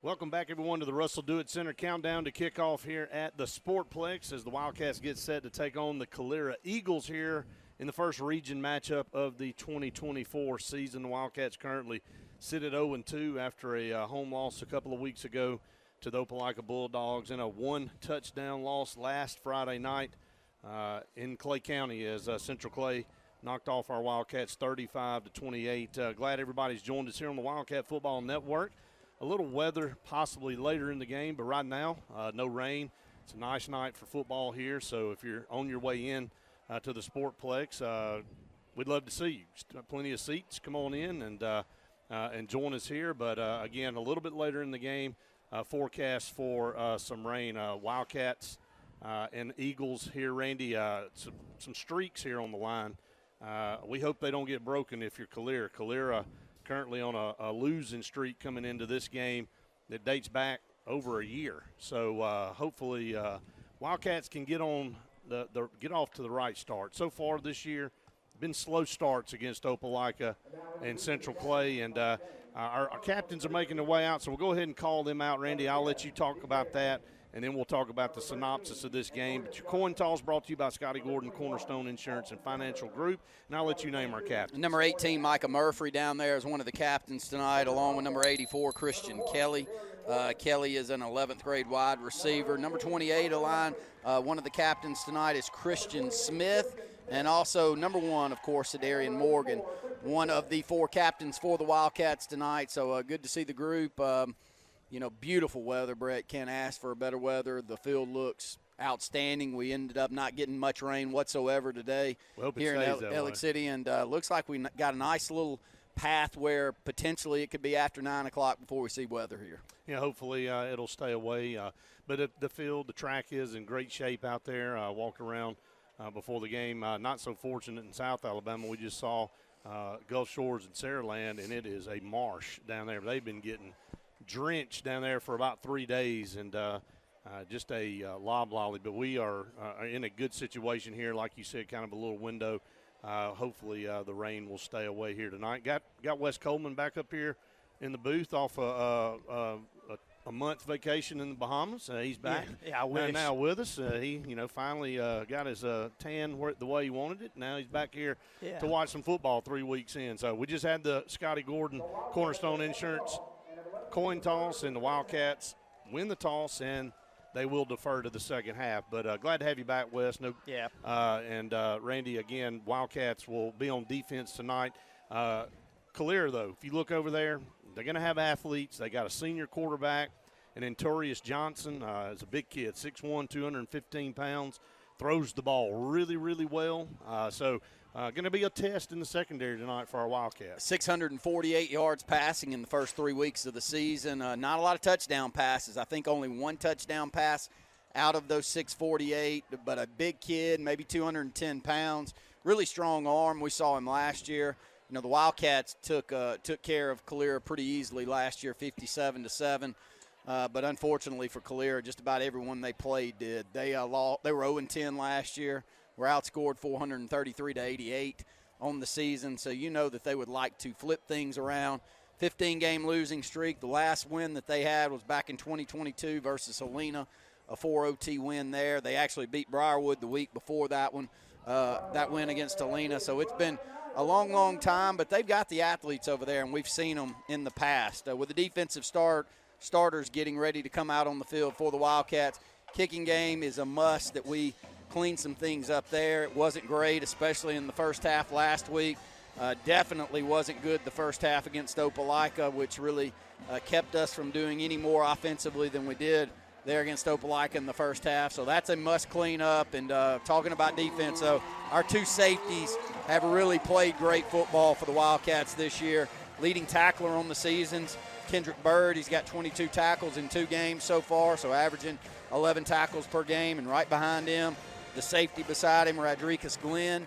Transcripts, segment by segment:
Welcome back, everyone, to the Russell Do-It Center countdown to kickoff here at the Sportplex as the Wildcats get set to take on the Calera Eagles here in the first region matchup of the 2024 season. The Wildcats currently sit at 0-2 after a home loss a couple of weeks ago to the Opelika Bulldogs and a one-touchdown loss last Friday night in Clay County as Central Clay knocked off our Wildcats 35-28. Glad everybody's joined us here on the Wildcat Football Network. A little weather possibly later in the game, but right now, no rain. It's a nice night for football here, so if you're on your way in to the Sportplex, we'd love to see you. Plenty of seats. Come on in and join us here. But, again, a little bit later in the game, forecast for some rain. Wildcats and Eagles here, Randy, some streaks here on the line. We hope they don't get broken if you're Calera. Calera currently on a losing streak coming into this game that dates back over a year. So hopefully Wildcats can get on get off to the right start. So far this year, been slow starts against Opelika and Central Clay, and our captains are making their way out. So we'll go ahead and call them out, Randy. I'll let you talk about that, and then we'll talk about the synopsis of this game. But your coin toss brought to you by Scotty Gordon, Cornerstone Insurance and Financial Group. And I'll let you name our captain. Number 18, Micah Murphy down there is one of the captains tonight, along with number 84, Christian Kelly. Kelly is an 11th grade wide receiver. Number 28, line, one of the captains tonight is Christian Smith. And also number 1, of course, Adarian Morgan, one of the 4 captains for the Wildcats tonight. So good to see the group. Beautiful weather, Brett. Can't ask for a better weather. The field looks outstanding. We ended up not getting much rain whatsoever today here in Elliott City. And looks like we got a nice little path where potentially it could be after 9 o'clock before we see weather here. Yeah, hopefully it'll stay away. But the field, the track is in great shape out there. Walked around before the game. Not so fortunate in South Alabama. We just saw Gulf Shores and Saraland, and it is a marsh down there. They've been getting drenched down there for about 3 days, and just a loblolly. But we are in a good situation here, like you said, kind of a little window. Hopefully the rain will stay away here tonight. Got Wes Coleman back up here in the booth off a month vacation in the Bahamas. He's back now with us. He finally got his tan the way he wanted it. Now he's back here to watch some football 3 weeks in. So we just had the Scotty Gordon Cornerstone Insurance coin toss, and the Wildcats win the toss, and they will defer to the second half. But glad to have you back, Wes. And Randy, again, Wildcats will be on defense tonight. Calera, though, if you look over there, they're going to have athletes. They got a senior quarterback, and Anturius Johnson is a big kid, 6'1", 215 pounds, throws the ball really, really well. Going to be a test in the secondary tonight for our Wildcats. 648 yards passing in the first 3 weeks of the season. Not a lot of touchdown passes. I think only 1 touchdown pass out of those 648, but a big kid, maybe 210 pounds. Really strong arm. We saw him last year. The Wildcats took care of Calera pretty easily last year, 57-7. But unfortunately for Calera, just about everyone they played did. They were 0-10 last year. Were outscored 433-88 on the season, so you know that they would like to flip things around. 15-game losing streak. The last win that they had was back in 2022 versus Helena, a 4 OT win there. They actually beat Briarwood the week before that one, that win against Helena. So it's been a long, long time, but they've got the athletes over there, and we've seen them in the past. With the defensive starters getting ready to come out on the field for the Wildcats, kicking game is a must that we clean some things up there. It wasn't great, especially in the first half last week. Definitely wasn't good the first half against Opelika, which really kept us from doing any more offensively than we did there against Opelika in the first half. So that's a must clean up. And talking about defense, though, our 2 safeties have really played great football for the Wildcats this year. Leading tackler on the seasons, Kendrick Bird. He's got 22 tackles in 2 games so far, so averaging 11 tackles per game. And right behind him, the safety beside him, Rodriguez Glenn.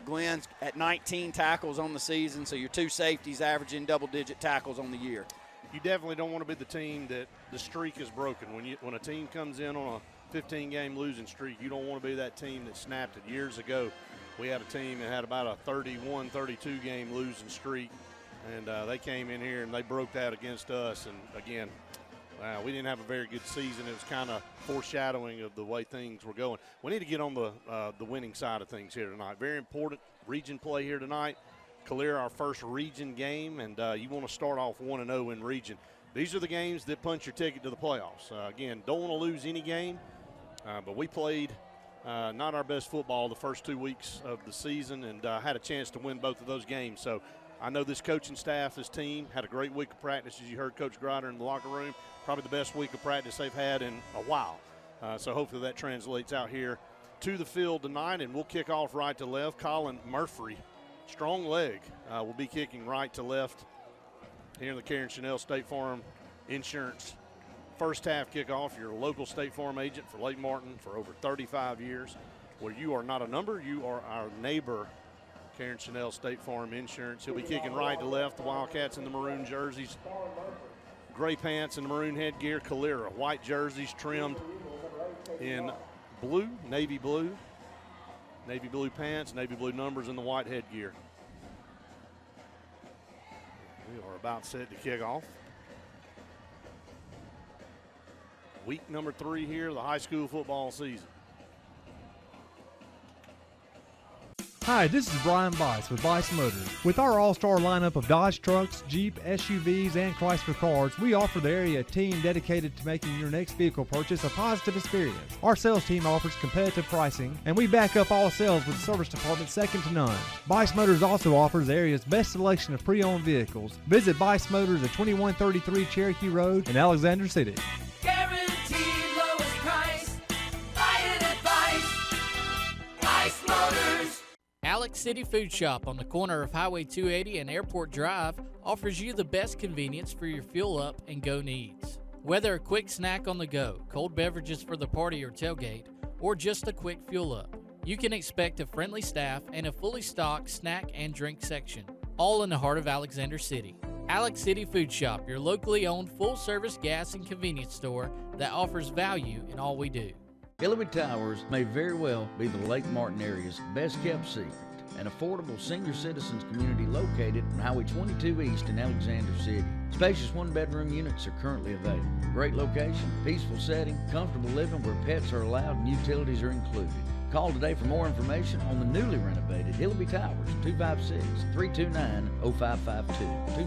Glenn's at 19 tackles on the season, so your 2 safeties averaging double-digit tackles on the year. You definitely don't want to be the team that the streak is broken. When a team comes in on a 15-game losing streak, you don't want to be that team that snapped it. Years ago, we had a team that had about a 31, 32-game losing streak, and they came in here and they broke that against us. And, again, We didn't have a very good season. It was kind of foreshadowing of the way things were going. We need to get on the winning side of things here tonight. Very important region play here tonight. Calera, our first region game, and you want to start off 1-0 in region. These are the games that punch your ticket to the playoffs. Again, don't want to lose any game, but we played not our best football the first 2 weeks of the season and had a chance to win both of those games. So I know this coaching staff, this team, had a great week of practice, as you heard Coach Grider in the locker room. Probably the best week of practice they've had in a while. So hopefully that translates out here to the field tonight, and we'll kick off right to left. Colin Murphy, strong leg, will be kicking right to left here in the Karen Chanel State Farm Insurance first half kickoff. Your local State Farm agent for Lake Martin for over 35 years. Where you are not a number, you are our neighbor, Karen Chanel State Farm Insurance. He'll be kicking right to left. The Wildcats in the maroon jerseys, gray pants and the maroon headgear. Calera, white jerseys trimmed in blue, navy blue pants, navy blue numbers, and the white headgear. We are about set to kick off. Week number 3 here, the high school football season. Hi, this is Brian Bice with Bice Motors. With our all-star lineup of Dodge trucks, Jeep, SUVs, and Chrysler cars, we offer the area a team dedicated to making your next vehicle purchase a positive experience. Our sales team offers competitive pricing, and we back up all sales with a service department second to none. Bice Motors also offers the area's best selection of pre-owned vehicles. Visit Bice Motors at 2133 Cherokee Road in Alexander City. Guaranteed lowest price. Buy it at Bice Motors. Alex City Food Shop on the corner of Highway 280 and Airport Drive offers you the best convenience for your fuel up and go needs. Whether a quick snack on the go, cold beverages for the party or tailgate, or just a quick fuel up, you can expect a friendly staff and a fully stocked snack and drink section, all in the heart of Alexander City. Alex City Food Shop, your locally owned full-service gas and convenience store that offers value in all we do. Hillary Towers may very well be the Lake Martin area's best kept secret, an affordable senior citizens community located on Highway 22 East in Alexander City. Spacious one-bedroom units are currently available. Great location, peaceful setting, comfortable living where pets are allowed and utilities are included. Call today for more information on the newly renovated Hillary Towers, 256-329-0552.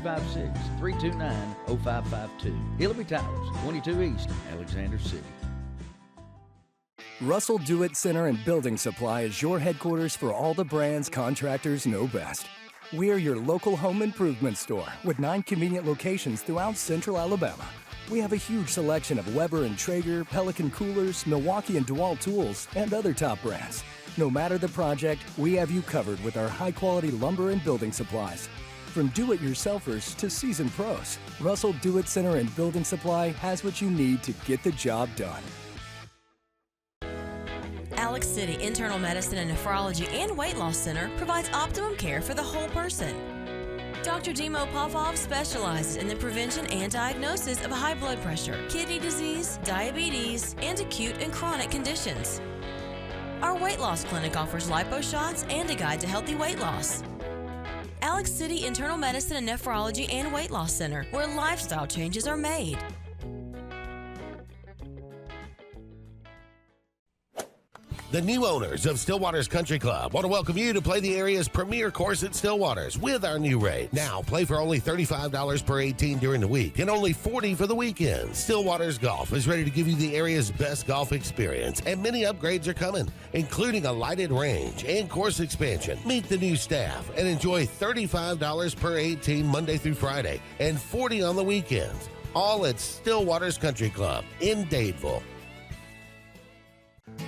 256-329-0552. Hillary Towers, 22 East, Alexander City. Russell Do-It Center and Building Supply is your headquarters for all the brands contractors know best. We're your local home improvement store with 9 convenient locations throughout central Alabama. We have a huge selection of Weber and Traeger, Pelican coolers, Milwaukee and DeWalt tools, and other top brands. No matter the project, we have you covered with our high-quality lumber and building supplies. From do-it-yourselfers to seasoned pros, Russell Do-It Center and Building Supply has what you need to get the job done. Alex City Internal Medicine and Nephrology and Weight Loss Center provides optimum care for the whole person. Dr. Dimo Popov specializes in the prevention and diagnosis of high blood pressure, kidney disease, diabetes, and acute and chronic conditions. Our weight loss clinic offers lipo shots and a guide to healthy weight loss. Alex City Internal Medicine and Nephrology and Weight Loss Center, where lifestyle changes are made. The new owners of Stillwater's Country Club want to welcome you to play the area's premier course at Stillwater's with our new rate. Now, play for only $35 per 18 during the week and only $40 for the weekend. Stillwater's Golf is ready to give you the area's best golf experience, and many upgrades are coming, including a lighted range and course expansion. Meet the new staff and enjoy $35 per 18 Monday through Friday and $40 on the weekends. All at Stillwater's Country Club in Dadeville.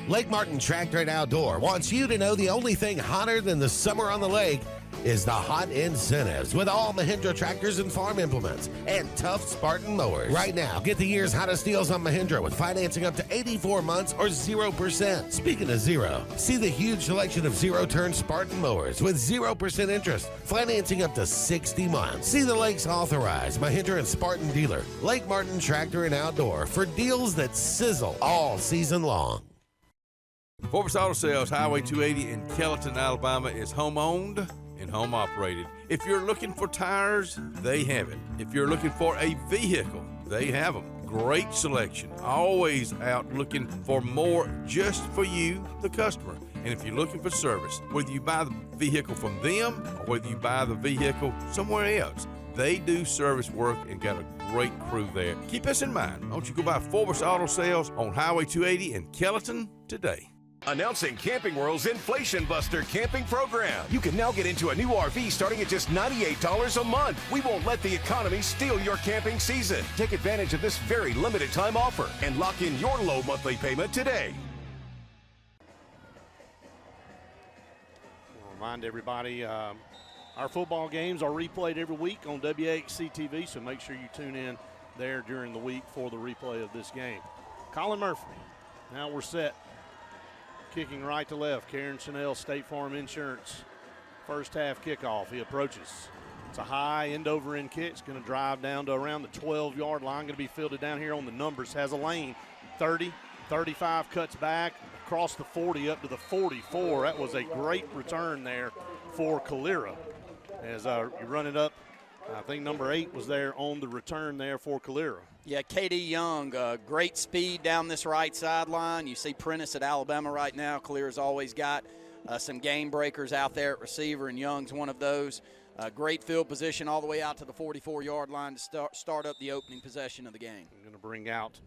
Lake Martin Tractor and Outdoor wants you to know the only thing hotter than the summer on the lake is the hot incentives with all Mahindra tractors and farm implements and tough Spartan mowers. Right now, get the year's hottest deals on Mahindra with financing up to 84 months or 0%. Speaking of zero, see the huge selection of zero-turn Spartan mowers with 0% interest, financing up to 60 months. See the lake's authorized Mahindra and Spartan dealer, Lake Martin Tractor and Outdoor, for deals that sizzle all season long. Forbes Auto Sales, Highway 280 in Kellyton, Alabama is home-owned and home-operated. If you're looking for tires, they have it. If you're looking for a vehicle, they have them. great selection, always out looking for more just for you, the customer. And if you're looking for service, whether you buy the vehicle from them or whether you buy the vehicle somewhere else, they do service work and got a great crew there. Keep us in mind. Don't you go by Forbes Auto Sales on Highway 280 in Kellyton today. Announcing Camping World's Inflation Buster camping program. You can now get into a new RV starting at just $98 a month. We won't let the economy steal your camping season. Take advantage of this very limited time offer and lock in your low monthly payment today. We'll remind everybody, our football games are replayed every week on WAXC-TV, so make sure you tune in there during the week for the replay of this game. Colin Murphy, now we're set. Kicking right to left, Karen Chanel, State Farm Insurance. First half kickoff, he approaches. It's a high end-over-end kick. It's going to drive down to around the 12-yard line. Going to be fielded down here on the numbers. Has a lane, 30, 35, cuts back, across the 40 up to the 44. That was a great return there for Calera. As you run it up, I think number 8 was there on the return there for Calera. Yeah, K.D. Young, great speed down this right sideline. You see Prentice at Alabama right now. Calera's always got some game breakers out there at receiver, and Young's one of those. Great field position all the way out to the 44-yard line to start up the opening possession of the game. I'm going to bring out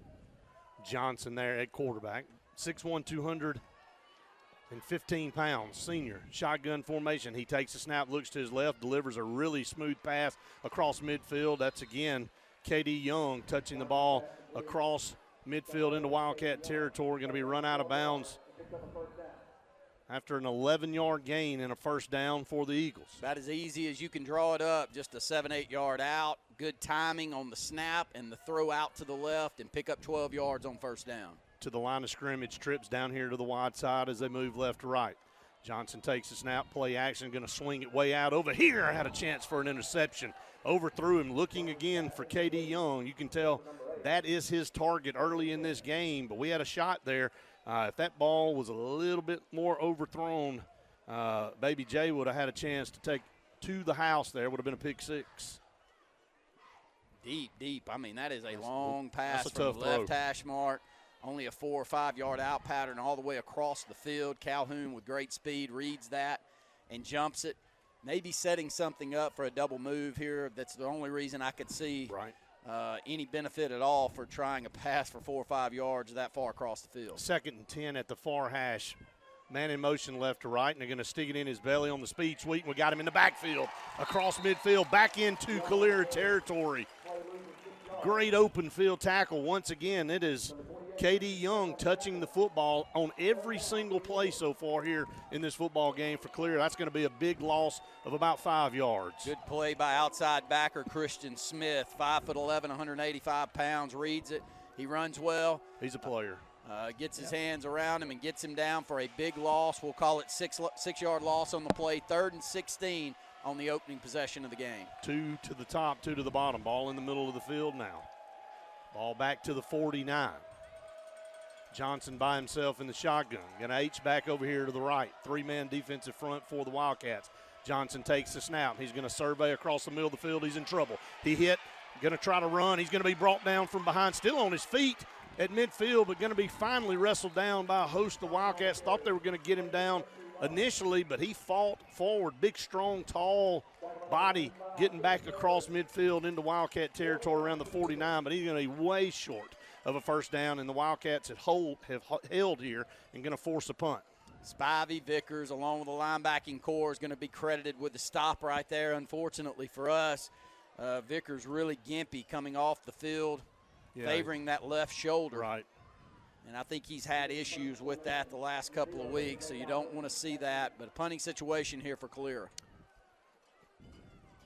Johnson there at quarterback. 6'1", 215 pounds, senior. Shotgun formation. He takes a snap, looks to his left, delivers a really smooth pass across midfield. That's, again, K.D. Young touching the ball across midfield into Wildcat territory. Going to be run out of bounds after an 11-yard gain and a first down for the Eagles. About as easy as you can draw it up, just a 7-8 yard out. Good timing on the snap and the throw out to the left and pick up 12 yards on first down. To the line of scrimmage, trips down here to the wide side as they move left to right. Johnson takes the snap, play action, going to swing it way out over here. Had a chance for an interception. Overthrew him, looking again for K.D. Young. You can tell that is his target early in this game, but we had a shot there. If that ball was a little bit more overthrown, Baby J would have had a chance to take to the house there. Would have been a pick six. Deep. I mean, that is a long pass that's a from tough the left throw. hash mark. Only a 4 or 5 yard out pattern all the way across the field. Calhoun with great speed reads that and jumps it. Maybe setting something up for a double move here. That's the only reason I could see any benefit at all for trying a pass for 4 or 5 yards that far across the field. 2nd and 10 at the far hash. Man in motion left to right, and they're going to stick it in his belly on the speed sweep. We got him in the backfield, across midfield, back into Calera territory. Great open field tackle. Once again, it is K.D. Young touching the football on every single play so far here in this football game for Calera. That's going to be a big loss of about 5 yards. Good play by outside backer Christian Smith, 5'11", 185 pounds, reads it. He runs well. He's a player. Gets his hands around him and gets him down for a big loss. We'll call it 6-yard loss on the play, 3rd and 16 on the opening possession of the game. 2 to the top, 2 to the bottom. Ball in the middle of the field now. Ball back to the 49. Johnson by himself in the shotgun. Going to H back over here to the right. 3-man defensive front for the Wildcats. Johnson takes the snap. He's going to survey across the middle of the field. He's in trouble. He hit. Going to try to run. He's going to be brought down from behind. Still on his feet at midfield, but going to be finally wrestled down by a host of Wildcats. Thought they were going to get him down initially, but he fought forward. Big, strong, tall body getting back across midfield into Wildcat territory around the 49, but he's going to be way short of a first down, and the Wildcats have held here and going to force a punt. Spivey, Vickers, along with the linebacking core, is going to be credited with the stop right there. Unfortunately for us, Vickers really gimpy coming off the field, favoring that left shoulder. Right. And I think he's had issues with that the last couple of weeks, so you don't want to see that. But a punting situation here for Calera.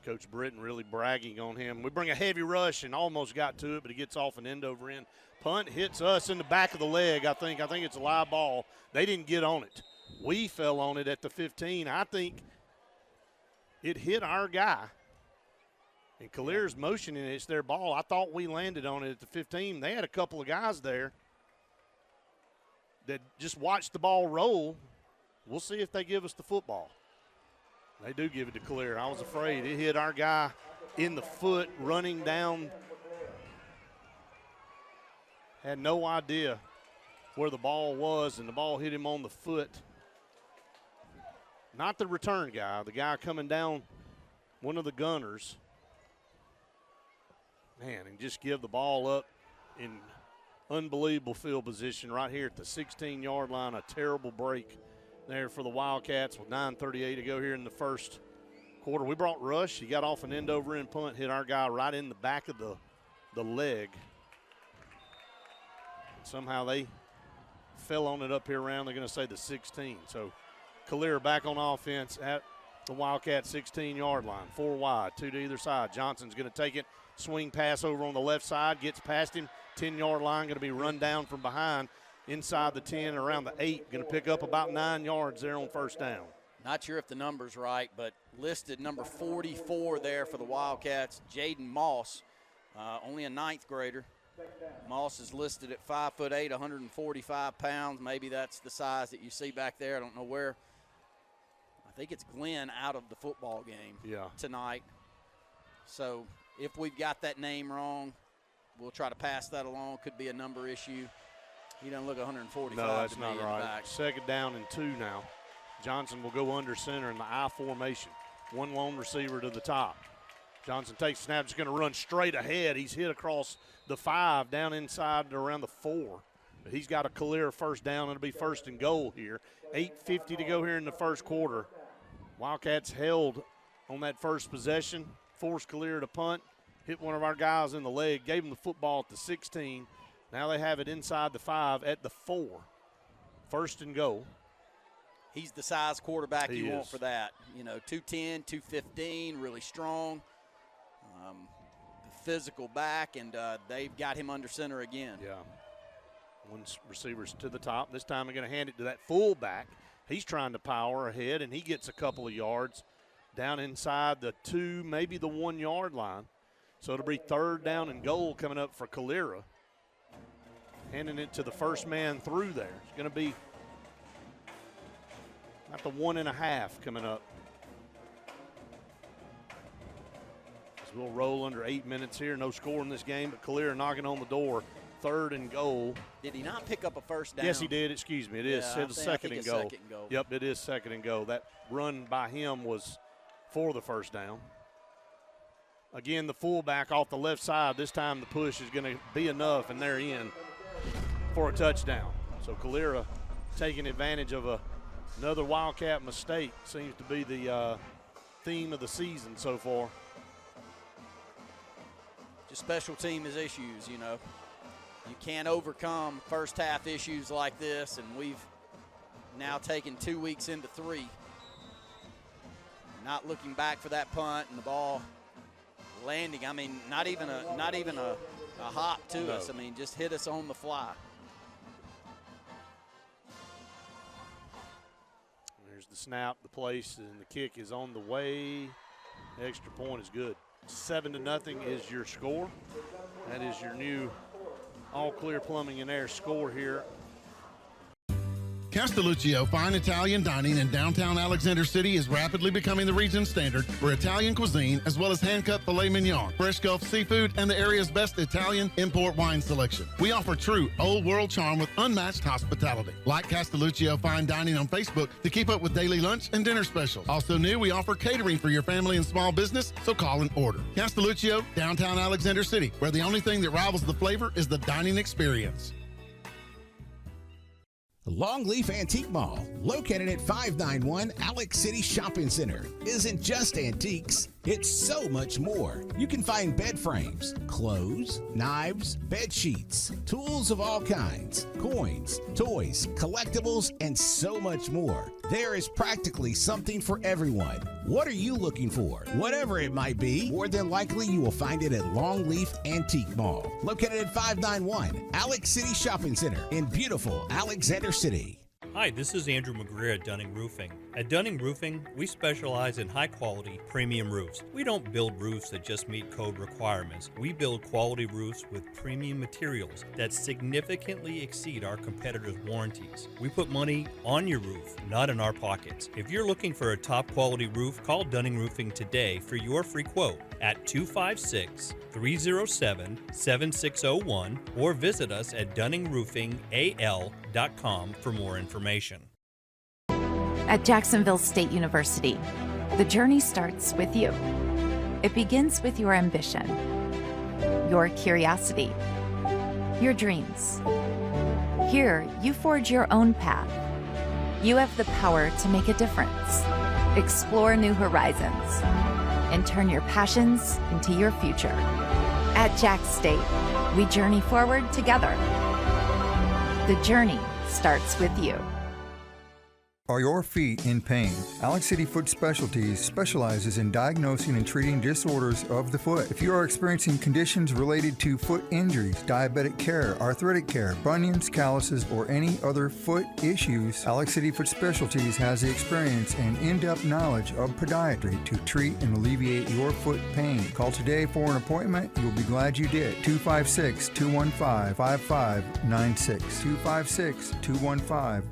Coach Britton really bragging on him. We bring a heavy rush and almost got to it, but he gets off an end-over-end. Punt hits us in the back of the leg, I think. I think it's a live ball. They didn't get on it. We fell on it at the 15. I think it hit our guy. And Calera's motioning it. It's their ball. I thought we landed on it at the 15. They had a couple of guys there that just watched the ball roll. We'll see if they give us the football. They do give it to Calera. I was afraid. It hit our guy in the foot running down had no idea where the ball was, and the ball hit him on the foot. Not the return guy, the guy coming down, one of the gunners. Man, and just give the ball up in unbelievable field position right here at the 16-yard line. A terrible break there for the Wildcats with 9:38 to go here in the first quarter. We brought rush. He got off an end-over-end punt, hit our guy right in the back of the leg. Somehow they fell on it up here around, they're going to say the 16. So Calera back on offense at the Wildcat 16-yard line. 4 wide, 2 to either side. Johnson's going to take it. Swing pass over on the left side, gets past him. 10-yard line, going to be run down from behind inside the 10, around the 8. Going to pick up about 9 yards there on first down. Not sure if the number's right, but listed number 44 there for the Wildcats, Jaden Moss, only a 9th grader. Moss is listed at 5'8", 145 pounds. Maybe that's the size that you see back there. I don't know where. I think it's Glenn out of the football game tonight. So if we've got that name wrong, we'll try to pass that along. Could be a number issue. He doesn't look 145. No, that's to not me right. in the back. Second down and 2 now. Johnson will go under center in the I formation. One lone receiver to the top. Johnson takes snap, just going to run straight ahead. He's hit across the 5, down inside to around the 4. But he's got a Calera first down. It'll be first and goal here. 8:50 to go here in the first quarter. Wildcats held on that first possession, forced Calera to punt, hit one of our guys in the leg, gave him the football at the 16. Now they have it inside the 5 at the 4. First and goal. He's the size quarterback you want is. for that. You know, 210, 215, really strong. Physical back, and they've got him under center again. Yeah. One receiver's to the top. This time they're going to hand it to that fullback. He's trying to power ahead, and he gets a couple of yards down inside the 2, maybe the 1 yard line. So it'll be third down and goal coming up for Calera. Handing it to the first man through there. It's going to be about the 1.5 coming up. As we'll roll under 8 minutes here. No score in this game, but Calera knocking on the door. Third and goal. Did he not pick up a first down? Yes, he did. Excuse me. It is. It's second and goal. Second goal. Yep, it is second and goal. That run by him was for the first down. Again, the fullback off the left side. This time the push is going to be enough, and they're in for a touchdown. So Calera taking advantage of another Wildcat mistake. Seems to be the theme of the season so far. Just special team is issues, you know. You can't overcome first half issues like this, and we've now taken 2 weeks into 3. Not looking back for that punt and the ball landing. I mean, not even a hop to us. I mean, just hit us on the fly. There's the snap, the place, and the kick is on the way. The extra point is good. 7-0 is your score. That is your new All Clear Plumbing and Air score here. Castelluccio Fine Italian Dining in downtown Alexander City is rapidly becoming the region standard for Italian cuisine, as well as hand-cut filet mignon, fresh Gulf seafood, and the area's best Italian import wine selection. We offer true old-world charm with unmatched hospitality. Like Castelluccio Fine Dining on Facebook to keep up with daily lunch and dinner specials. Also new, we offer catering for your family and small business, so call and order. Castelluccio, downtown Alexander City, where the only thing that rivals the flavor is the dining experience. Longleaf Antique Mall, located at 591 Alex City Shopping Center, isn't just antiques, it's so much more. You can find bed frames, clothes, knives, bed sheets, tools of all kinds, coins, toys, collectibles, and so much more. There is practically something for everyone. What are you looking for? Whatever it might be, more than likely you will find it at Longleaf Antique Mall, located at 591 Alex City Shopping Center in beautiful Alexander City. Hi, this is Andrew McGreer at Dunning Roofing. At Dunning Roofing, we specialize in high-quality, premium roofs. We don't build roofs that just meet code requirements. We build quality roofs with premium materials that significantly exceed our competitors' warranties. We put money on your roof, not in our pockets. If you're looking for a top-quality roof, call Dunning Roofing today for your free quote at 256-307-7601 or visit us at DunningRoofingAL.com for more information. At Jacksonville State University, the journey starts with you. It begins with your ambition, your curiosity, your dreams. Here, you forge your own path. You have the power to make a difference, explore new horizons, and turn your passions into your future. At Jack State, we journey forward together. The journey starts with you. Are your feet in pain? Alex City Foot Specialties specializes in diagnosing and treating disorders of the foot. If you are experiencing conditions related to foot injuries, diabetic care, arthritic care, bunions, calluses, or any other foot issues, Alex City Foot Specialties has the experience and in-depth knowledge of podiatry to treat and alleviate your foot pain. Call today for an appointment. You'll be glad you did. 256-215-5596. 256-215-5596.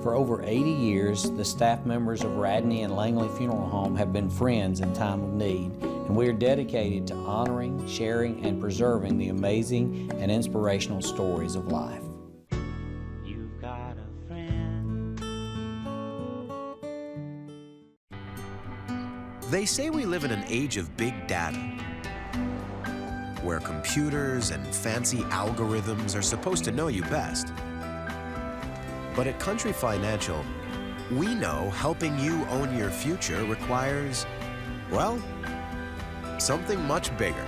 For over 80 years, the staff members of Radney and Langley Funeral Home have been friends in time of need, and we are dedicated to honoring, sharing, and preserving the amazing and inspirational stories of life. They say we live in an age of big data, where computers and fancy algorithms are supposed to know you best. But at Country Financial, we know helping you own your future requires, well, something much bigger.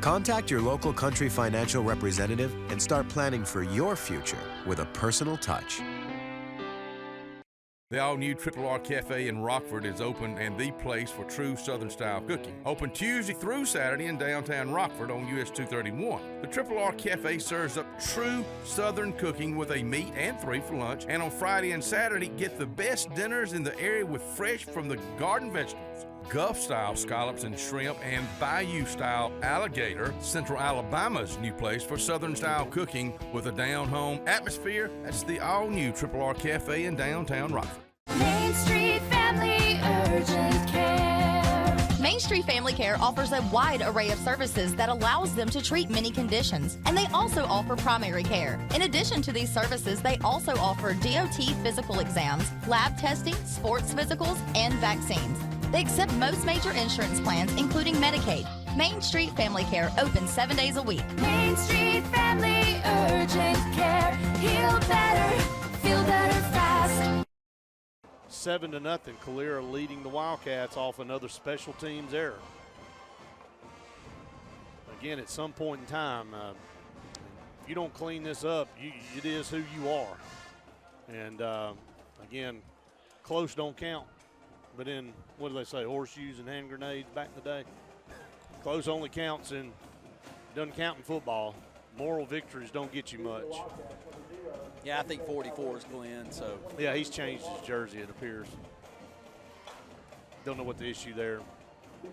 Contact your local Country Financial representative and start planning for your future with a personal touch. The all-new Triple R Cafe in Rockford is open and the place for true Southern-style cooking. Open Tuesday through Saturday in downtown Rockford on US 231. The Triple R Cafe serves up true Southern cooking with a meat and 3 for lunch. And on Friday and Saturday, get the best dinners in the area with fresh from the garden vegetables. Gulf-style scallops and shrimp, and Bayou-style alligator. Central Alabama's new place for Southern-style cooking with a down-home atmosphere. That's the all-new Triple R Cafe in downtown Rockford. Main Street Family Urgent Care. Main Street Family Care offers a wide array of services that allows them to treat many conditions, and they also offer primary care. In addition to these services, they also offer DOT physical exams, lab testing, sports physicals, and vaccines. They accept most major insurance plans, including Medicaid. Main Street Family Care, open 7 days a week. Main Street Family Urgent Care. Heal better, feel better fast. 7-0, Calera leading the Wildcats off another special teams error. Again, at some point in time, if you don't clean this up, it is who you are. And again, close don't count. But in, what do they say, horseshoes and hand grenades back in the day? Close only counts in, doesn't count in football. Moral victories don't get you much. Yeah, I think 44 is Glenn, so. Yeah, he's changed his jersey, it appears. Don't know what the issue there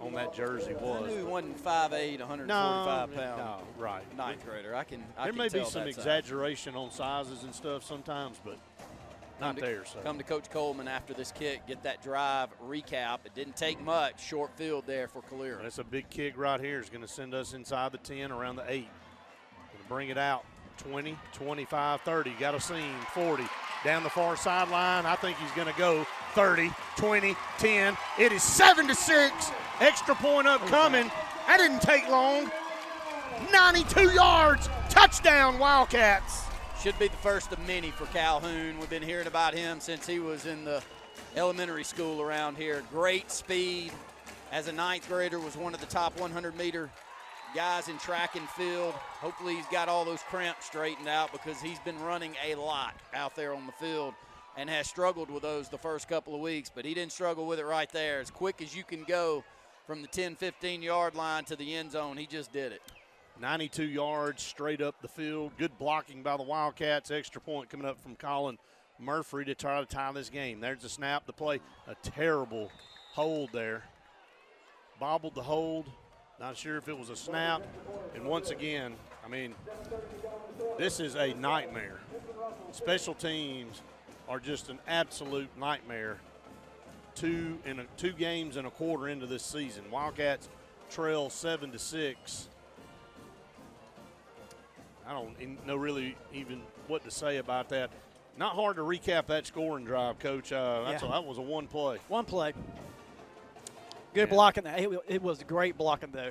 on that jersey was. I knew he wasn't 5'8", 145 pound. No, right. Ninth grader. I can there may tell be some exaggeration on sizes and stuff sometimes, but not there. So come to Coach Coleman after this kick, get that drive recap. It didn't take much. Short field there for Calera. That's a big kick right here. It's going to send us inside the 10, around the 8. Going to bring it out. 20, 25, 30. Got a seam. 40. Down the far sideline. I think he's going to go 30, 20, 10. It is 7-6. Extra point upcoming. That didn't take long. 92 yards. Touchdown, Wildcats. Should be the first of many for Calhoun. We've been hearing about him since he was in the elementary school around here. Great speed. As a ninth grader, was one of the top 100-meter guys in track and field. Hopefully he's got all those cramps straightened out because he's been running a lot out there on the field. and has struggled with those the first couple of weeks, but he didn't struggle with it right there. As quick as you can go from the 10, 15-yard line to the end zone, he just did it. 92 yards straight up the field. Good blocking by the Wildcats. Extra point coming up from Colin Murphy to try to tie this game. There's the snap, the play. A terrible hold there. Bobbled the hold. Not sure if it was a snap. And once again, I mean, this is a nightmare. Special teams are just an absolute nightmare. Two games and a quarter into this season. Wildcats trail 7-6. I don't know really even what to say about that. Not hard to recap that scoring drive, Coach. That was a one play. One play. Good blocking. It was great blocking, though.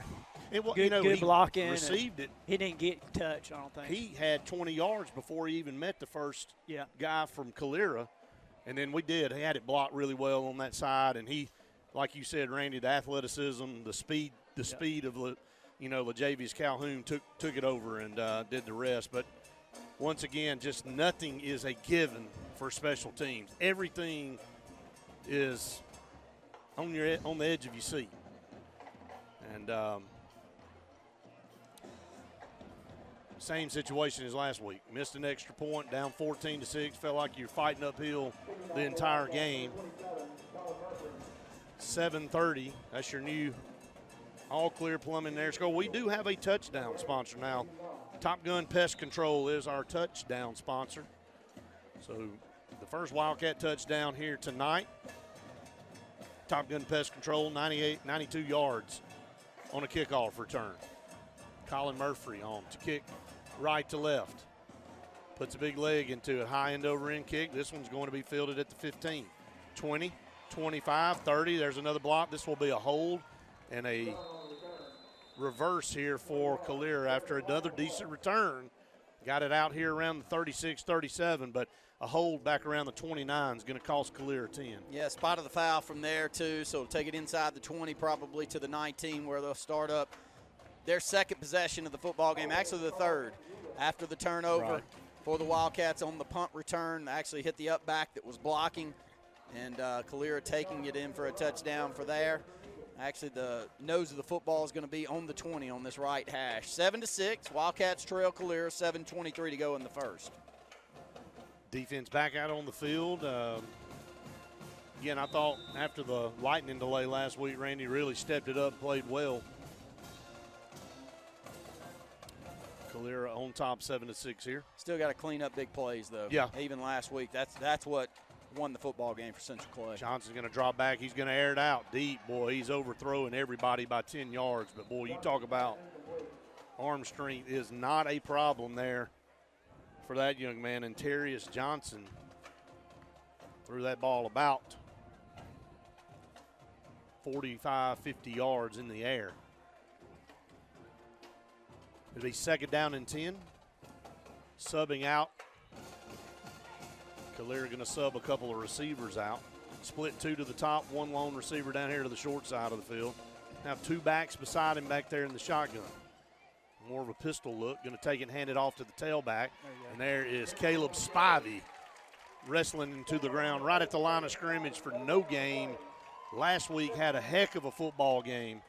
Good blocking. Received it. He didn't get touched, I don't think. He had 20 yards before he even met the first guy from Calera. And then he had it blocked really well on that side. And he, like you said, Randy, the athleticism, the speed of LaJavius Calhoun took it over and did the rest. But once again, just nothing is a given for special teams. Everything is on the edge of your seat. And same situation as last week. Missed an extra point, down 14-6. Felt like you're fighting uphill the entire game. 7:30. That's your new All Clear Plumbing Air Score. We do have a touchdown sponsor now. Top Gun Pest Control is our touchdown sponsor. So the first Wildcat touchdown here tonight. Top Gun Pest Control, 92 yards on a kickoff return. Colin Murphy on to kick right to left. Puts a big leg into it. High end over end kick. This one's going to be fielded at the 15. 20, 25, 30. There's another block. This will be a hold and a reverse here for Calera after another decent return. Got it out here around the 36, 37, but a hold back around the 29 is going to cost Calera 10. Yeah, spotted the foul from there, too, so take it inside the 20 probably to the 19 where they'll start up their second possession of the football game, actually the third, after the turnover for the Wildcats on the punt return. They actually hit the up back that was blocking, and Calera taking it in for a touchdown for there. Actually, the nose of the football is going to be on the 20 on this right hash. 7-6, Wildcats trail Calera, 7:23 to go in the first. Defense back out on the field. Again, I thought after the lightning delay last week, Randy really stepped it up, played well. Calera on top, 7-6 here. Still got to clean up big plays, though. Yeah. Even last week, that's what won the football game for Central Clay. Johnson's going to drop back. He's going to air it out deep. Boy, he's overthrowing everybody by 10 yards. But, boy, you talk about arm strength is not a problem there for that young man. And Terrius Johnson threw that ball about 45, 50 yards in the air. It'll be second down and 10. Subbing out. Calera going to sub a couple of receivers out. Split two to the top, one lone receiver down here to the short side of the field. Have two backs beside him back there in the shotgun. More of a pistol look. Going to take it and hand it off to the tailback. And there is Caleb Spivey wrestling into the ground right at the line of scrimmage for no gain. Last week had a heck of a football game.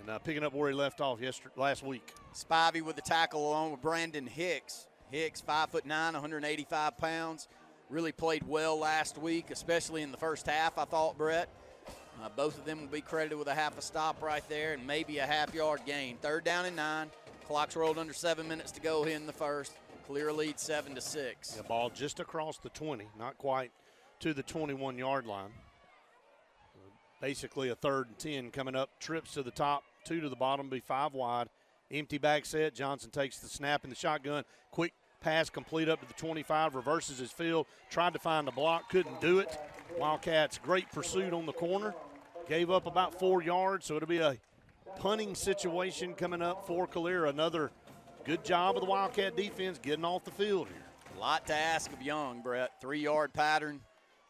And picking up where he left off last week. Spivey with the tackle along with Brandon Hicks. Hicks, 5'9", 185 pounds. Really played well last week, especially in the first half, I thought, Brett. Both of them will be credited with a half a stop right there and maybe a half-yard gain. Third down and 9. Clock's rolled under 7 minutes to go here in the first. Calera lead 7-6. The ball just across the 20, not quite to the 21-yard line. Basically a third and 10 coming up. Trips to the top, 2 to the bottom, be 5 wide. Empty back set. Johnson takes the snap in the shotgun. Quick pass complete up to the 25, reverses his field. Tried to find the block, couldn't do it. Wildcats, great pursuit on the corner. Gave up about 4 yards, so it'll be a punting situation coming up for Calera. Another good job of the Wildcat defense getting off the field here. A lot to ask of Young, Brett. 3-yard pattern.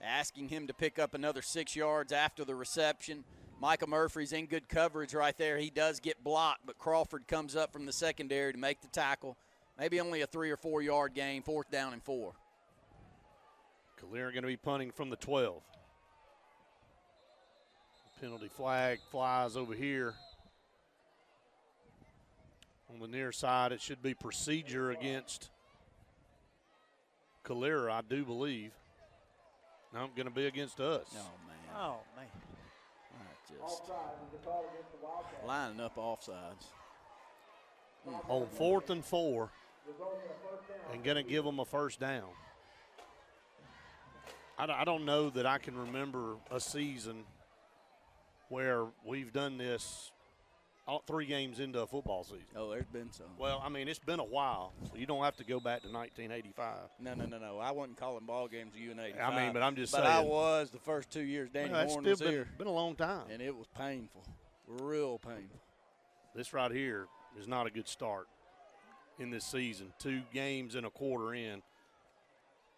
Asking him to pick up another 6 yards after the reception. Micah Murphy's in good coverage right there. He does get blocked, but Crawford comes up from the secondary to make the tackle. Maybe only a 3 or 4 yard gain, 4th down and 4. Calera going to be punting from the 12. Penalty flag flies over here. On the near side, it should be procedure against Calera, I do believe. No, going to be against us. Oh, man. Oh, man. Just lining up offsides. On 4th and 4, and going to give them a first down. I don't know that I can remember a season where we've done this all 3 games into a football season. Oh, there's been some. Well, I mean, it's been a while, so you don't have to go back to 1985. No. I wasn't calling ball games of UNA. I mean, but I'm just saying. saying. I was the first 2 years Danny Horn was here. Been a long time. And it was painful, real painful. This right here is not a good start in this season. 2 games and a quarter in.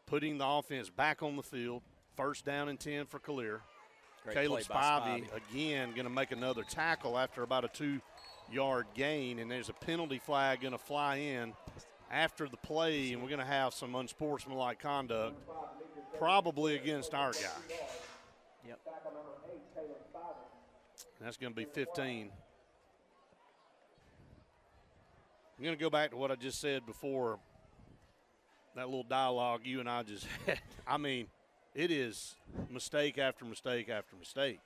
Putting the offense back on the field. First down and 10 for Calera. Caleb Spivey, again, going to make another tackle after about a 2-yard gain, and there's a penalty flag going to fly in after the play, and we're going to have some unsportsmanlike conduct, probably against our guy. Yep. That's going to be 15. I'm going to go back to what I just said before, that little dialogue you and I just had. I mean, it is mistake after mistake after mistake.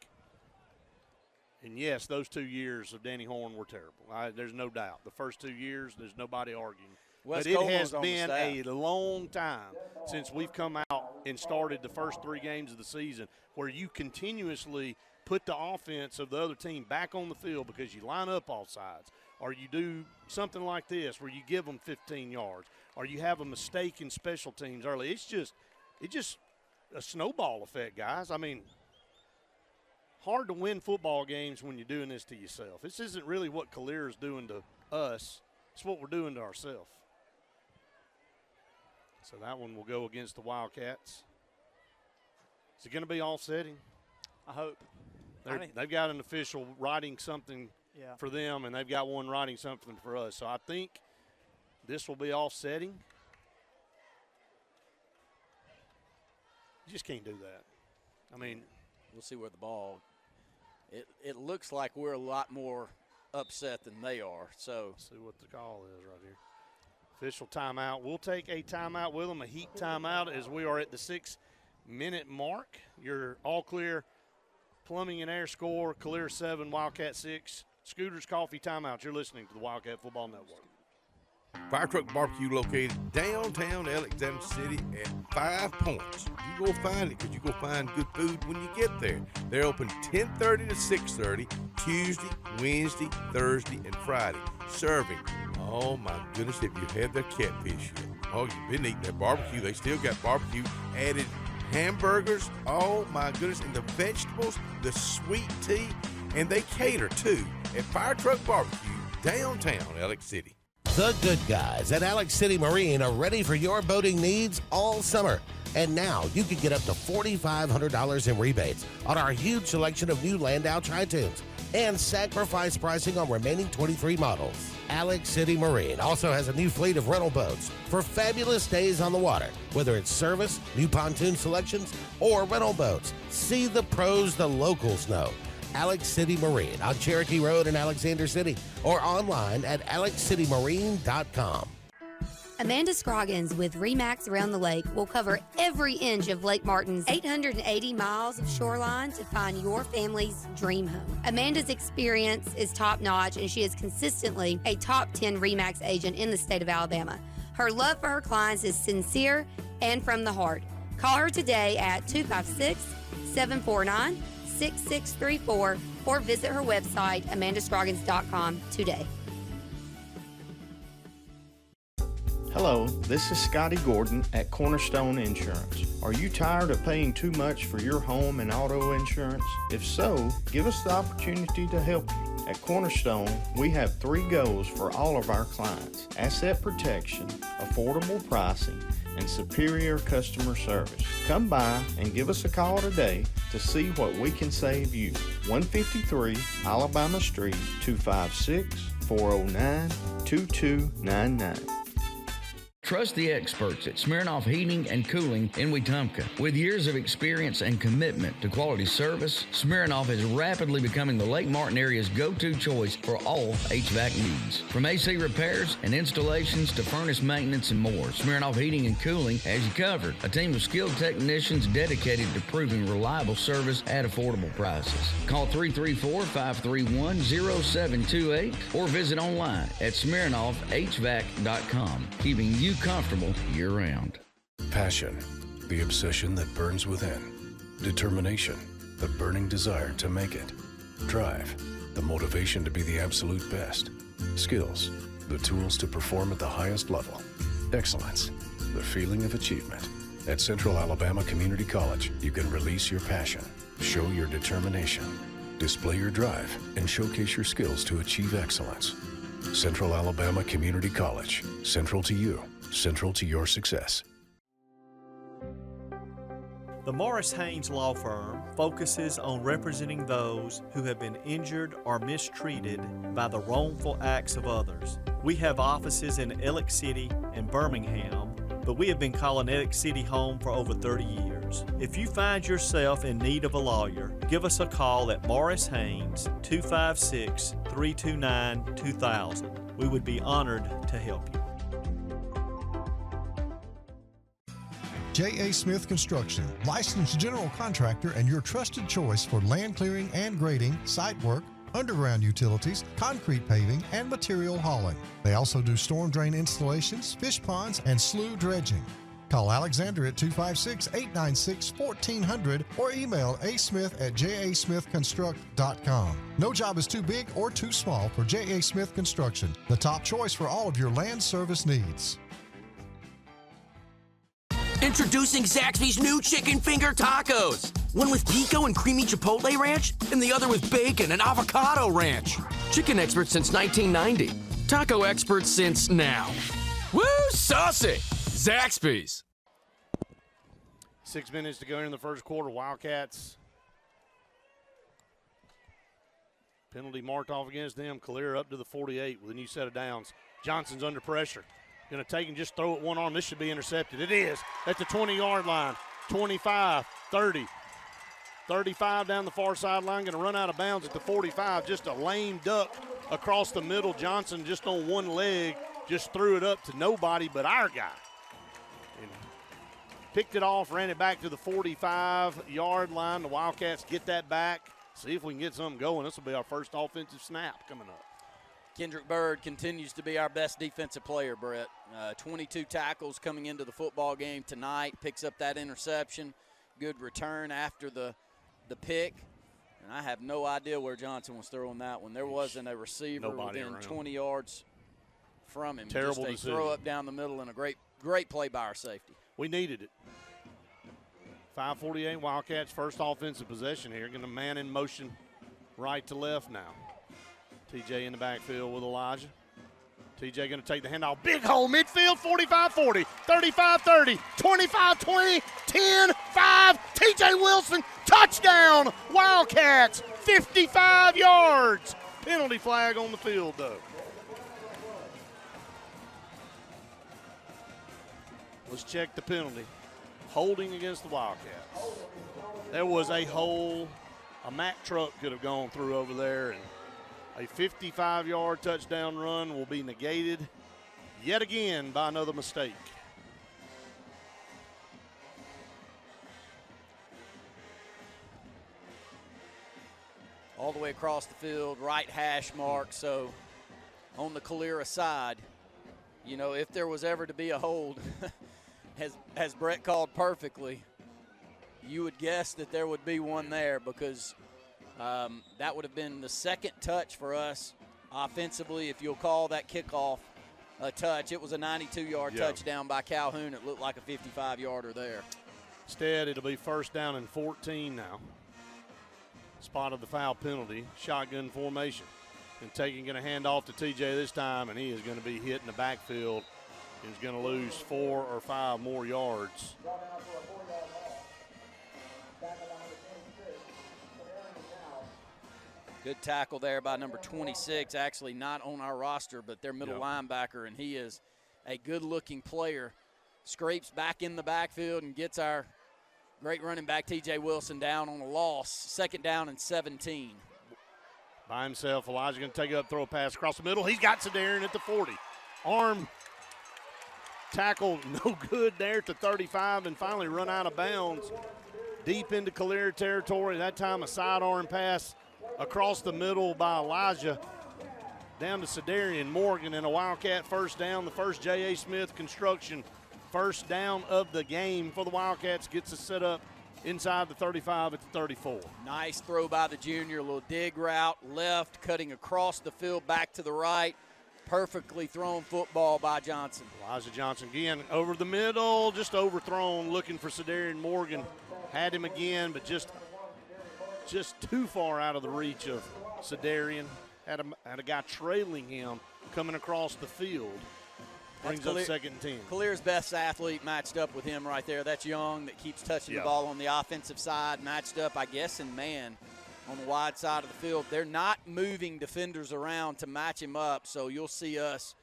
And, yes, those 2 years of Danny Horn were terrible. There's no doubt. The first 2 years, there's nobody arguing. But it has been a long time since we've come out and started the first 3 games of the season where you continuously put the offense of the other team back on the field because you line up all sides, or you do something like this where you give them 15 yards, or you have a mistake in special teams early. It's just a snowball effect, guys. I mean, hard to win football games when you're doing this to yourself. This isn't really what Calera is doing to us. It's what we're doing to ourselves. So that one will go against the Wildcats. Is it going to be offsetting? I hope. They've got an official writing something for them, and they've got one writing something for us. So I think this will be offsetting. You just can't do that. I mean, we'll see where the ball. It looks like we're a lot more upset than they are. So see what the call is right here. Official timeout. We'll take a timeout with them, a heat timeout, as we are at the 6-minute mark. You're all clear. Plumbing and air score. Calera 7, Wildcat 6. Scooters Coffee timeout. You're listening to the Wildcat Football Network. Fire Truck Barbecue located downtown Alexander City at 5 Points. You go find it because you go find good food when you get there. They're open 10:30 to 6:30, Tuesday, Wednesday, Thursday, and Friday. Serving, oh my goodness, if you had their catfish yet. Oh, you've been eating their barbecue. They still got barbecue added hamburgers. Oh my goodness, and the vegetables, the sweet tea, and they cater too at Fire Truck Barbecue, downtown Alex City. The good guys at Alex City Marine are ready for your boating needs all summer. And now you can get up to $4,500 in rebates on our huge selection of new Landau Tritoons and sacrifice pricing on remaining 23 models. Alex City Marine also has a new fleet of rental boats for fabulous days on the water, whether it's service, new pontoon selections, or rental boats. See the pros the locals know. Alex City Marine on Cherokee Road in Alexander City, or online at alexcitymarine.com. Amanda Scroggins with RE/MAX Around the Lake will cover every inch of Lake Martin's 880 miles of shoreline to find your family's dream home. Amanda's experience is top-notch, and she is consistently a top 10 RE/MAX agent in the state of Alabama. Her love for her clients is sincere and from the heart. Call her today at 256-749-6634 or visit her website, amandascroggins.com, today. Hello, this is Scotty Gordon at Cornerstone Insurance. Are you tired of paying too much for your home and auto insurance? If so, give us the opportunity to help you. At Cornerstone, we have 3 goals for all of our clients: asset protection, affordable pricing, and superior customer service. Come by and give us a call today to see what we can save you. 153 Alabama Street, 256-409-2299. Trust the experts at Smirnoff Heating and Cooling in Wetumpka. With years of experience and commitment to quality service, Smirnoff is rapidly becoming the Lake Martin area's go-to choice for all HVAC needs. From AC repairs and installations to furnace maintenance and more, Smirnoff Heating and Cooling has you covered. A team of skilled technicians dedicated to proving reliable service at affordable prices. Call 334-531-0728 or visit online at SmirnoffHVAC.com, keeping you comfortable year-round. Passion, the obsession that burns within. Determination, the burning desire to make it. Drive, the motivation to be the absolute best. Skills, the tools to perform at the highest level. Excellence, the feeling of achievement. At Central Alabama Community College, you can release your passion, show your determination, display your drive, and showcase your skills to achieve excellence. Central Alabama Community College. Central to you. Central to your success. The Morris Haynes Law Firm focuses on representing those who have been injured or mistreated by the wrongful acts of others. We have offices in Ellick City and Birmingham, but we have been calling Ellick City home for over 30 years. If you find yourself in need of a lawyer, give us a call at Morris Haynes, 256-329-2000. We would be honored to help you. J.A. Smith Construction, licensed general contractor and your trusted choice for land clearing and grading, site work, underground utilities, concrete paving, and material hauling. They also do storm drain installations, fish ponds, and slough dredging. Call Alexander at 256-896-1400 or email asmith@jasmithconstruct.com. No job is too big or too small for J.A. Smith Construction, the top choice for all of your land service needs. Introducing Zaxby's new chicken finger tacos. One with pico and creamy chipotle ranch, and the other with bacon and avocado ranch. Chicken experts since 1990. Taco experts since now. Woo, saucy! Zaxby's. 6 minutes to go in the first quarter. Wildcats. Penalty marked off against them. Calera up to the 48 with a new set of downs. Johnson's under pressure. Going to take and just throw it one arm. This should be intercepted. It is at the 20-yard line. 25, 30, 35 down the far sideline. Going to run out of bounds at the 45. Just a lame duck across the middle. Johnson just on one leg just threw it up to nobody but our guy. And picked it off, ran it back to the 45-yard line. The Wildcats get that back. See if we can get something going. This will be our first offensive snap coming up. Kendrick Bird continues to be our best defensive player, Brett. 22 tackles coming into the football game tonight. Picks up that interception. Good return after the pick. And I have no idea where Johnson was throwing that one. There wasn't a receiver within 20 yards from him. Terrible just a decision. Throw up down the middle and a great play by our safety. We needed it. 5:48 Wildcats first offensive possession here. Going to man in motion right to left now. TJ in the backfield with Elijah. TJ going to take the handoff. Big hole midfield, 45-40, 35-30, 25-20, 10-5. TJ Wilson, touchdown. Wildcats, 55 yards. Penalty flag on the field, though. Let's check the penalty. Holding against the Wildcats. There was a hole. A Mack truck could have gone through over there, and a 55-yard touchdown run will be negated yet again by another mistake. All the way across the field, right hash mark. So on the Calera side, you know, if there was ever to be a hold, as Brett called perfectly, you would guess that there would be one there because that would have been the second touch for us offensively. If you'll call that kickoff a touch, it was a 92-yard touchdown by Calhoun. It looked like a 55-yarder there. Instead, it'll be first down and 14 now. Spot of the foul penalty, shotgun formation. And Taken going to hand off to TJ this time, and he is going to be hit in the backfield. He's going to lose 4 or 5 more yards. Good tackle there by number 26, actually not on our roster, but their middle linebacker, and he is a good-looking player, scrapes back in the backfield and gets our great running back T.J. Wilson down on a loss. 2nd down and 17. By himself, Elijah going to take it up, throw a pass across the middle. He's got Sedarian at the 40. Arm tackle no good there to 35 and finally run out of bounds deep into Calera territory. That time a sidearm pass across the middle by Elijah down to Sedarian Morgan, and a Wildcat first down. The first J.A. Smith Construction first down of the game for the Wildcats. Gets us set up inside the 35 at the 34. Nice throw by the junior, a little dig route, left, cutting across the field, back to the right. Perfectly thrown football by Johnson. Elijah Johnson again over the middle, just overthrown, looking for Sedarian Morgan. Had him again, but just too far out of the reach of Sedarian. Had a guy trailing him coming across the field. Brings up 2nd and 10. Calera's best athlete matched up with him right there. That's Young that keeps touching the ball on the offensive side, matched up, I guess, in man on the wide side of the field. They're not moving defenders around to match him up, so you'll see us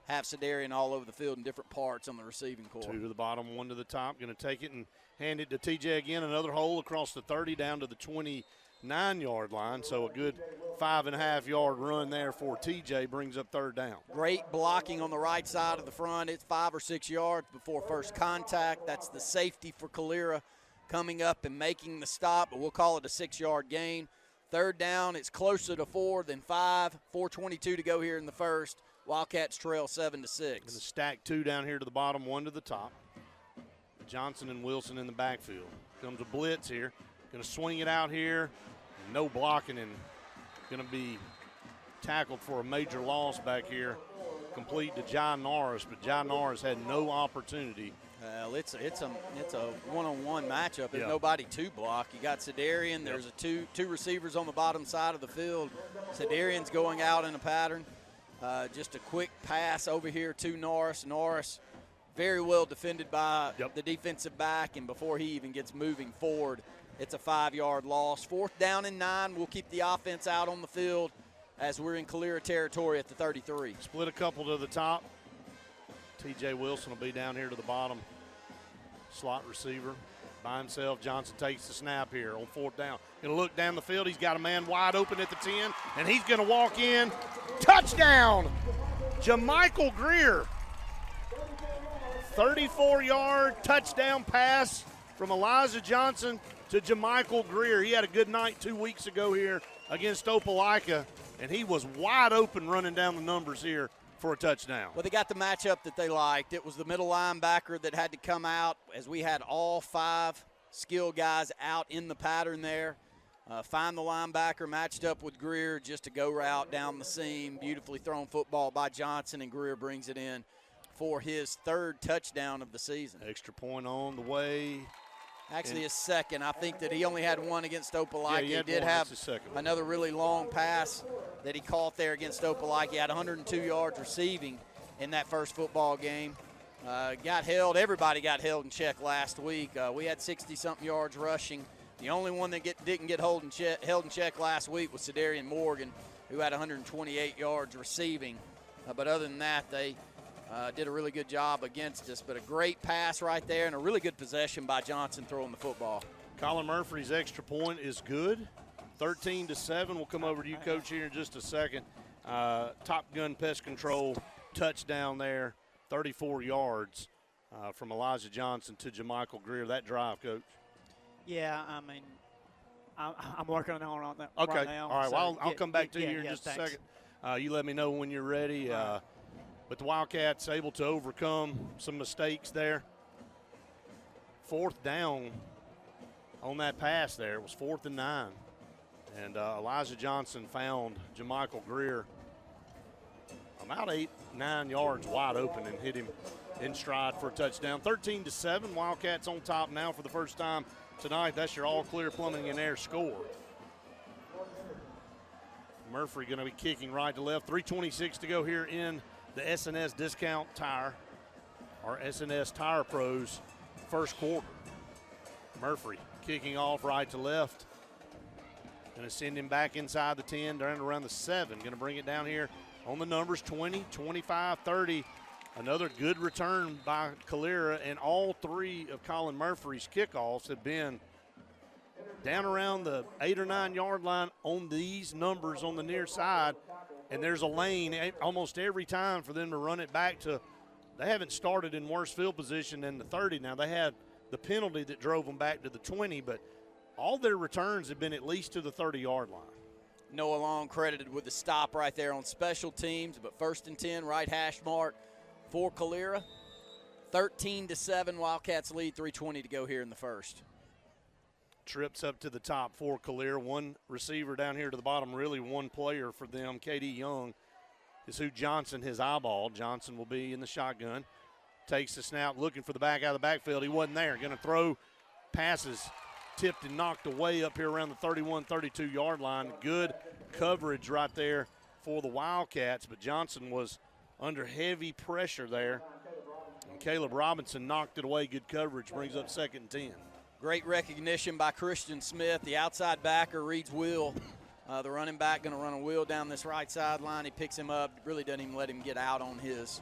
have Sedarian all over the field in different parts on the receiving core. 2 to the bottom, 1 to the top. Going to take it and hand it to TJ again. Another hole across the 30 down to the 29-yard line. So a good 5.5-yard run there for TJ brings up 3rd down. Great blocking on the right side of the front. It's 5 or 6 yards before first contact. That's the safety for Calera coming up and making the stop, but we'll call it a 6-yard gain. 3rd down, it's closer to 4 than 5. 4:22 to go here in the first. Wildcats trail 7-6. And the stack 2 down here to the bottom, 1 to the top. Johnson and Wilson in the backfield. Comes a blitz here. Going to swing it out here. No blocking, and going to be tackled for a major loss back here. Complete to John Norris, but John Norris had no opportunity. Well, it's a one-on-one matchup. There's nobody to block. You got Sedarian. There's two receivers on the bottom side of the field. Sedarian's going out in a pattern. Just a quick pass over here to Norris. Norris very well defended by the defensive back, and before he even gets moving forward, it's a 5-yard loss. 4th down and 9. We'll keep the offense out on the field as we're in Calera territory at the 33. Split a couple to the top. T.J. Wilson will be down here to the bottom. Slot receiver by himself. Johnson takes the snap here on 4th down. Going to look down the field. He's got a man wide open at the 10, and he's going to walk in. Touchdown, Jamichael Greer. 34-yard touchdown pass from Elijah Johnson to Jamichael Greer. He had a good night 2 weeks ago here against Opelika, and he was wide open running down the numbers here for a touchdown. Well, they got the matchup that they liked. It was the middle linebacker that had to come out, as we had all 5 skill guys out in the pattern there. Find the linebacker matched up with Greer, just a go route down the seam. Beautifully thrown football by Johnson, and Greer brings it in for his 3rd touchdown of the season. Extra point on the way. Actually, his 2nd. I think that he only had 1 against Opelika. Yeah, he did have another really long pass that he caught there against Opelika. He had 102 yards receiving in that first football game. Got held. Everybody got held in check last week. We had 60-something yards rushing. The only one that didn't get held in check last week was Sedarian Morgan, who had 128 yards receiving. But other than that, they did a really good job against us. But a great pass right there and a really good possession by Johnson throwing the football. Colin Murphy's extra point is good. 13-7. We'll come over to you, Coach, here in just a second. Top Gun Pest Control touchdown there, 34 yards from Elijah Johnson to Jamichael Greer. That drive, Coach. Yeah, I mean, I'm working on that okay. right now. All right, so well, I'll come back to you here in just thanks. a second. You let me know when you're ready. But the Wildcats able to overcome some mistakes there. 4th down on that pass there. It was 4th and 9. And Elijah Johnson found Jamichael Greer about 8-9 yards wide open and hit him in stride for a touchdown. 13-7. Wildcats on top now for the first time tonight. That's your All Clear Plumbing and Air score. Murphy going to be kicking right to left. 3:26 to go here in the SNS Discount Tire, or SNS Tire Pros first quarter. Murphy kicking off right to left. Going to send him back inside the 10, down around the 7. Going to bring it down here on the numbers, 20, 25, 30. Another good return by Calera, and all three of Colin Murphy's kickoffs have been down around the 8 or 9 yard line on these numbers on the near side, and there's a lane almost every time for them to run it back to. They haven't started in worse field position than the 30. Now, they had the penalty that drove them back to the 20, but all their returns have been at least to the 30-yard line. Noah Long credited with the stop right there on special teams, but 1st and 10, right hash mark for Calera. 13-7, Wildcats lead, 3:20 to go here in the first. Trips up to the top for Calera. One receiver down here to the bottom, really one player for them. K.D. Young is who Johnson has eyeballed. Johnson will be in the shotgun. Takes the snap, looking for the back out of the backfield. He wasn't there. Going to throw, passes tipped and knocked away up here around the 31, 32-yard line. Good coverage right there for the Wildcats, but Johnson was under heavy pressure there. And Caleb Robinson knocked it away. Good coverage, brings up 2nd and 10. Great recognition by Christian Smith. The outside backer reads Will. The running back going to run a wheel down this right sideline. He picks him up, really doesn't even let him get out on his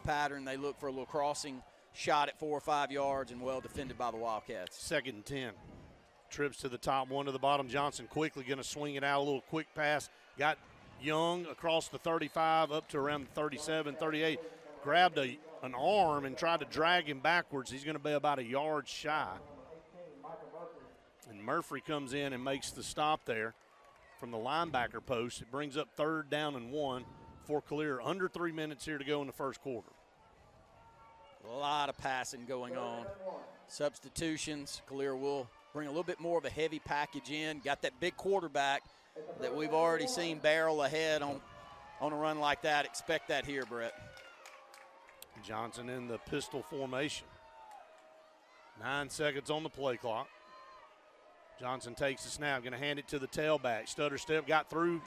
pattern. They look for a little crossing shot at 4 or 5 yards, and well defended by the Wildcats. 2nd and 10. Trips to the top, one to the bottom. Johnson quickly going to swing it out, a little quick pass. Got Young across the 35 up to around the 37, 38. Grabbed an arm and tried to drag him backwards. He's going to be about a yard shy. And Murphy comes in and makes the stop there from the linebacker post. It brings up 3rd down and 1 for Calera. Under 3 minutes here to go in the first quarter. A lot of passing going on. Substitutions. Calera will bring a little bit more of a heavy package in. Got that big quarterback that we've already seen barrel ahead on a run like that. Expect that here, Brett. Johnson in the pistol formation. 9 seconds on the play clock. Johnson takes the snap, going to hand it to the tailback. Stutter step, got through,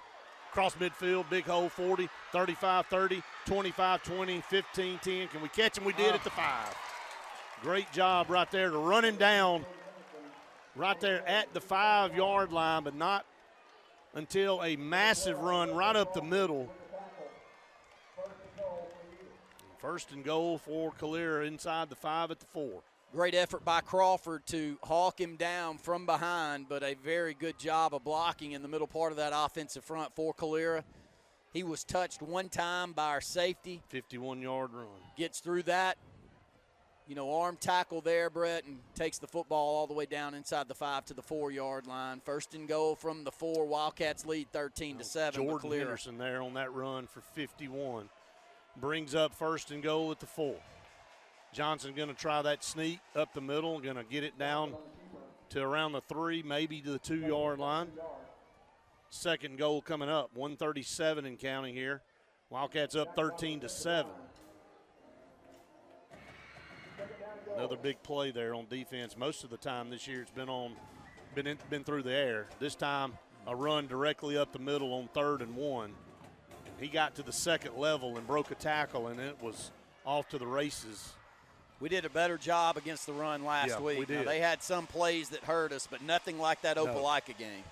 cross midfield, big hole, 40, 35, 30, 25, 20, 15, 10. Can we catch him? We did at the 5. Great job right there to run him down right there at the 5-yard line, but not until a massive run right up the middle. 1st and goal for Calera inside the 5 at the 4. Great effort by Crawford to hawk him down from behind, but a very good job of blocking in the middle part of that offensive front for Calera. He was touched one time by our safety. 51-yard run. Gets through that, arm tackle there, Brett, and takes the football all the way down inside the 5 to the 4-yard line. 1st and goal from the 4. Wildcats lead 13-7. Jordan Henderson there on that run for 51. Brings up 1st and goal at the 4. Johnson going to try that sneak up the middle, going to get it down to around the 3, maybe to the 2-yard line. 2nd goal coming up, 1:37 and counting here. Wildcats up 13-7. Another big play there on defense. Most of the time this year it's been through the air. This time a run directly up the middle on 3rd and 1. He got to the 2nd level and broke a tackle, and it was off to the races. We did a better job against the run last week. We did. Now, they had some plays that hurt us, but nothing like that Opelika game.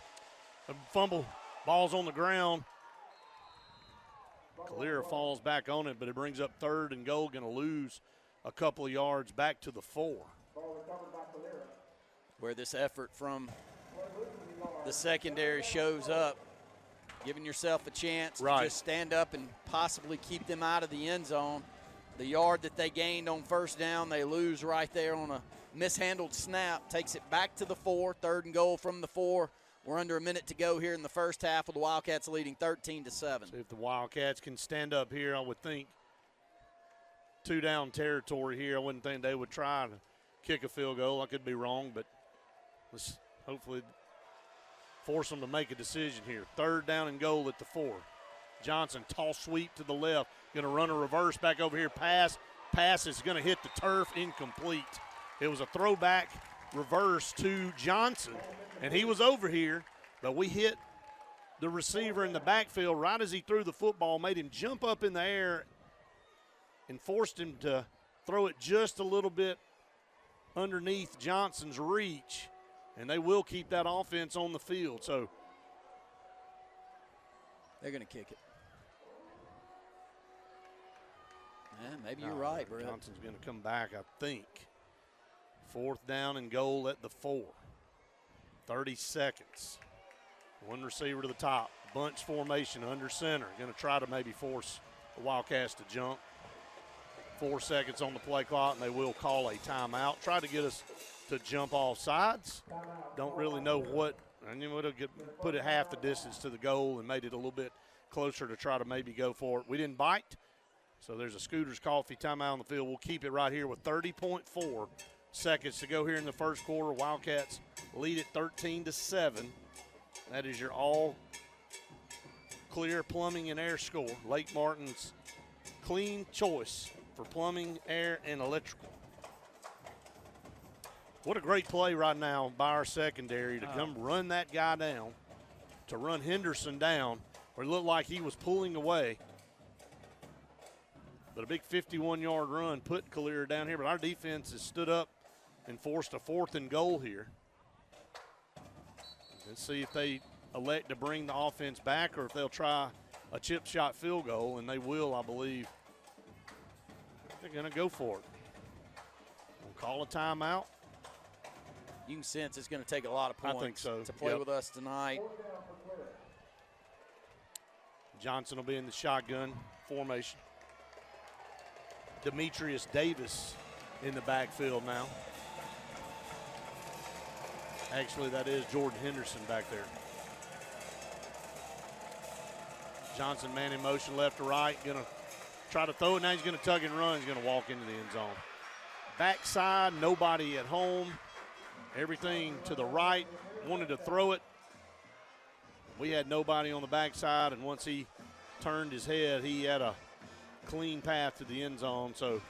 A fumble, ball's on the ground. Calera falls back on it, but it brings up 3rd and goal, going to lose a couple of yards back to the 4. Where this effort from the secondary shows up, giving yourself a chance to just stand up and possibly keep them out of the end zone. The yard that they gained on 1st down, they lose right there on a mishandled snap. Takes it back to the 4, 3rd and goal from the 4. We're under a minute to go here in the first half with the Wildcats leading 13-7. So if the Wildcats can stand up here, I would think 2-down territory here. I wouldn't think they would try to kick a field goal. I could be wrong, but let's hopefully force them to make a decision here. 3rd down and goal at the 4. Johnson, toss sweep to the left. Going to run a reverse back over here. Pass is going to hit the turf, incomplete. It was a throwback reverse to Johnson, and he was over here, but we hit the receiver in the backfield right as he threw the football, made him jump up in the air and forced him to throw it just a little bit underneath Johnson's reach, and they will keep that offense on the field. So they're going to kick it. Yeah, maybe you're right, Brett. Johnson's going to come back, I think. 4th down and goal at the 4. 30 seconds. One receiver to the top. Bunch formation under center. Going to try to maybe force the Wildcats to jump. 4 seconds on the play clock, and they will call a timeout. Try to get us to jump off sides. Don't really know what. And then would have put it half the distance to the goal and made it a little bit closer to try to maybe go for it. We didn't bite, so there's a Scooters Coffee timeout on the field. We'll keep it right here with 30.4 seconds to go here in the first quarter. Wildcats lead it 13-7. That is your all clear plumbing and air score. Lake Martin's clean choice for plumbing, air, and electrical. What a great play right now by our secondary to come run that guy down, to run Henderson down, where it looked like he was pulling away. But a big 51-yard run put Calera down here. But our defense has stood up and forced a 4th and goal here. Let's see if they elect to bring the offense back or if they'll try a chip shot field goal, and they will, I believe. They're going to go for it. We'll call a timeout. You can sense it's going to take a lot of points I think so. to play with us tonight. Johnson will be in the shotgun formation. Demetrius Davis in the backfield now. Actually, that is Jordan Henderson back there. Johnson man in motion left to right. Going to try to throw it. Now he's going to tug and run. He's going to walk into the end zone. Backside, nobody at home. Everything to the right. Wanted to throw it. We had nobody on the backside, and once he turned his head, he had a clean path to the end zone. So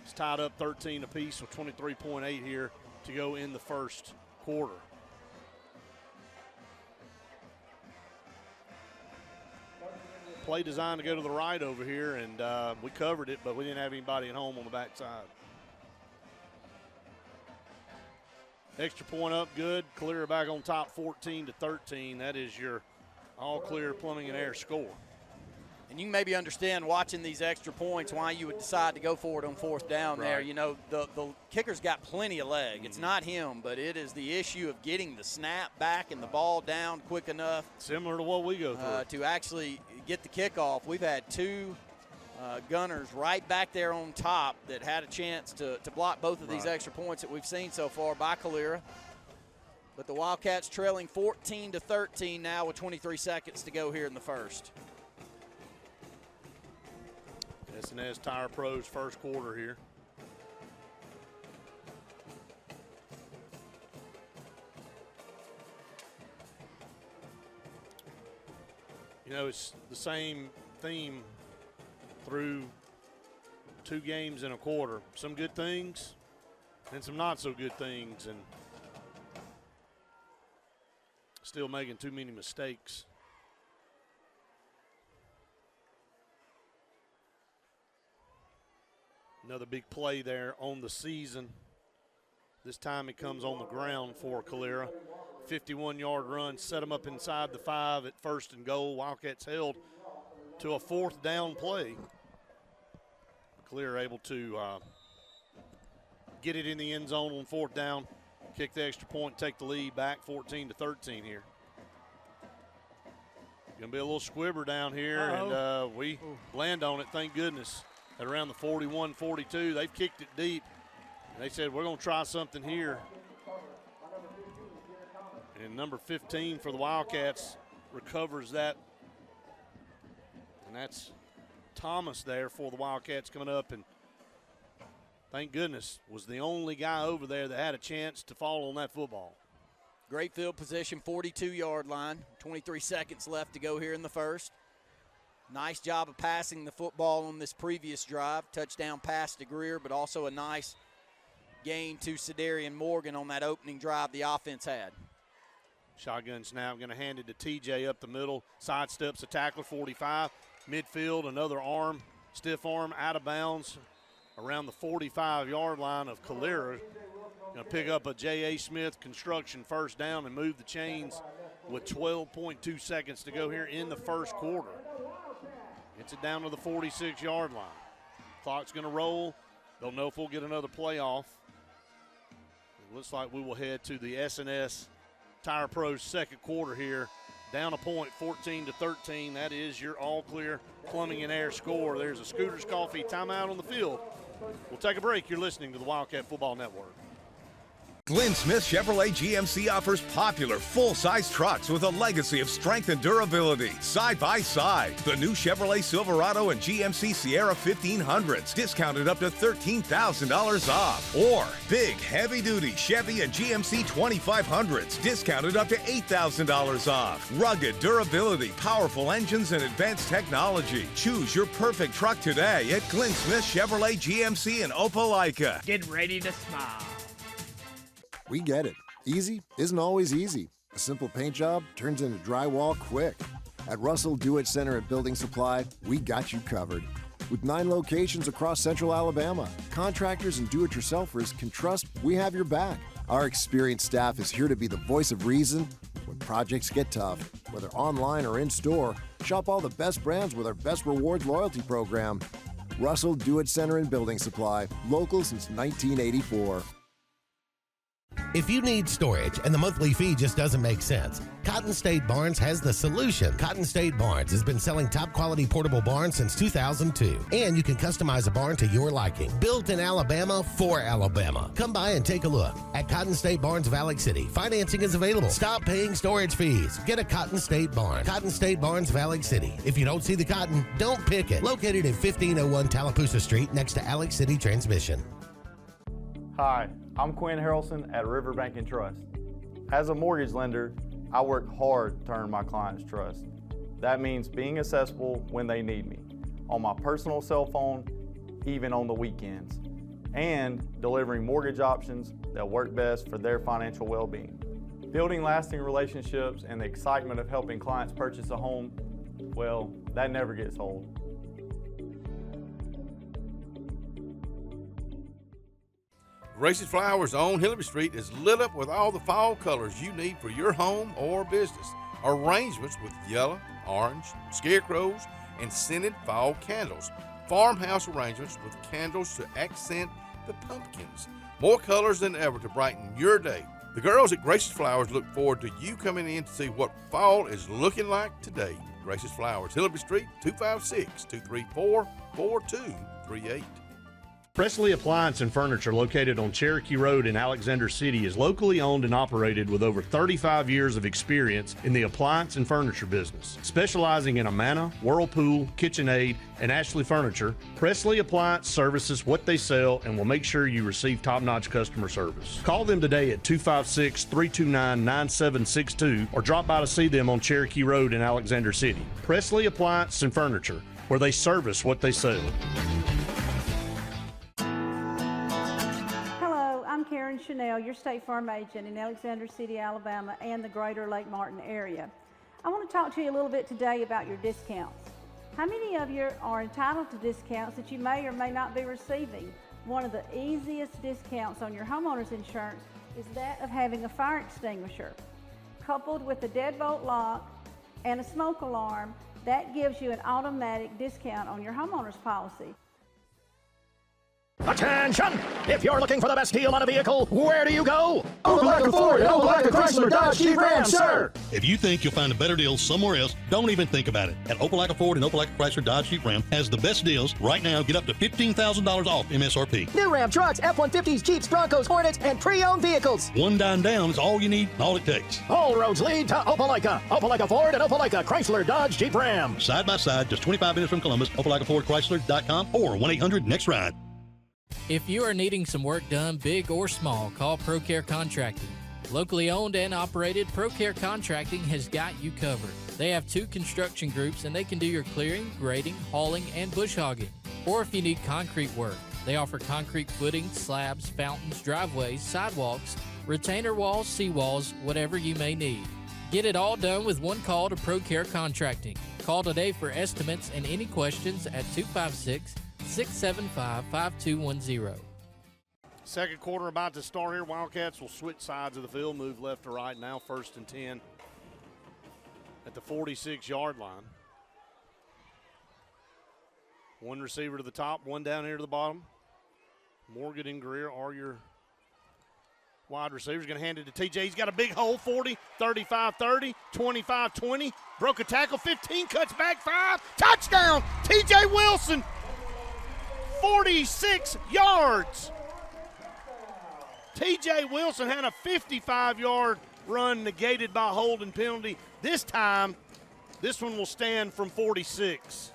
it's tied up 13 apiece with 23.8 here to go in the first quarter. Play designed to go to the right over here, and we covered it, but we didn't have anybody at home on the backside. Extra point up, good. Calera back on top, 14-13. That is your all clear plumbing and air score. And you can maybe understand watching these extra points why you would decide to go for it on 4th down there. Right. You know, the kicker's got plenty of leg. It's not him, but it is the issue of getting the snap back and the ball down quick enough. Similar to what we go through. To actually get the kickoff. We've had 2 gunners right back there on top that had a chance to block both of these extra points that we've seen so far by Calera. But the Wildcats trailing 14-13 now with 23 seconds to go here in the first. S&S Tire Pros first quarter here. You know, it's the same theme through 2 games in a quarter. Some good things and some not so good things, and still making too many mistakes. Another big play there on the season. This time it comes on the ground for Calera. 51-yard run, set them up inside the 5 at 1st and goal. Wildcats held to a 4th down play. Calera able to get it in the end zone on 4th down, kick the extra point, take the lead back 14-13 here. Going to be a little squibber down here, and we land on it, thank goodness, at around the 41-42. They've kicked it deep, and they said, we're going to try something here. And number 15 for the Wildcats recovers that, and that's Thomas there for the Wildcats coming up, and thank goodness was the only guy over there that had a chance to fall on that football. Great field position, 42-yard line, 23 seconds left to go here in the first. Nice job of passing the football on this previous drive. Touchdown pass to Greer, but also a nice gain to Sedarian Morgan on that opening drive the offense had. Shotgun snap, going to hand it to TJ up the middle. Sidesteps a tackler, 45. Midfield, another arm, stiff arm, out of bounds around the 45-yard line of Calera. Going to pick up a J.A. Smith construction first down and move the chains with 12.2 seconds to go here in the first quarter. Gets it down to the 46-yard line. Clock's going to roll. Don't know if we'll get another playoff. It looks like we will head to the S&S Tire Pros second quarter here. Down a point, 14-13. That is your all-clear plumbing and air score. There's a Scooters Coffee timeout on the field. We'll take a break. You're listening to the Wildcat Football Network. Glenn Smith Chevrolet GMC offers popular full-size trucks with a legacy of strength and durability. Side by side, the new Chevrolet Silverado and GMC Sierra 1500s, discounted up to $13,000 off. Or big, heavy-duty Chevy and GMC 2500s, discounted up to $8,000 off. Rugged durability, powerful engines, and advanced technology. Choose your perfect truck today at Glenn Smith Chevrolet GMC in Opelika. Get ready to smile. We get it. Easy isn't always easy. A simple paint job turns into drywall quick. At Russell Do-It Center and Building Supply, we got you covered. With 9 locations across central Alabama, contractors and do-it-yourselfers can trust we have your back. Our experienced staff is here to be the voice of reason when projects get tough. Whether online or in-store, shop all the best brands with our Best Rewards loyalty program. Russell Do-It Center and Building Supply, local since 1984. If you need storage and the monthly fee just doesn't make sense, Cotton State Barns has the solution. Cotton State Barns has been selling top quality portable barns since 2002, and you can customize a barn to your liking. Built in Alabama for Alabama. Come by and take a look. At Cotton State Barns of Alex City, financing is available. Stop paying storage fees. Get a Cotton State Barn. Cotton State Barns of Alex City. If you don't see the cotton, don't pick it. Located at 1501 Tallapoosa Street next to Alex City Transmission. Hi, I'm Quinn Harrelson at Riverbank and Trust. As a mortgage lender, I work hard to earn my clients' trust. That means being accessible when they need me, on my personal cell phone, even on the weekends, and delivering mortgage options that work best for their financial well-being. Building lasting relationships and the excitement of helping clients purchase a home, well, that never gets old. Grace's Flowers on Hillary Street is lit up with all the fall colors you need for your home or business. Arrangements with yellow, orange, scarecrows, and scented fall candles. Farmhouse arrangements with candles to accent the pumpkins. More colors than ever to brighten your day. The girls at Grace's Flowers look forward to you coming in to see what fall is looking like today. Grace's Flowers, Hillary Street, 256-234-4238. Presley Appliance and Furniture, located on Cherokee Road in Alexander City, is locally owned and operated with over 35 years of experience in the appliance and furniture business. Specializing in Amana, Whirlpool, KitchenAid, and Ashley Furniture, Presley Appliance services what they sell and will make sure you receive top-notch customer service. Call them today at 256-329-9762 or drop by to see them on Cherokee Road in Alexander City. Presley Appliance and Furniture, where they service what they sell. I'm Karen Chanel, your State Farm agent in Alexander City, Alabama, and the greater Lake Martin area. I want to talk to you a little bit today about your discounts. How many of you are entitled to discounts that you may or may not be receiving? One of the easiest discounts on your homeowner's insurance is that of having a fire extinguisher. Coupled with a deadbolt lock and a smoke alarm, that gives you an automatic discount on your homeowner's policy. Attention! If you're looking for the best deal on a vehicle, where do you go? Opelika Ford and Opelika Chrysler Dodge Jeep Ram, sir! If you think you'll find a better deal somewhere else, don't even think about it. At Opelika Ford and Opelika Chrysler Dodge Jeep Ram has the best deals. Right now, get up to $15,000 off MSRP. New Ram trucks, F-150s, Jeeps, Broncos, Hornets, and pre-owned vehicles. One dime down is all you need, all it takes. All roads lead to Opelika. Opelika Ford and Opelika Chrysler Dodge Jeep Ram. Side by side, just 25 minutes from Columbus, OpelikaFordChrysler.com or 1-800-NEXT-RIDE. If you are needing some work done, big or small, call ProCare Contracting. Locally owned and operated, ProCare Contracting has got you covered. They have 2 construction groups and they can do your clearing, grading, hauling, and bush hogging. Or if you need concrete work, they offer concrete footings, slabs, fountains, driveways, sidewalks, retainer walls, seawalls, whatever you may need. Get it all done with one call to ProCare Contracting. Call today for estimates and any questions at 256-675-5210. Second quarter about to start here. Wildcats will switch sides of the field, move left to right now. 1st and 10 at the 46-yard line. One receiver to the top, one down here to the bottom. Morgan and Greer are your wide receivers. Going to hand it to TJ. He's got a big hole, 40, 35, 30, 25, 20. Broke a tackle, 15, cuts back, 5. Touchdown, TJ Wilson, 46 yards. TJ Wilson had a 55-yard run negated by a holding penalty. This time, this one will stand from 46.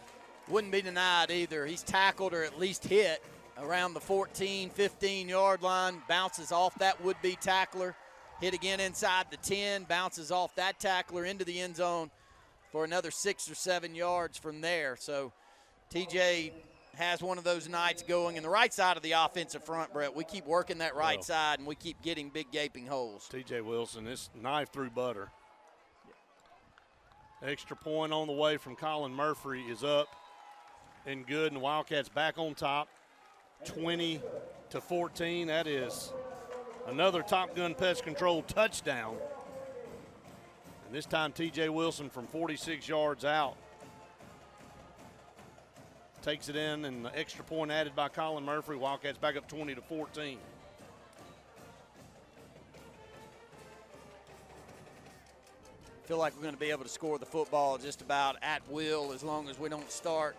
Wouldn't be denied either. He's tackled or at least hit around the 14, 15-yard line, bounces off that would-be tackler, hit again inside the 10, bounces off that tackler into the end zone for another 6 or 7 yards from there. So TJ has one of those nights going in the right side of the offensive front, Brett. We keep working that right side, and we keep getting big gaping holes. TJ Wilson, this knife through butter. Extra point on the way from Colin Murphy is up and good, and the Wildcats back on top, 20-14. That is another Top Gun Pest Control touchdown. And this time TJ Wilson from 46 yards out takes it in, and the extra point added by Colin Murphy. Wildcats back up 20-14. Feel like we're going to be able to score the football just about at will as long as we don't start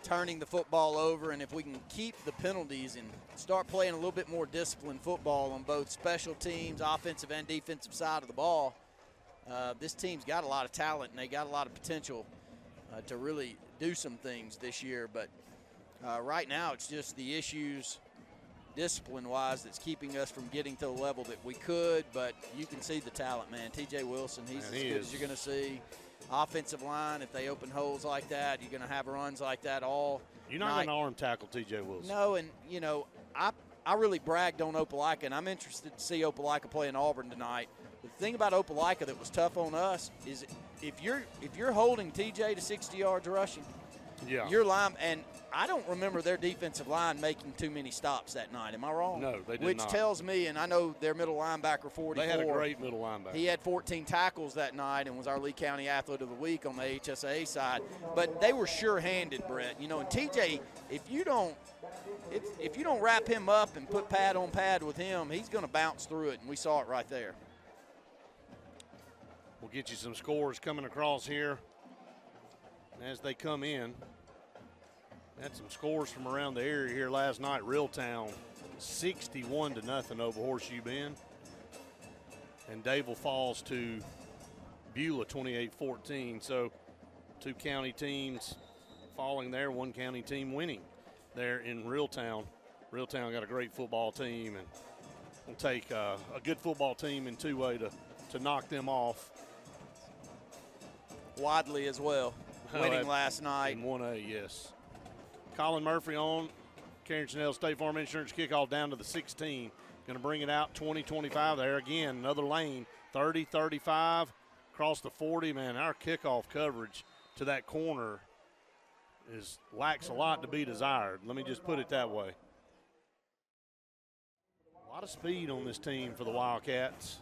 turning the football over, and if we can keep the penalties and start playing a little bit more disciplined football on both special teams, offensive and defensive side of the ball, this team's got a lot of talent and they got a lot of potential to really do some things this year. But right now it's just the issues discipline-wise that's keeping us from getting to the level that we could, but you can see the talent, man. TJ Wilson, he's as good as you're going to see. Offensive line, if they open holes like that, you're going to have runs like that all You're not going to arm tackle TJ Wilson. No, and, you know, I really bragged on Opelika, and I'm interested to see Opelika play in Auburn tonight. The thing about Opelika that was tough on us is if you're holding TJ to 60 yards rushing, your line, and I don't remember their defensive line making too many stops that night. Am I wrong? No, they did Which not. tells me, and I know their middle linebacker 44. They had a great middle linebacker. He had 14 tackles that night and was our Lee County Athlete of the Week on the HSA side. But they were sure-handed, Brett. You know, and TJ, if you don't wrap him up and put pad on pad with him, he's going to bounce through it, and we saw it right there. We'll get you some scores coming across here as they come in. Had some scores from around the area here last night. Reeltown 61-0 over Horseshoe Bend. And Dayville falls to Beulah 28-14. So two county teams falling there, one county team winning there in Reeltown. Reeltown got a great football team, and will take a good football team in two-way to knock them off. Wadley as well, winning last night. In 1A, yes. Colin Murphy on. Karen Chanel State Farm Insurance kickoff down to the 16. Going to bring it out 20-25 there again. Another lane, 30, 35, across the 40. Man, our kickoff coverage to that corner lacks a lot to be desired. Let me just put it that way. A lot of speed on this team for the Wildcats.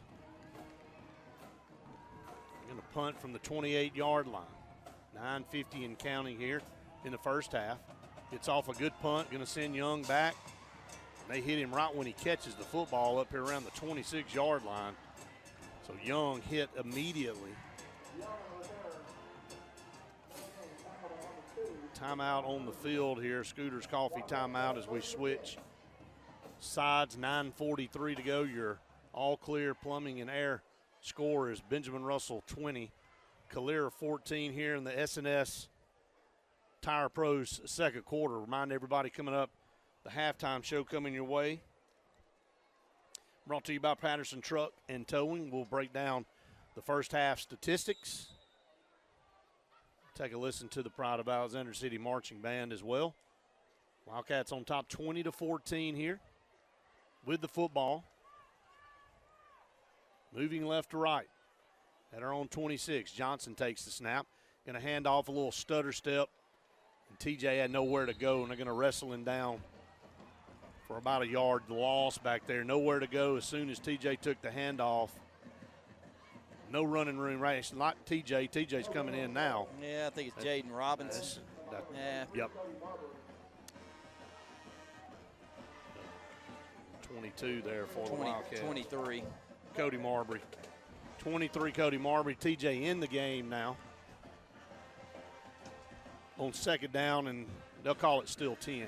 Going to punt from the 28-yard line. 9:50 and counting here in the first half. Gets off a good punt, going to send Young back. They hit him right when he catches the football up here around the 26-yard line. So Young hit immediately. Timeout on the field here. Scooter's Coffee timeout as we switch sides. 9:43 to go. Your all clear plumbing and air score is Benjamin Russell 20, Calera 14 here in the S&S Tire Pros second quarter. Remind everybody coming up, the halftime show coming your way. Brought to you by Patterson Truck and Towing. We'll break down the first half statistics. Take a listen to the Pride of Alexander City Marching Band as well. Wildcats on top 20-14 here with the football. Moving left to right at our own 26. Johnson takes the snap. Going to hand off a little stutter step. And TJ had nowhere to go, and they're going to wrestle him down for about a yard loss back there. Nowhere to go as soon as TJ took the handoff. No running room, right? It's not TJ. TJ's coming in now. Yeah, I think it's Jaden Robinson. Yeah. Yep. 22 there for the Wildcats. 23. Cody Marbury. 23 Cody Marbury. TJ in the game now. On second down, and they'll call it still 10.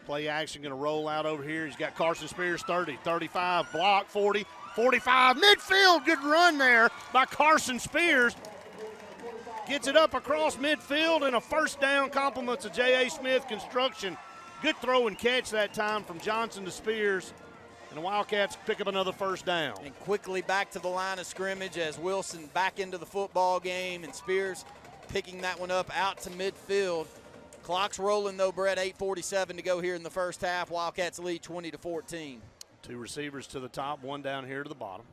Play action going to roll out over here. He's got Carson Spears 30, 35, block 40, 45, midfield. Good run there by Carson Spears. Gets it up across midfield, and a first down. Compliments of J.A. Smith Construction. Good throw and catch that time from Johnson to Spears. And the Wildcats pick up another first down. And quickly back to the line of scrimmage as Wilson back into the football game, and Spears picking that one up out to midfield. Clock's rolling though, Brett. 8:47 to go here in the first half. Wildcats lead 20-14. Two receivers to the top, one down here to the bottom.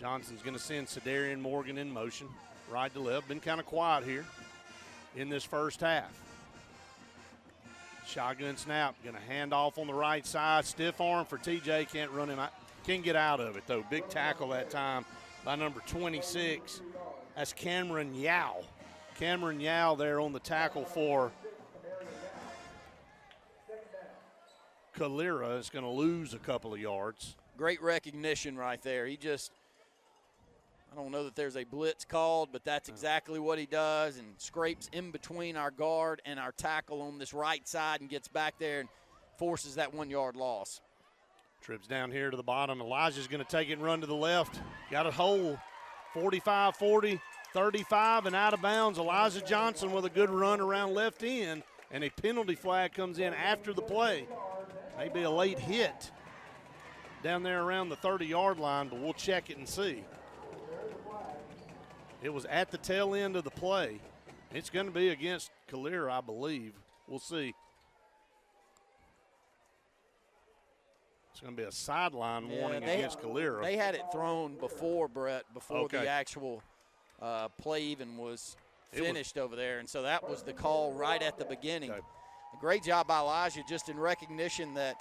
Johnson's going to send Cedarian Morgan in motion, right to left. Been kind of quiet here in this first half. Shotgun snap, going to hand off on the right side. Stiff arm for TJ, can't run him out. Can't get out of it though. Big tackle that time by number 26. That's Cameron Yao. Cameron Yao there on the tackle for Calera is going to lose a couple of yards. Great recognition right there. He just, I don't know that there's a blitz called, but that's exactly what he does, and scrapes in between our guard and our tackle on this right side and gets back there and forces that 1 yard loss. Trips down here to the bottom. Elijah's going to take it and run to the left. Got a hole. 45-40, 35 and out of bounds. Elijah Johnson with a good run around left end, and a penalty flag comes in after the play. Maybe a late hit down there around the 30-yard line, but we'll check it and see. It was at the tail end of the play. It's going to be against Calera, I believe. We'll see. It's going to be a sideline warning against Calera. They had it thrown before, Brett, before the actual play even was finished over there, and so that was the call right at the beginning. Okay. A great job by Elijah, just in recognition that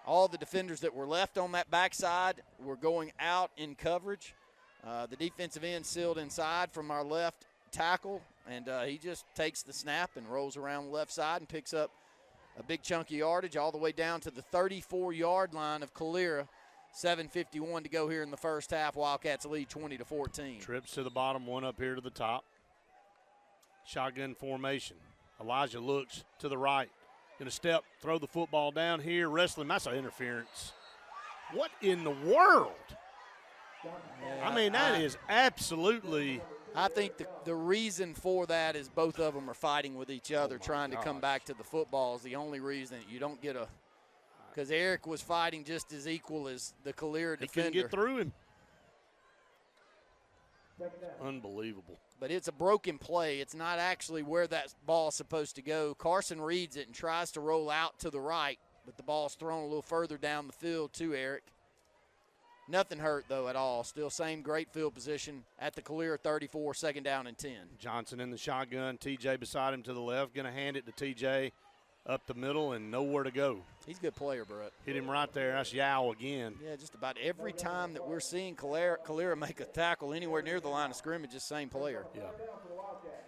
all the defenders that were left on that backside were going out in coverage. The defensive end sealed inside from our left tackle, and he just takes the snap and rolls around the left side and picks up a big chunk of yardage all the way down to the 34-yard line of Calera. 7:51 to go here in the first half. Wildcats lead 20-14. Trips to the bottom, one up here to the top. Shotgun formation. Elijah looks to the right. Going to step, throw the football down here, wrestling. That's an interference. What in the world? Yeah, I mean, that is absolutely. I think the reason for that is both of them are fighting with each other, trying to come back to the football is the only reason you don't get a – because Eric was fighting just as equal as the Calera defender. He couldn't get through him. Unbelievable. But it's a broken play. It's not actually where that ball's supposed to go. Carson reads it and tries to roll out to the right, but the ball's thrown a little further down the field to Eric. Nothing hurt, though, at all. Still same great field position at the Calera 34, second down and 10. Johnson in the shotgun. TJ beside him to the left. Going to hand it to TJ up the middle and nowhere to go. He's a good player, Brett. Hit him right there. That's Yao again. Yeah, just about every time that we're seeing Calera make a tackle anywhere near the line of scrimmage, it's the same player. Yeah.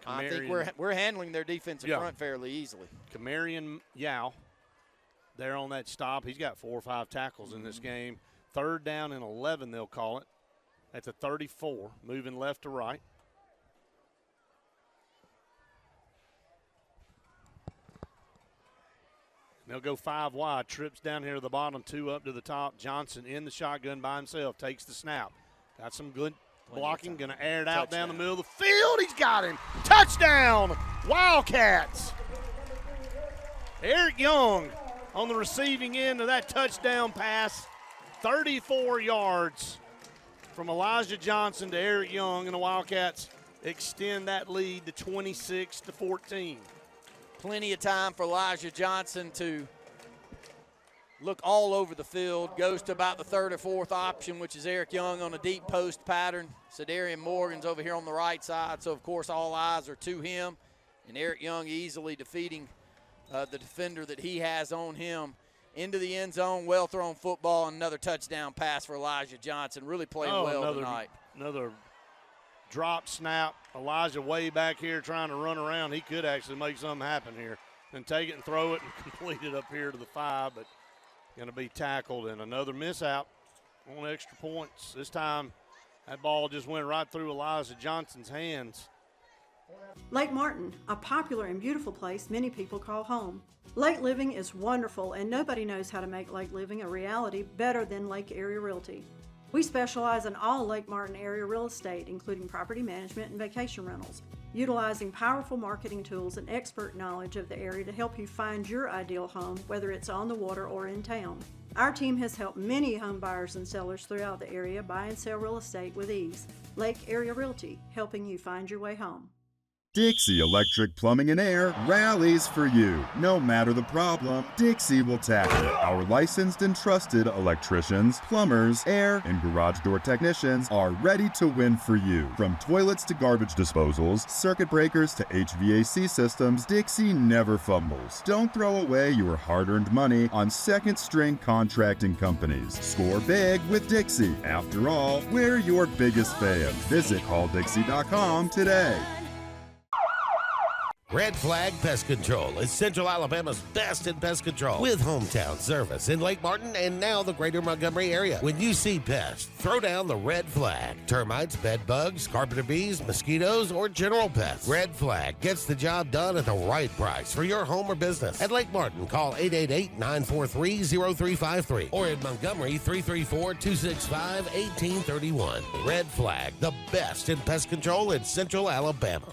I think we're handling their defensive front fairly easily. Camarian Yao there on that stop. He's got 4 or 5 tackles in this game. Third down and 11, they'll call it. At the 34, moving left to right. They'll go 5 wide. Trips down here to the bottom, 2 up to the top. Johnson in the shotgun by himself. Takes the snap. Got some good blocking. Going to air it out down the middle of the field. He's got him. Touchdown, Wildcats. Eric Young on the receiving end of that touchdown pass. 34 yards from Elijah Johnson to Eric Young, and the Wildcats extend that lead to 26-14. Plenty of time for Elijah Johnson to look all over the field. Goes to about the third or fourth option, which is Eric Young on a deep post pattern. Cedarian Morgan's over here on the right side, so, of course, all eyes are to him. And Eric Young easily defeating the defender that he has on him. Into the end zone, well-thrown football, and another touchdown pass for Elijah Johnson. Really playing well tonight. Another drop, snap. Elijah way back here trying to run around. He could actually make something happen here. Then take it and throw it and complete it up here to the 5, but going to be tackled, and another miss out on extra points. This time that ball just went right through Elijah Johnson's hands. Lake Martin, a popular and beautiful place many people call home. Lake living is wonderful, and nobody knows how to make lake living a reality better than Lake Area Realty. We specialize in all Lake Martin area real estate, including property management and vacation rentals, utilizing powerful marketing tools and expert knowledge of the area to help you find your ideal home, whether it's on the water or in town. Our team has helped many home buyers and sellers throughout the area buy and sell real estate with ease. Lake Area Realty, helping you find your way home. Dixie Electric Plumbing and Air rallies for you. No matter the problem, Dixie will tackle it. Our licensed and trusted electricians, plumbers, air, and garage door technicians are ready to win for you. From toilets to garbage disposals, circuit breakers to HVAC systems, Dixie never fumbles. Don't throw away your hard-earned money on second-string contracting companies. Score big with Dixie. After all, we're your biggest fans. Visit calldixie.com today. Red Flag Pest Control is Central Alabama's best in pest control with hometown service in Lake Martin and now the greater Montgomery area. When you see pests, throw down the red flag. Termites, bed bugs, carpenter bees, mosquitoes, or general pests. Red Flag gets the job done at the right price for your home or business. At Lake Martin, call 888-943-0353 or in Montgomery, 334-265-1831. Red Flag, the best in pest control in Central Alabama.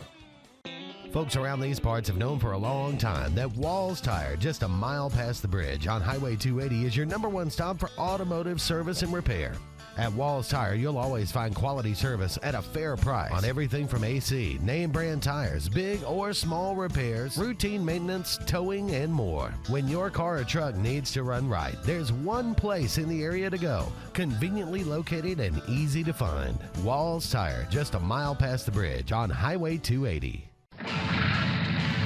Folks around these parts have known for a long time that Walls Tire, just a mile past the bridge on Highway 280, is your #1 stop for automotive service and repair. At Walls Tire, you'll always find quality service at a fair price on everything from AC, name brand tires, big or small repairs, routine maintenance, towing, and more. When your car or truck needs to run right, there's one place in the area to go, conveniently located and easy to find. Walls Tire, just a mile past the bridge on Highway 280.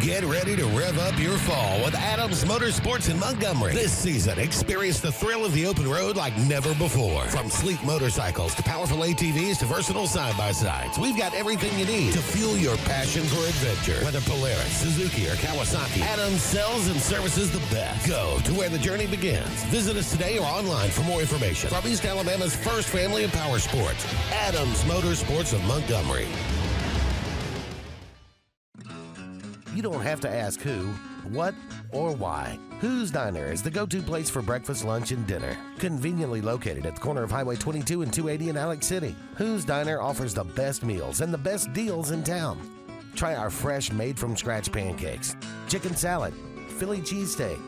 Get ready to rev up your fall with Adams Motorsports in Montgomery. This season, experience the thrill of the open road like never before. From sleek motorcycles to powerful ATVs to versatile side-by-sides, we've got everything you need to fuel your passion for adventure. Whether Polaris, Suzuki, or Kawasaki, Adams sells and services the best. Go to where the journey begins. Visit us today or online for more information. From East Alabama's first family of power sports, Adams Motorsports of Montgomery. You don't have to ask who, what, or why. Who's Diner is the go-to place for breakfast, lunch, and dinner. Conveniently located at the corner of Highway 22 and 280 in Alex City. Who's Diner offers the best meals and the best deals in town. Try our fresh, made-from-scratch pancakes, chicken salad, Philly cheesesteak,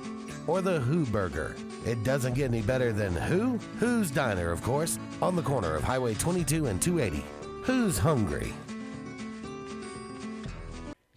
or the Who Burger. It doesn't get any better than who? Who's Diner, of course, on the corner of Highway 22 and 280. Who's hungry?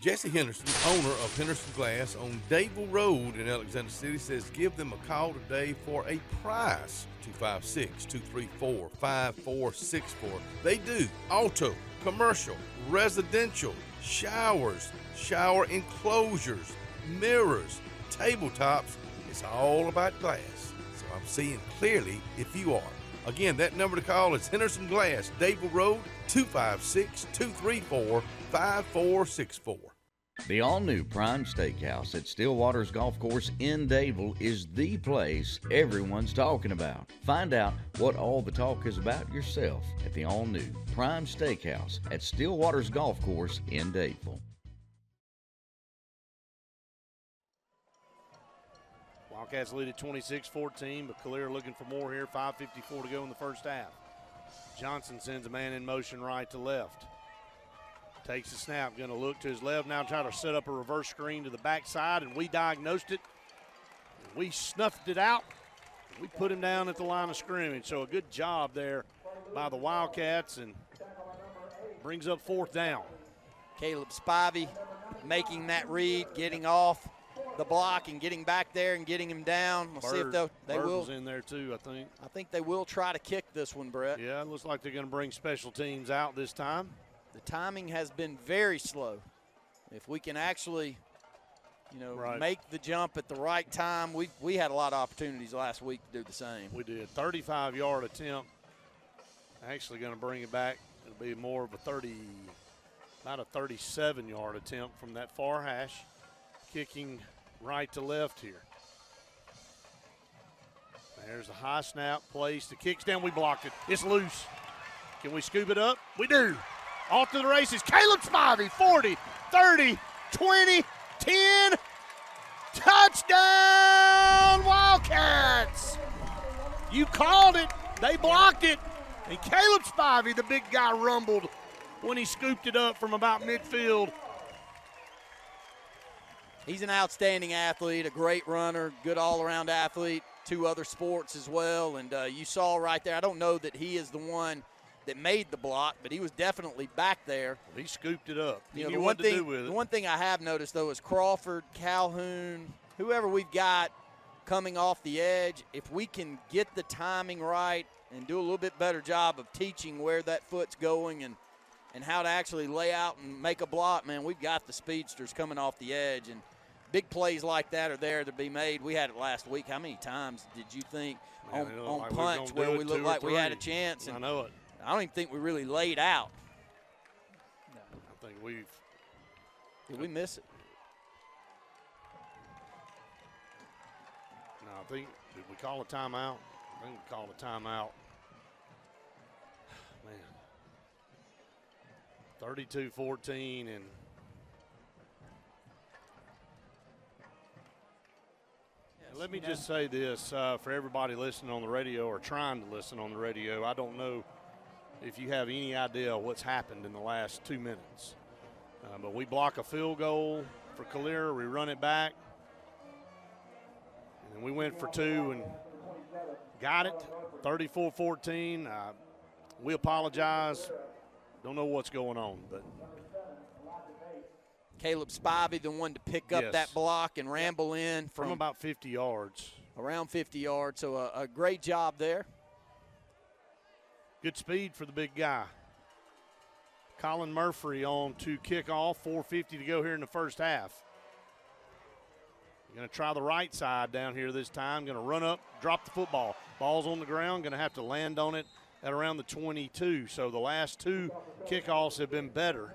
Jesse Henderson, owner of Henderson Glass on Dadeville Road in Alexander City, says give them a call today for a price. 256-234-5464. They do auto, commercial, residential, showers, shower enclosures, mirrors, tabletops. It's all about glass. So I'm seeing clearly if you are. Again, that number to call is Henderson Glass, Dadeville Road, 256-234-5464. The all-new Prime Steakhouse at Stillwater's Golf Course in Dadeville is the place everyone's talking about. Find out what all the talk is about yourself at the all-new Prime Steakhouse at Stillwater's Golf Course in Dadeville. Wildcats lead at 26-14, but Calera looking for more here. 5:54 to go in the first half. Johnson sends a man in motion right to left. Takes the snap, going to look to his left now, try to set up a reverse screen to the backside, and we diagnosed it. We snuffed it out. We put him down at the line of scrimmage. So a good job there by the Wildcats, and brings up fourth down. Caleb Spivey making that read, getting off the block and getting back there and getting him down. We'll see if they will. Was in there too, I think. I think they will try to kick this one, Brett. Yeah, it looks like they're going to bring special teams out this time. The timing has been very slow. If we can actually, make the jump at the right time, we had a lot of opportunities last week to do the same. We did. 35-yard attempt. Actually going to bring it back It'll be more of a about a 37-yard attempt from that far hash, kicking right to left here. There's a high snap, placed. The kick's down. We blocked it. It's loose. Can we scoop it up? We do. Off to the races. Caleb Spivey, 40, 30, 20, 10. Touchdown, Wildcats. You called it. They blocked it. And Caleb Spivey, the big guy, rumbled when he scooped it up from about midfield. He's an outstanding athlete, a great runner, good all-around athlete, 2 other sports as well. And you saw right there, I don't know that he is the one that made the block, but he was definitely back there. He scooped it up. You know, the one thing I have noticed, though, is Crawford, Calhoun, whoever we've got coming off the edge, if we can get the timing right and do a little bit better job of teaching where that foot's going and how to actually lay out and make a block, man, we've got the speedsters coming off the edge. And big plays like that are there to be made. We had it last week. How many times did you think on like punch where we looked like we had a chance? And I know it. I don't even think we really laid out. I think we've. Did we miss it? No, I think, did we call a timeout? I think we called a timeout. Man. 32-14 and let me just say this for everybody listening on the radio or trying to listen on the radio. I don't know if you have any idea what's happened in the last 2 minutes. But we block a field goal for Calera. We run it back. And then we went for 2 and got it, 34-14. We apologize. Don't know what's going on, but Caleb Spivey, the one to pick up that block and ramble in from about 50 yards. Around 50 yards, so a great job there. Good speed for the big guy. Colin Murphy on to kick off, 4:50 to go here in the first half. Going to try the right side down here this time. Going to run up, drop the football. Ball's on the ground, going to have to land on it at around the 22. So the last 2 kickoffs have been better.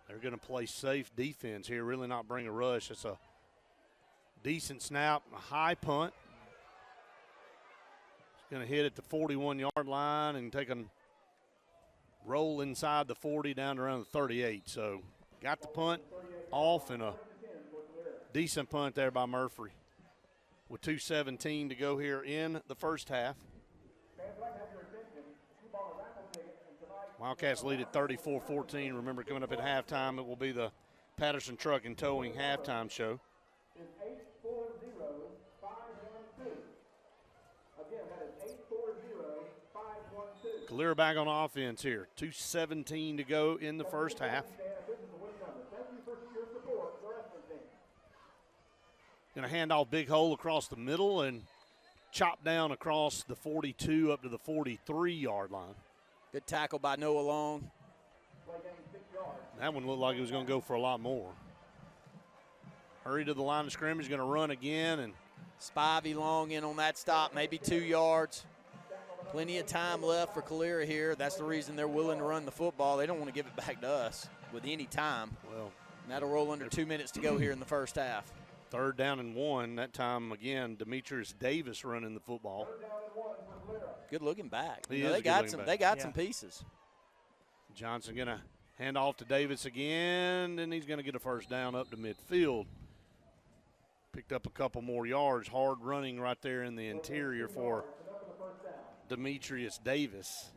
They're going to play safe defense here, really not bring a rush. It's a decent snap, a high punt. It's going to hit at the 41-yard line and take a roll inside the 40 down around the 38. So got the punt off and a decent punt there by Murphy. With 2:17 to go here in the first half. Wildcats lead at 34-14. Remember, coming up at halftime, it will be the Patterson Truck and Towing halftime show. Calera back on offense here. 2:17 to go in the first half. Going to hand off big hole across the middle and chop down across the 42 up to the 43-yard line. Good tackle by Noah Long. That one looked like it was going to go for a lot more. Hurry to the line of scrimmage, going to run again. And Spivey Long in on that stop, maybe 2 yards. Plenty of time left for Calera here. That's the reason they're willing to run the football. They don't want to give it back to us with any time. Well, and that'll roll under 2 minutes to go here in the first half. 3rd down and 1. That time, again, Demetrius Davis running the football. Good looking back. They got some pieces. Johnson going to hand off to Davis again, and he's going to get a first down up to midfield. Picked up a couple more yards. Hard running right there in the interior for Demetrius Davis.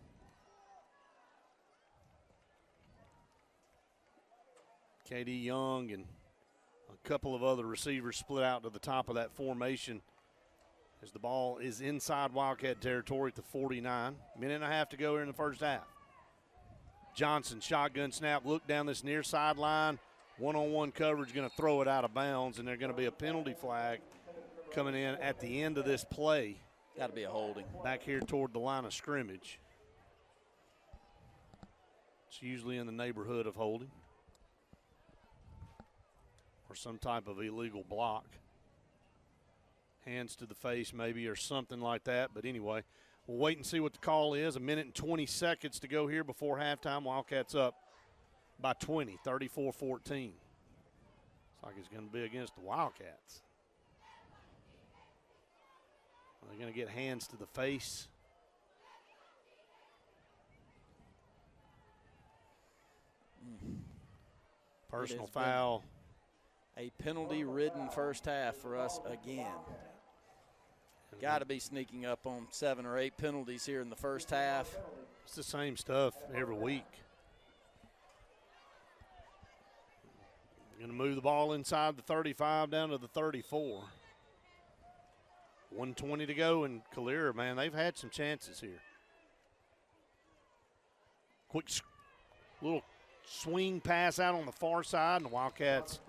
K.D. Young and a couple of other receivers split out to the top of that formation as the ball is inside Wildcat territory at the 49. Minute and a half to go here in the first half. Johnson, shotgun snap, look down this near sideline. One-on-one coverage, going to throw it out of bounds, and there's going to be a penalty flag coming in at the end of this play. Got to be a holding. Back here toward the line of scrimmage. It's usually in the neighborhood of holding or some type of illegal block. hands to the face maybe or something like that. But anyway, we'll wait and see what the call is. 1 minute and 20 seconds to go here before halftime. Wildcats up by 20, 34-14. Looks like it's going to be against the Wildcats. They're going to get hands to the face. Personal foul. A penalty-ridden first half for us again. Got to be sneaking up on 7 or 8 penalties here in the first half. It's the same stuff every week. Going to move the ball inside the 35 down to the 34. 1:20 to go, and Calera, man, they've had some chances here. Quick little swing pass out on the far side, and the Wildcats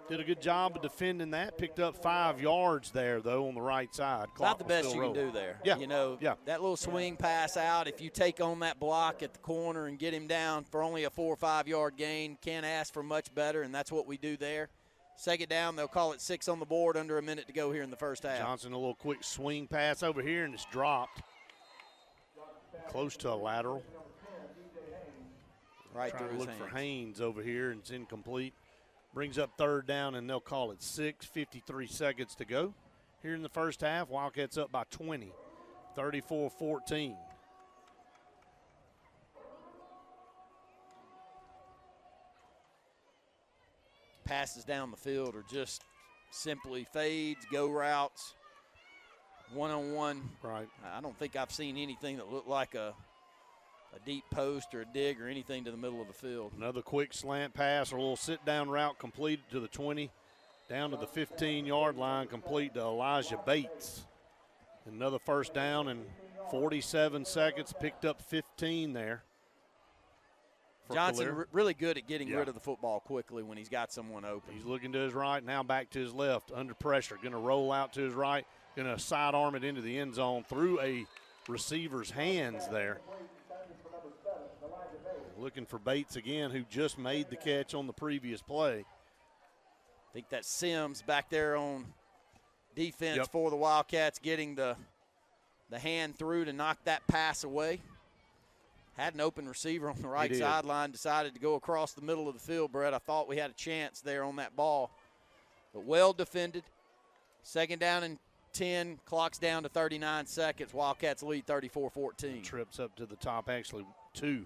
did a good job of defending that. Picked up 5 yards there, though, on the right side. Not the best you can do there. Yeah. You know, that little swing pass out, if you take on that block at the corner and get him down for only a 4 or 5 yard gain, can't ask for much better, and that's what we do there. Second down, they'll call it 6 on the board, under a minute to go here in the first half. Johnson, a little quick swing pass over here, and it's dropped. Close to a lateral. Right Trying through to his look for hands. Haynes over here, and it's incomplete. Brings up third down, and they'll call it 6, 53 seconds to go. Here in the first half, Wildcats up by 20, 34-14. Passes down the field are just simply fades, go routes, one-on-one. Right. I don't think I've seen anything that looked like a deep post or a dig or anything to the middle of the field. Another quick slant pass or a little sit-down route completed to the 20, down to the 15-yard line, complete to Elijah Bates. Another first down in 47 seconds, picked up 15 there. Johnson really good at getting rid of the football quickly when he's got someone open. He's looking to his right, now back to his left, under pressure. Going to roll out to his right, going to sidearm it into the end zone through a receiver's hands there. Looking for Bates again, who just made the catch on the previous play. I think that's Sims back there on defense for the Wildcats, getting the hand through to knock that pass away. Had an open receiver on the right sideline, decided to go across the middle of the field, Brett. I thought we had a chance there on that ball. But well defended. Second down and 10, clock's down to 39 seconds. Wildcats lead 34-14. Trips up to the top, actually 2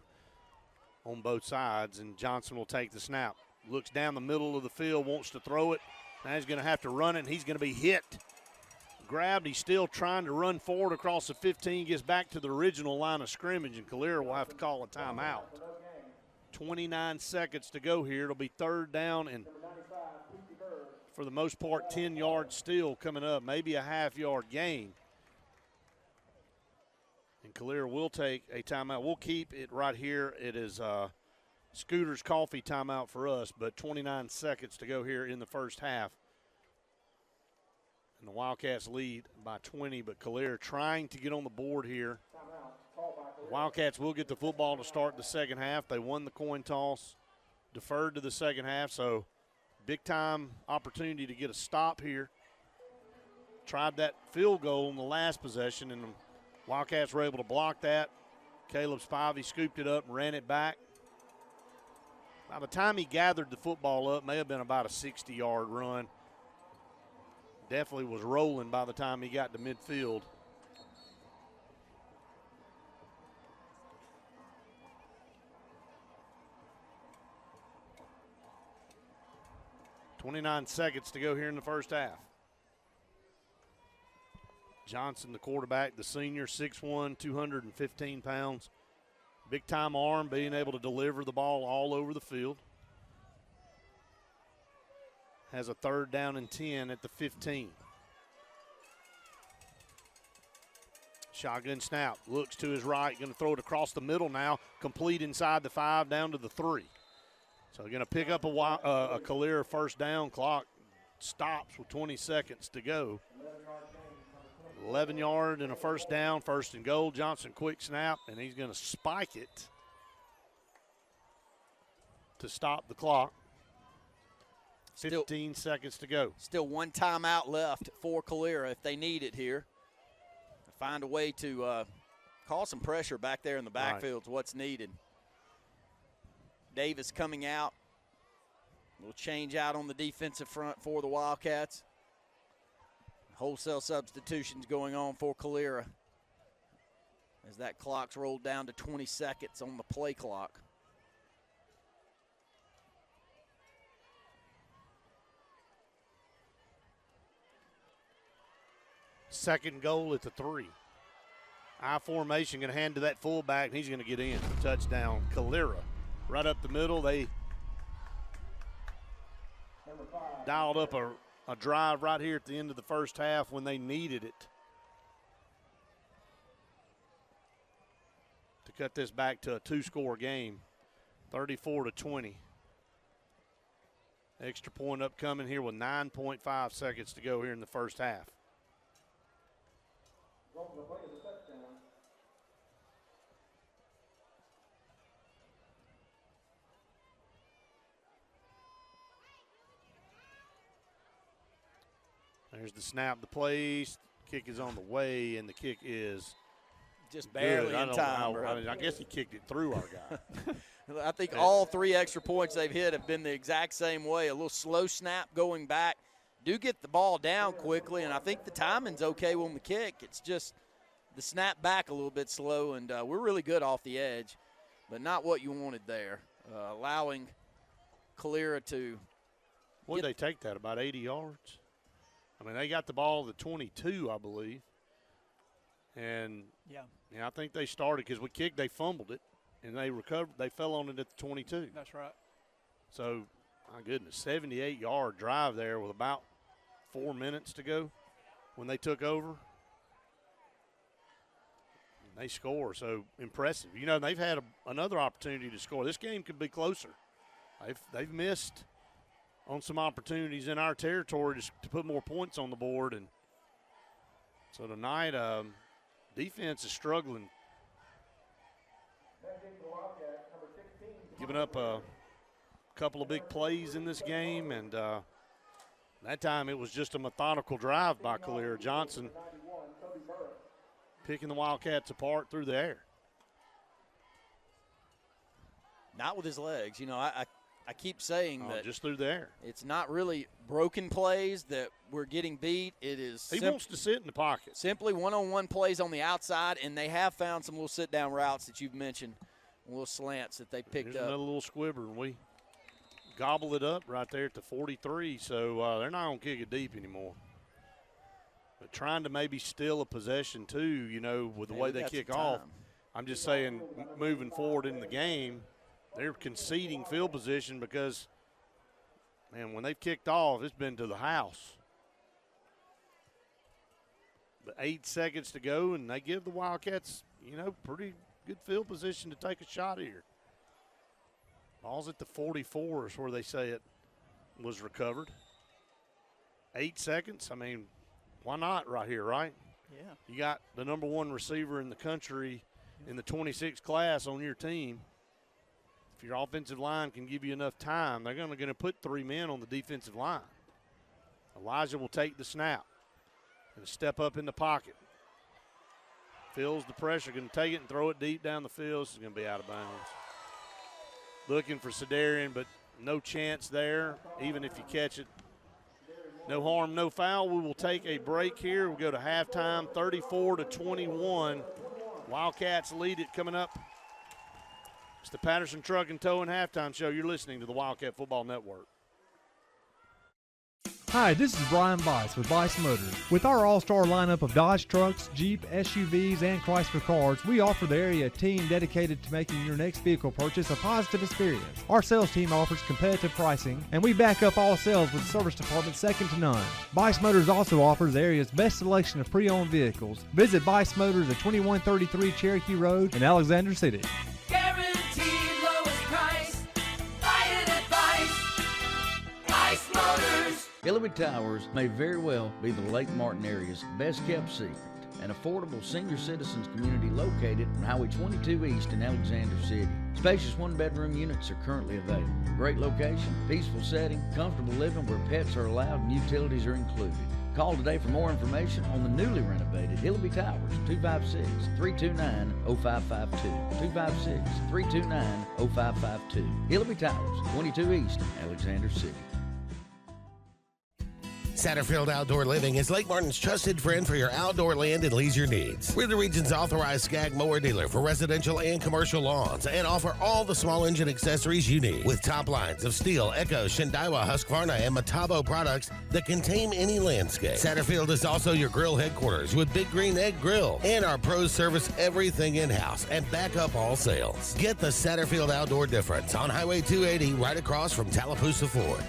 on both sides, and Johnson will take the snap. Looks down the middle of the field, wants to throw it. Now he's going to have to run it, and he's going to be hit. Grabbed, he's still trying to run forward across the 15, gets back to the original line of scrimmage, and Calera will have to call a timeout. 29 seconds to go here. It'll be third down, and for the most part, 10 yards still coming up, maybe a half-yard gain. And Calera will take a timeout. We'll keep it right here. It is Scooter's Coffee timeout for us, but 29 seconds to go here in the first half. And the Wildcats lead by 20, but Calera trying to get on the board here. The Wildcats will get the football to start the second half. They won the coin toss, deferred to the second half, so big-time opportunity to get a stop here. Tried that field goal in the last possession, and the Wildcats were able to block that. Caleb Spivey scooped it up and ran it back. By the time he gathered the football up, may have been about a 60-yard run. Definitely was rolling by the time he got to midfield. .29 seconds to go here in the first half. Johnson, the quarterback, the senior, 6'1", 215 pounds. Big-time arm, being able to deliver the ball all over the field. Has a third down and 10 at the 15. Shotgun snap, looks to his right, going to throw it across the middle now, complete inside the 5, down to the 3. So going to pick up a Calera first down. Clock stops with 20 seconds to go. 11-yard and a first down, first and goal. Johnson quick snap, and he's going to spike it to stop the clock. 15 seconds to go. Still one timeout left for Calera if they need it here. Find a way to call some pressure back there in the backfield is what's needed. Davis coming out. We'll change out on the defensive front for the Wildcats. Wholesale substitutions going on for Calera as that clock's rolled down to 20 seconds on the play clock. Second goal at the 3. I formation, going to hand to that fullback, and he's going to get in. Touchdown, Calera. Right up the middle, they dialed up a drive right here at the end of the first half when they needed it to cut this back to a 2-score game, 34-20. Extra point upcoming here with 9.5 seconds to go here in the first half. There's the snap, the place. Kick is on the way, and the kick is just barely good. in time. I guess he kicked it through our guy. I think all 3 extra points they've hit have been the exact same way. A little slow snap going back. Do get the ball down quickly, and I think the timing's okay on the kick. It's just the snap back a little bit slow, and we're really good off the edge, but not what you wanted there. Allowing Calera to. What did they take that, about 80 yards? I mean, they got the ball at the 22, I believe. And I think they started because we kicked, they fumbled it, and they recovered. They fell on it at the 22. That's right. So, my goodness, 78-yard drive there with about 4 minutes to go when they took over. And they score, so impressive. You know, they've had another opportunity to score. This game could be closer. They've missed on some opportunities in our territory to put more points on the board. And so tonight, defense is struggling. Giving up a couple of big plays in this game, and that time it was just a methodical drive by Calera. Johnson picking the Wildcats apart through the air. Not with his legs. You know, I keep saying that just through the air. It's not really broken plays that we're getting beat. It is he wants to sit in the pocket. Simply one-on-one plays on the outside, and they have found some little sit-down routes that you've mentioned, little slants that they picked There's up. Another little squibber, and we gobble it up right there at the 43. So they're not going to kick it deep anymore. But trying to maybe steal a possession too, you know, with the way they kick off. I'm just saying, moving forward in the game, they're conceding field position because, man, when they've kicked off, it's been to the house. But 8 seconds to go, and they give the Wildcats, you know, pretty good field position to take a shot here. Ball's at the 44 is where they say it was recovered. 8 seconds, I mean, why not right here, right? Yeah. You got the number 1 receiver in the country in the 26 class on your team. If your offensive line can give you enough time, they're going to put 3 men on the defensive line. Elijah will take the snap and step up in the pocket. Feels the pressure, going to take it and throw it deep down the field. This is going to be out of bounds. Looking for Sedarian, but no chance there, even if you catch it. No harm, no foul. We will take a break here. We'll go to halftime, 34-21. Wildcats lead it coming up. It's the Patterson Truck and Towing Halftime Show. You're listening to the Wildcat Football Network. Hi, this is Brian Bice with Bice Motors. With our all-star lineup of Dodge trucks, Jeep, SUVs, and Chrysler cars, we offer the area a team dedicated to making your next vehicle purchase a positive experience. Our sales team offers competitive pricing, and we back up all sales with a service department second to none. Bice Motors also offers the area's best selection of pre-owned vehicles. Visit Bice Motors at 2133 Cherokee Road in Alexander City. Guaranteed lowest price. Buy it at Bice Motors. Hillary Towers may very well be the Lake Martin area's best kept secret, an affordable senior citizens community located on Highway 22 East in Alexander City. Spacious one-bedroom units are currently available. Great location, peaceful setting, comfortable living where pets are allowed and utilities are included. Call today for more information on the newly renovated Hillaby Towers, 256-329-0552. 256-329-0552. Hillaby Towers, 22 East, Alexander City. Satterfield Outdoor Living is Lake Martin's trusted friend for your outdoor land and leisure needs. We're the region's authorized Skag mower dealer for residential and commercial lawns and offer all the small engine accessories you need with top lines of Steel, Echo, Shindaiwa, Husqvarna, and Metabo products that can tame any landscape. Satterfield is also your grill headquarters with Big Green Egg Grill, and our pros service everything in-house and back up all sales. Get the Satterfield Outdoor difference on Highway 280 right across from Tallapoosa Ford.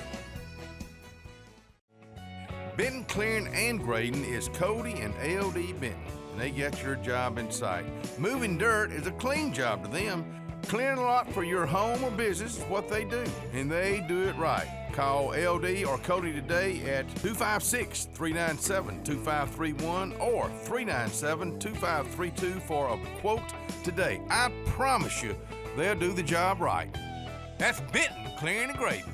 Benton Clearing and Grading is Cody and LD Benton, and they got your job in sight. Moving dirt is a clean job to them. Clearing a lot for your home or business is what they do, and they do it right. Call LD or Cody today at 256-397-2531 or 397-2532 for a quote today. I promise you, they'll do the job right. That's Benton Clearing and Grading.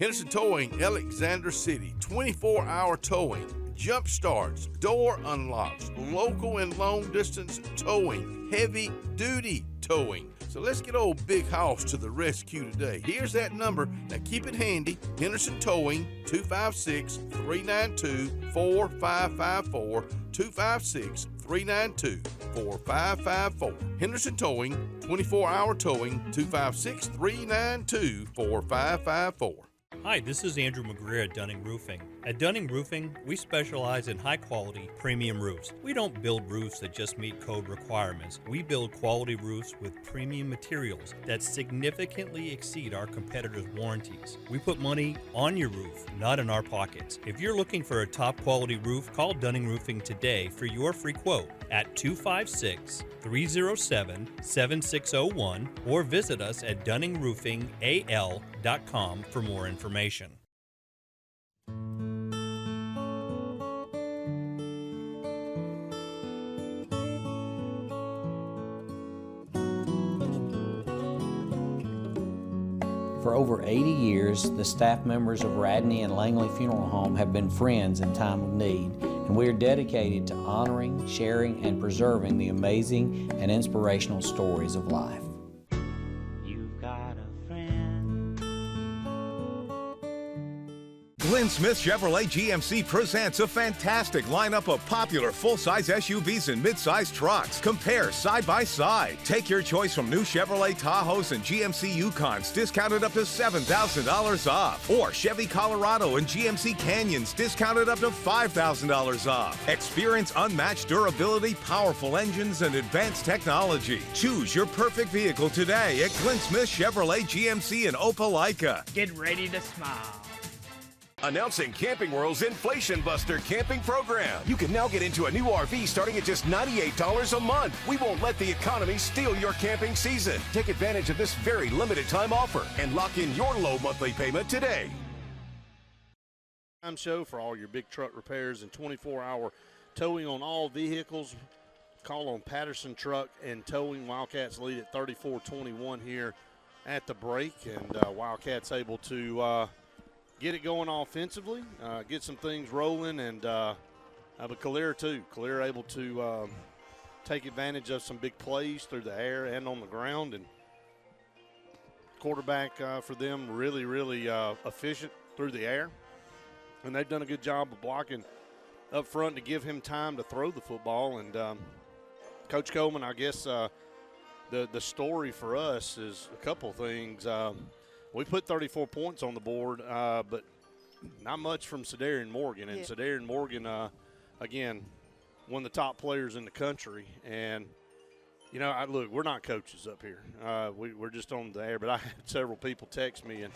Henderson Towing, Alexander City, 24-hour towing, jump starts, door unlocks, local and long distance towing, heavy duty towing. So let's get old Big Hoss to the rescue today. Here's that number. Now keep it handy. Henderson Towing, 256-392-4554, 256-392-4554. Henderson Towing, 24-hour towing, 256-392-4554. Hi, this is Andrew McGreer at Dunning Roofing. At Dunning Roofing, we specialize in high-quality, premium roofs. We don't build roofs that just meet code requirements. We build quality roofs with premium materials that significantly exceed our competitors' warranties. We put money on your roof, not in our pockets. If you're looking for a top-quality roof, call Dunning Roofing today for your free quote at 256-307-7601 or visit us at dunningroofingal.com for more information. For over 80 years, the staff members of Radney and Langley Funeral Home have been friends in time of need, and we are dedicated to honoring, sharing, and preserving the amazing and inspirational stories of life. Glenn Smith Chevrolet GMC presents a fantastic lineup of popular full-size SUVs and mid-size trucks. Compare side by side. Take your choice from new Chevrolet Tahoes and GMC Yukons discounted up to $7,000 off. Or Chevy Colorado and GMC Canyons discounted up to $5,000 off. Experience unmatched durability, powerful engines, and advanced technology. Choose your perfect vehicle today at Glenn Smith Chevrolet GMC in Opelika. Get ready to smile. Announcing Camping World's Inflation Buster camping program. You can now get into a new RV starting at just $98 a month. We won't let the economy steal your camping season. Take advantage of this very limited time offer and lock in your low monthly payment today. Time show for all your big truck repairs and 24-hour towing on all vehicles. Call on Patterson Truck and Towing. Wildcats lead at 34-21 here at the break, and Wildcats able to get it going offensively, get some things rolling, and but Calera too. Calera able to take advantage of some big plays through the air and on the ground, and quarterback for them really efficient through the air, and they've done a good job of blocking up front to give him time to throw the football. And Coach Coleman, I guess the story for us is a couple things. We put 34 points on the board, but not much from Cedarian Morgan. And Cedarian Morgan, again, one of the top players in the country. And, you know, look, we're not coaches up here. We're just on the air. But I had several people text me, and,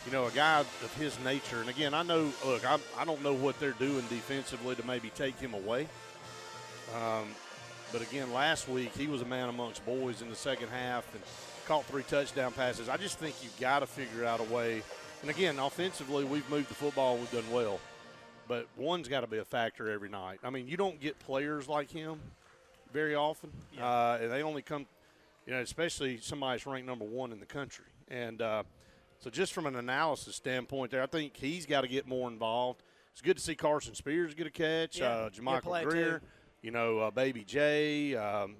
you know, a guy of his nature. And, again, I know, look, I don't know what they're doing defensively to maybe take him away. But, again, last week he was a man amongst boys in the second half and caught 3 touchdown passes. I just think you've got to figure out a way. And, again, offensively, we've moved the football. We've done well. but one's got to be a factor every night. I mean, you don't get players like him very often, and they only come, especially somebody that's ranked number 1 in the country. And so just from an analysis standpoint there, I think he's got to get more involved. It's good to see Carson Spears get a catch, Jermichael Greer, Baby J,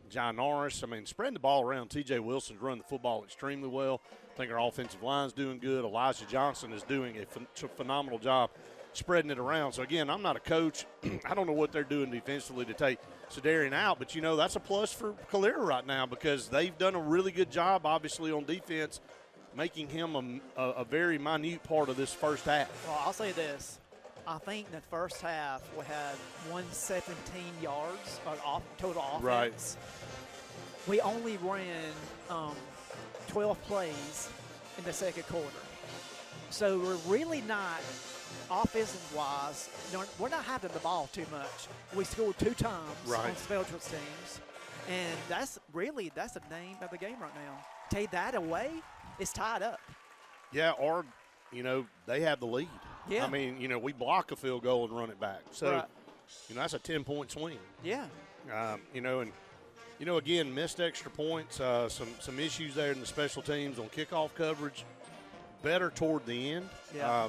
John Norris. I mean, spreading the ball around. T.J. Wilson's run the football extremely well. I think our offensive line's doing good. Elijah Johnson is doing a phenomenal job spreading it around. So, again, I'm not a coach. I don't know what they're doing defensively to take Sedarian out, but, that's a plus for Calera right now because they've done a really good job, obviously, on defense, making him a very minute part of this first half. Well, I'll say this. I think the first half we had 117 yards of total offense. Right. We only ran 12 plays in the second quarter. So we're really not, offensive-wise, we're not having the ball too much. We scored 2 times on special teams, and that's the name of the game right now. Take that away, it's tied up. Yeah, or, they have the lead. Yeah. I mean, we block a field goal and run it back. So, that's a 10-point swing. Yeah. Again, missed extra points, some issues there in the special teams on kickoff coverage. Better toward the end. Yeah.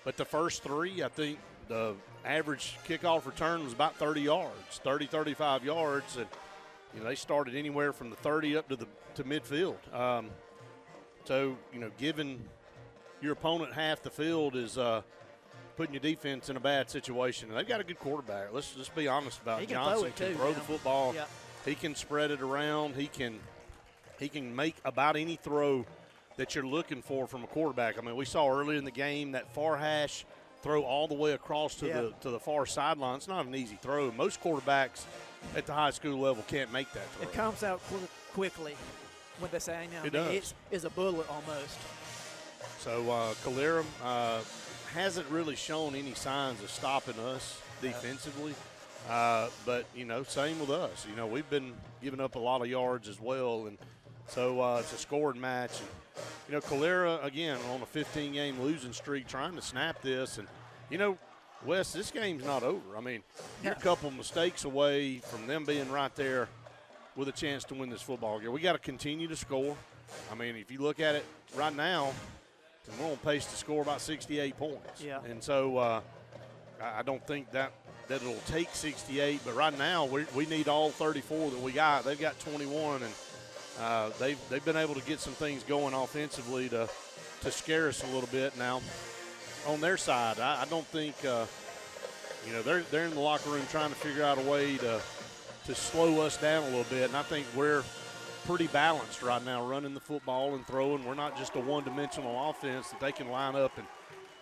But the first 3, I think the average kickoff return was about 30 yards, 30, 35 yards. And, they started anywhere from the 30 up to midfield. So, giving your opponent half the field is putting your defense in a bad situation. And they've got a good quarterback. Let's just be honest about it. Johnson can throw the football. Yep. He can spread it around. He can make about any throw that you're looking for from a quarterback. I mean, we saw early in the game that far hash throw all the way across to the far sideline. It's not an easy throw. Most quarterbacks at the high school level can't make that throw. It comes out quickly when they say, it does. It's a bullet almost. So Calera hasn't really shown any signs of stopping us defensively. But, same with us. We've been giving up a lot of yards as well. And so it's a scoring match. And, Calera, again, on a 15-game losing streak, trying to snap this. And, Wes, this game's not over. I mean, you're a couple mistakes away from them being right there with a chance to win this football game. We got to continue to score. I mean, if you look at it right now, we're on pace to score about 68 points. Yeah. And so I don't think that it'll take 68, but right now we need all 34 that we got. They've got 21, and they've been able to get some things going offensively to scare us a little bit. Now, on their side, I don't think they're in the locker room trying to figure out a way to slow us down a little bit, and I think we're pretty balanced right now, running the football and throwing. We're not just a one-dimensional offense that they can line up and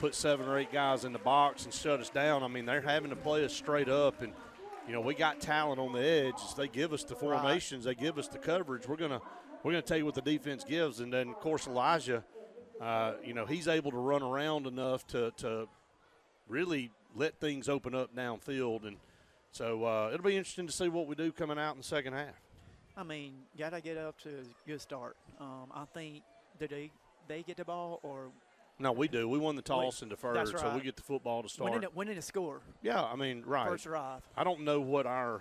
put 7 or 8 guys in the box and shut us down. I mean, they're having to play us straight up, and we got talent on the edge. They give us the formations, they give us the coverage. We're gonna take what the defense gives, and then of course Elijah, he's able to run around enough to really let things open up downfield, and so it'll be interesting to see what we do coming out in the second half. I mean, got to get up to a good start. I think, do they get the ball or? No, we do. We won the toss and deferred, right. So we get the football to start. Winning a score. Yeah, I mean, right. First drive. I don't know what our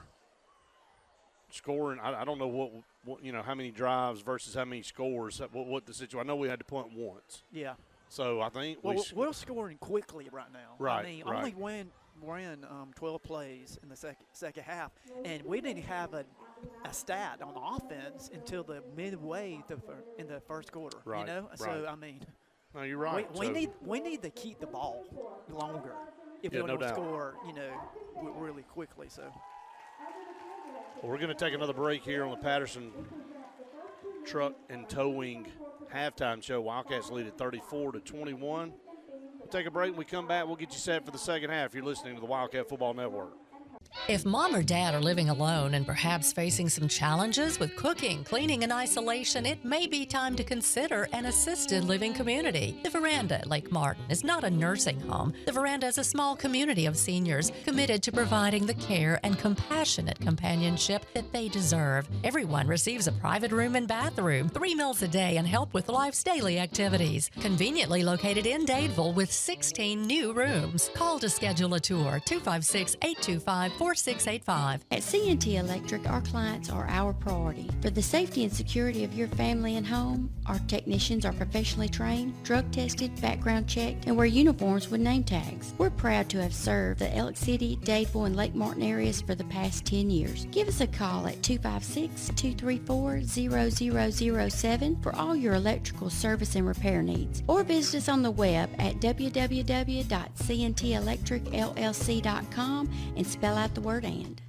scoring. I don't know what how many drives versus how many scores. What the situation. I know we had to punt once. Yeah. So I think we're scoring quickly right now. Right. I mean, right. only ran 12 plays in the second half, and we didn't have a stat on offense until the midway in the first quarter. Right. So I mean, no, you're right. We need to keep the ball longer if we want to score. Really quickly. So. Well, we're going to take another break here on the Patterson Truck and Towing halftime show. Wildcats lead at 34-21. We'll take a break. When we come back, we'll get you set for the second half. You're listening to the Wildcat Football Network. If mom or dad are living alone and perhaps facing some challenges with cooking, cleaning, and isolation, it may be time to consider an assisted living community. The Veranda at Lake Martin is not a nursing home. The Veranda is a small community of seniors committed to providing the care and compassionate companionship that they deserve. Everyone receives a private room and bathroom, 3 meals a day, and help with life's daily activities. Conveniently located in Dadeville with 16 new rooms. Call to schedule a tour, 256-825-4685. At C&T Electric, our clients are our priority. For the safety and security of your family and home, our technicians are professionally trained, drug tested, background checked, and wear uniforms with name tags. We're proud to have served the Elk City, Dadeville, and Lake Martin areas for the past 10 years. Give us a call at 256-234-0007 for all your electrical service and repair needs, or visit us on the web at www.cntelectricllc.com and spell out the word "and."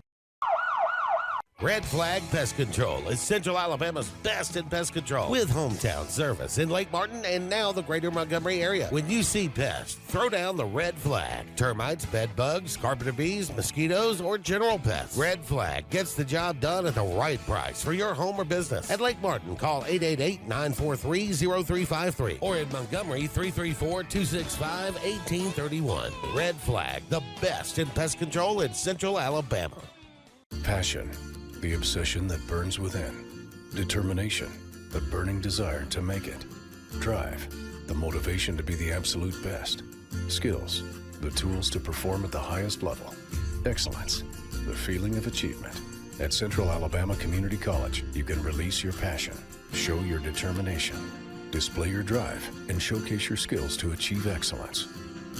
Red Flag Pest Control is Central Alabama's best in pest control, with hometown service in Lake Martin and now the greater Montgomery area. When you see pests, throw down the red flag. Termites, bed bugs, carpenter bees, mosquitoes, or general pests. Red Flag gets the job done at the right price for your home or business. At Lake Martin, call 888-943-0353 or in Montgomery, 334-265-1831. Red Flag, the best in pest control in Central Alabama. Passion. The obsession that burns within. Determination, the burning desire to make it. Drive, the motivation to be the absolute best. Skills, the tools to perform at the highest level. Excellence, the feeling of achievement. At Central Alabama Community College, you can release your passion, show your determination, display your drive, and showcase your skills to achieve excellence.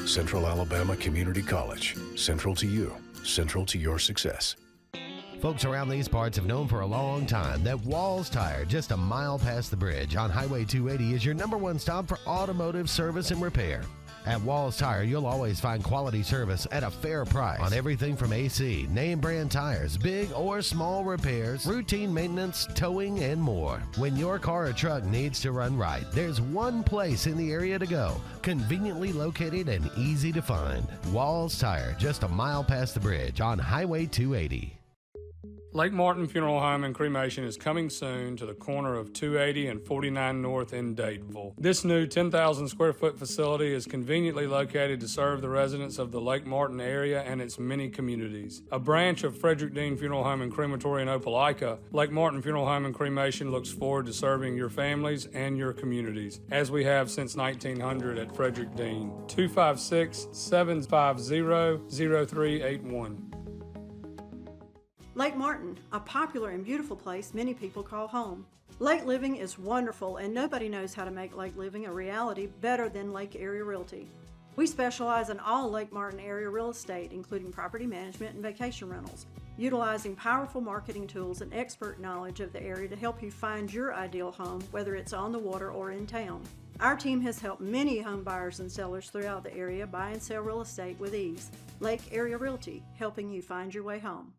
Central Alabama Community College, central to you, central to your success. Folks around these parts have known for a long time that Walls Tire, just a mile past the bridge on Highway 280, is your #1 stop for automotive service and repair. At Walls Tire, you'll always find quality service at a fair price on everything from AC, name brand tires, big or small repairs, routine maintenance, towing, and more. When your car or truck needs to run right, there's one place in the area to go, conveniently located and easy to find. Walls Tire, just a mile past the bridge on Highway 280. Lake Martin Funeral Home and Cremation is coming soon to the corner of 280 and 49 North in Dadeville. This new 10,000 square foot facility is conveniently located to serve the residents of the Lake Martin area and its many communities. A branch of Frederick Dean Funeral Home and Crematory in Opelika, Lake Martin Funeral Home and Cremation looks forward to serving your families and your communities, as we have since 1900 at Frederick Dean. 256-750-0381. Lake Martin, a popular and beautiful place many people call home. Lake living is wonderful, and nobody knows how to make lake living a reality better than Lake Area Realty. We specialize in all Lake Martin area real estate, including property management and vacation rentals, utilizing powerful marketing tools and expert knowledge of the area to help you find your ideal home, whether it's on the water or in town. Our team has helped many home buyers and sellers throughout the area buy and sell real estate with ease. Lake Area Realty, helping you find your way home.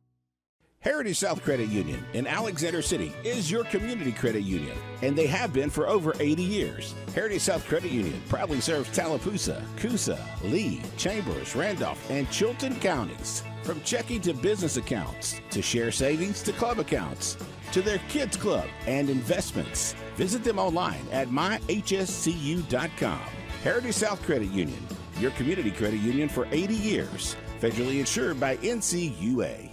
Heritage South Credit Union in Alexander City is your community credit union, and they have been for over 80 years. Heritage South Credit Union proudly serves Tallapoosa, Coosa, Lee, Chambers, Randolph, and Chilton counties. From checking to business accounts, to share savings to club accounts, to their kids club and investments. Visit them online at myhscu.com. Heritage South Credit Union, your community credit union for 80 years. Federally insured by NCUA.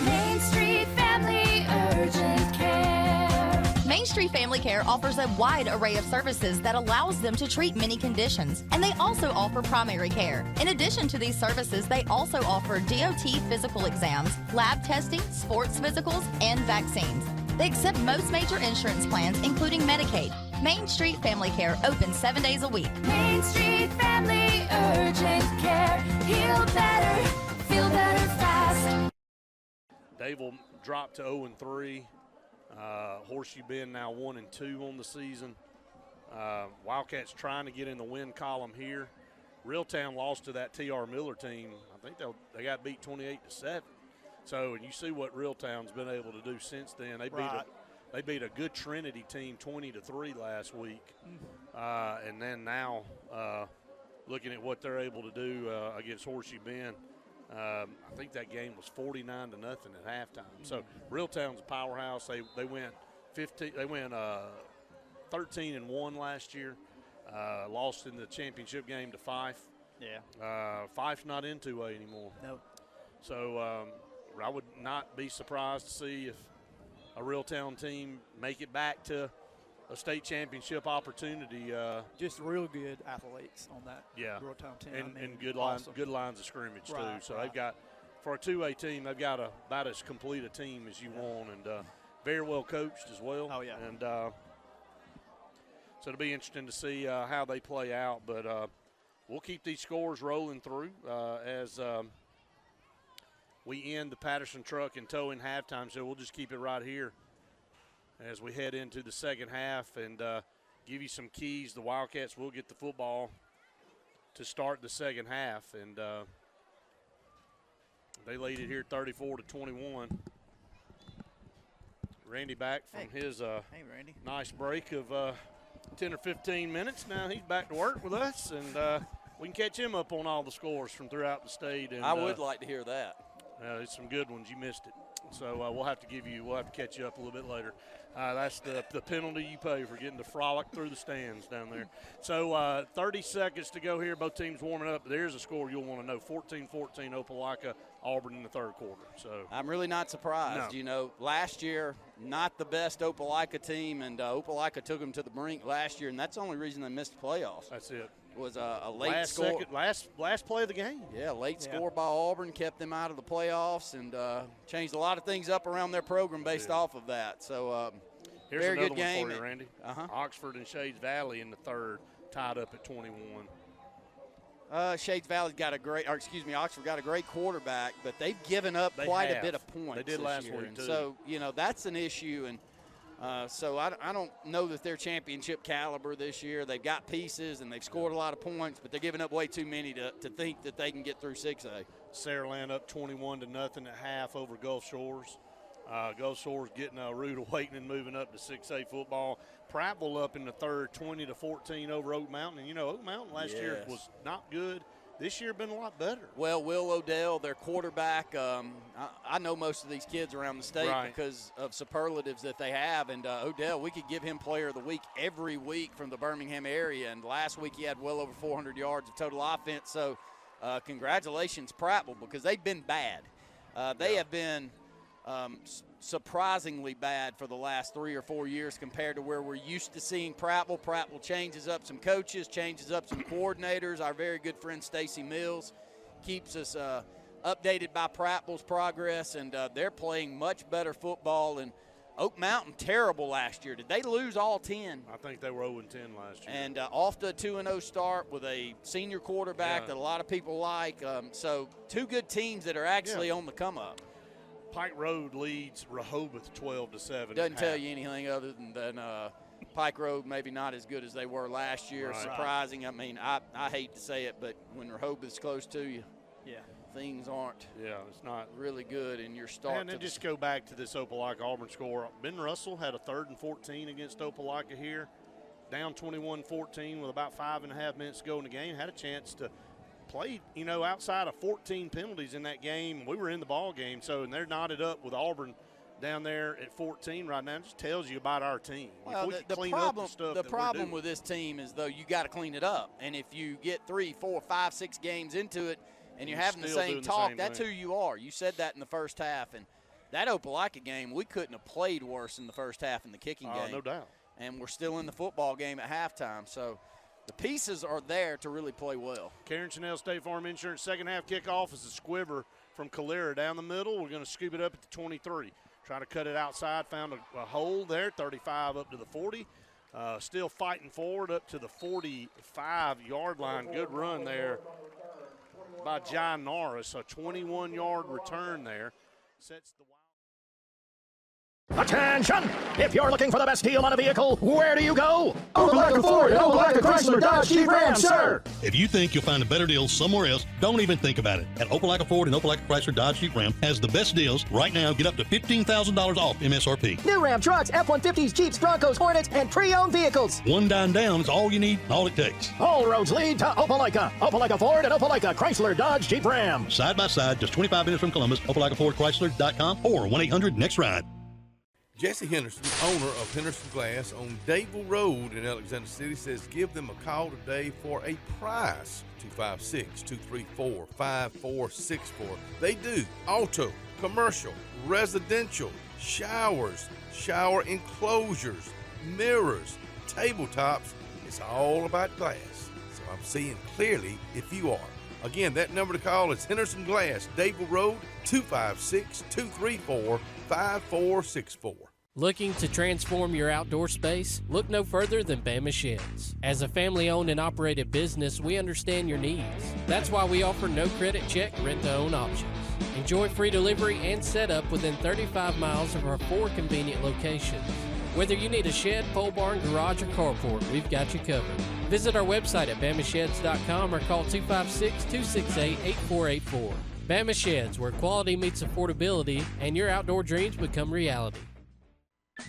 Main Street Family Urgent Care. Main Street Family Care offers a wide array of services that allows them to treat many conditions, and they also offer primary care. In addition to these services, they also offer DOT physical exams, lab testing, sports physicals, and vaccines. They accept most major insurance plans, including Medicaid. Main Street Family Care open 7 days a week. Main Street Family Urgent Care. Heal better, feel better fast. Dadeville dropped to 0-3. Horseshoe Bend now 1-2 on the season. Wildcats trying to get in the win column here. Reeltown lost to that T.R. Miller team. I think they got beat 28-7. So, and you see what Reeltown's been able to do since then. They beat a good Trinity team 20-3 last week. And then now looking at what they're able to do against Horseshoe Bend. I think that game was 49-0 at halftime. So Reeltown's a powerhouse. They went 13-1 last year. Lost in the championship game to Fife. Yeah. Fife's not in 2A anymore. No. So I would not be surprised to see if a Reeltown team make it back to a state championship opportunity. Just real good athletes on that Reeltown team. And good awesome. good lines of scrimmage too. So Right. they've got, for a 2A team, they've got about as complete a team as you want, and very well coached as well. Oh, yeah. And so it'll be interesting to see how they play out. But we'll keep these scores rolling through as we end the Patterson Truck and Towing halftime. So we'll just keep it right here as we head into the second half and give you some keys. The Wildcats will get the football to start the second half, and they lead it here 34-21. Randy back from his Randy. nice break of 10 or 15 minutes. Now he's back to work with us, and we can catch him up on all the scores from throughout the state. And I would like to hear that. there's some good ones. You missed it. So we'll have to catch you up a little bit later. That's the penalty you pay for getting to frolic through the stands down there. So 30 seconds to go here. Both teams warming up. There's a score you'll want to know. 14-14 Opelika, Auburn in the third quarter. So I'm really not surprised. No. You know, last year, not the best Opelika team, and Opelika took them to the brink last year, and that's the only reason they missed the playoffs. That's it. Was a late score. Last play of the game. Yeah, late score by Auburn kept them out of the playoffs and changed a lot of things up around their program based off of that. So Here's very another good game. one for you, Randy. Oxford and Shades Valley in the third, tied up at 21. Shades Valley's got Oxford got a great quarterback, but they've given up quite a bit of points. They did this last year. week, And too. so, that's an issue. And so I don't know that they're championship caliber this year. They've got pieces, and they've scored a lot of points, but they're giving up way too many to think that they can get through 6A. Saraland up 21-0 at half over Gulf Shores. Gulf Shores getting a rude awakening, moving up to 6A football. Prattville up in the third, 20-14 over Oak Mountain. And, Oak Mountain last year was not good. This year been a lot better. Well, Will Odell, their quarterback, I know most of these kids around the state because of superlatives that they have. And Odell, we could give him player of the week every week from the Birmingham area. And last week he had well over 400 yards of total offense. So congratulations, Prattville, because they've been bad. They have been surprisingly bad for the last 3 or 4 years compared to where we're used to seeing Prattville. Prattville changes up some coaches, changes up some coordinators. Our very good friend Stacy Mills keeps us updated by Prattville's progress, and they're playing much better football. And Oak Mountain, terrible last year. Did they lose all 10? I think they were 0-10 last year. And off to a 2-0 start with a senior quarterback that a lot of people like. So two good teams that are actually on the come-up. Pike Road leads Rehoboth 12-7. Doesn't tell you anything other than Pike Road maybe not as good as they were last year. Right. Surprising. I mean, I hate to say it, but when Rehoboth's close to you, things aren't it's not really good in your start. And then just go back to this Opelika-Auburn score. Ben Russell had a 3rd and 14 against Opelika here. Down 21-14 with about 5.5 minutes to go in the game. Had a chance to play, outside of 14 penalties in that game. We were in the ball game, and they're knotted up with Auburn down there at 14 right now. It just tells you about our team. Well, the problem with this team is, though, you got to clean it up. And if you get 3, 4, 5, 6 games into it and you're having the same talk, that's who you are. You said that in the first half. And that Opelika game, we couldn't have played worse in the first half in the kicking game. No doubt. And we're still in the football game at halftime. So the pieces are there to really play well. Karen Chanel, State Farm Insurance, second half kickoff is a squibber from Calera down the middle. We're going to scoop it up at the 23. Try to cut it outside, found a hole there, 35 up to the 40. Still fighting forward up to the 45-yard line. Good run there by John Norris, a 21-yard return there. Sets the Attention! If you're looking for the best deal on a vehicle, where do you go? Opelika Ford and Opelika Chrysler Dodge Jeep Ram, sir! If you think you'll find a better deal somewhere else, don't even think about it. At Opelika Ford and Opelika Chrysler Dodge Jeep Ram has the best deals. Right now, get up to $15,000 off MSRP. New Ram trucks, F-150s, Jeeps, Broncos, Hornets, and pre-owned vehicles. One dime down is all you need, all it takes. All roads lead to Opelika. Opelika Ford and Opelika Chrysler Dodge Jeep Ram. Side by side, just 25 minutes from Columbus, OpelikaFordChrysler.com or 1-800-NEXT-RIDE. Jesse Henderson, owner of Henderson Glass on Dadeville Road in Alexander City, says give them a call today for a price. 256-234-5464. They do auto, commercial, residential, showers, shower enclosures, mirrors, tabletops. It's all about glass. So I'm seeing clearly if you are. Again, that number to call is Henderson Glass, Dadeville Road, 256-234-5464. Looking to transform your outdoor space? Look no further than Bama Sheds. As a family-owned and operated business, we understand your needs. That's why we offer no credit check, rent-to-own options. Enjoy free delivery and setup within 35 miles of our 4 convenient locations. Whether you need a shed, pole barn, garage, or carport, we've got you covered. Visit our website at BamaSheds.com or call 256-268-8484. Bama Sheds, where quality meets affordability and your outdoor dreams become reality.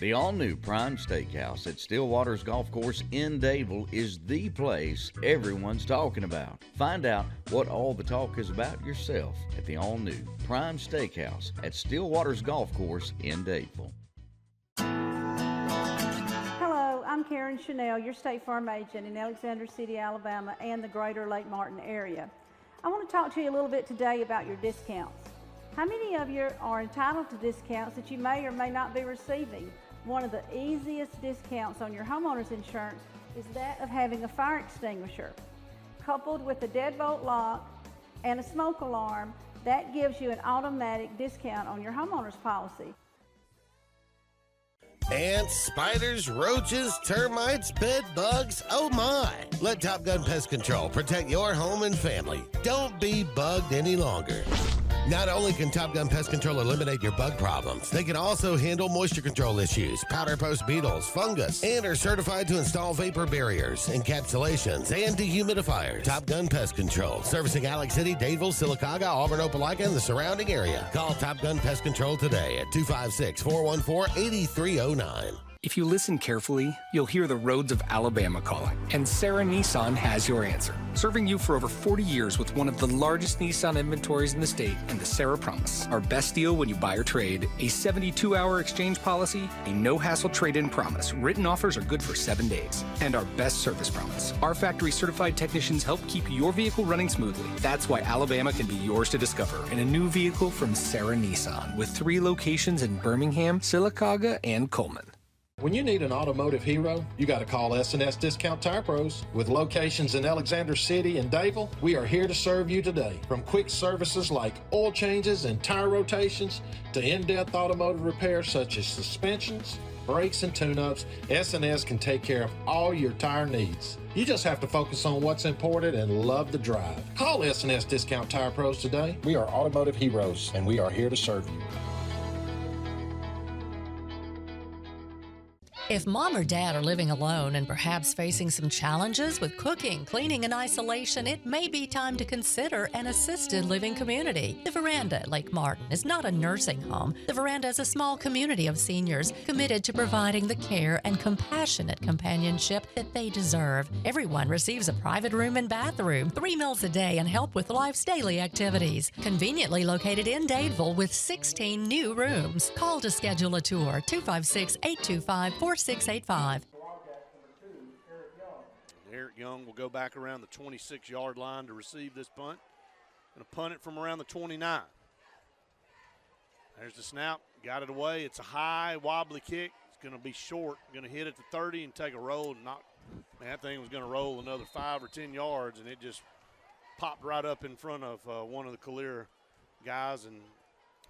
The all-new Prime Steakhouse at Stillwater's Golf Course in Dadeville is the place everyone's talking about. Find out what all the talk is about yourself at the all-new Prime Steakhouse at Stillwater's Golf Course in Dadeville. Hello, I'm Karen Chanel, your State Farm agent in Alexander City, Alabama, and the greater Lake Martin area. I want to talk to you a little bit today about your discounts. How many of you are entitled to discounts that you may or may not be receiving? One of the easiest discounts on your homeowner's insurance is that of having a fire extinguisher. Coupled with a deadbolt lock and a smoke alarm, that gives you an automatic discount on your homeowner's policy. Ants, spiders, roaches, termites, bed bugs, oh my! Let Top Gun Pest Control protect your home and family. Don't be bugged any longer. Not only can Top Gun Pest Control eliminate your bug problems, they can also handle moisture control issues, powder post beetles, fungus, and are certified to install vapor barriers, encapsulations, and dehumidifiers. Top Gun Pest Control, servicing Alex City, Dadeville, Sylacauga, Auburn, Opelika, and the surrounding area. Call Top Gun Pest Control today at 256-414-8309. If you listen carefully, you'll hear the roads of Alabama calling, and Sarah Nissan has your answer. Serving you for over 40 years with one of the largest Nissan inventories in the state and the Sarah Promise. Our best deal when you buy or trade, a 72-hour exchange policy, a no-hassle trade-in promise. Written offers are good for 7 days. And our best service promise. Our factory-certified technicians help keep your vehicle running smoothly. That's why Alabama can be yours to discover in a new vehicle from Sarah Nissan, with 3 locations in Birmingham, Sylacauga, and Coleman. When you need an automotive hero, you got to call S&S Discount Tire Pros. With locations in Alexander City and Dadeville, we are here to serve you today. From quick services like oil changes and tire rotations to in-depth automotive repairs such as suspensions, brakes, and tune-ups, S&S can take care of all your tire needs. You just have to focus on what's important and love the drive. Call S&S Discount Tire Pros today. We are automotive heroes, and we are here to serve you. If mom or dad are living alone and perhaps facing some challenges with cooking, cleaning, and isolation, it may be time to consider an assisted living community. The Veranda at Lake Martin is not a nursing home. The Veranda is a small community of seniors committed to providing the care and compassionate companionship that they deserve. Everyone receives a private room and bathroom, 3 meals a day, and help with life's daily activities. Conveniently located in Dadeville with 16 new rooms. Call to schedule a tour, 256-825-4685. Eric Young will go back around the 26-yard line to receive this punt. Going to punt it from around the 29. There's the snap. Got it away. It's a high, wobbly kick. It's going to be short. Going to hit at the 30 and take a roll. And man, that thing was going to roll another 5 or 10 yards, and it just popped right up in front of one of the Calera guys, and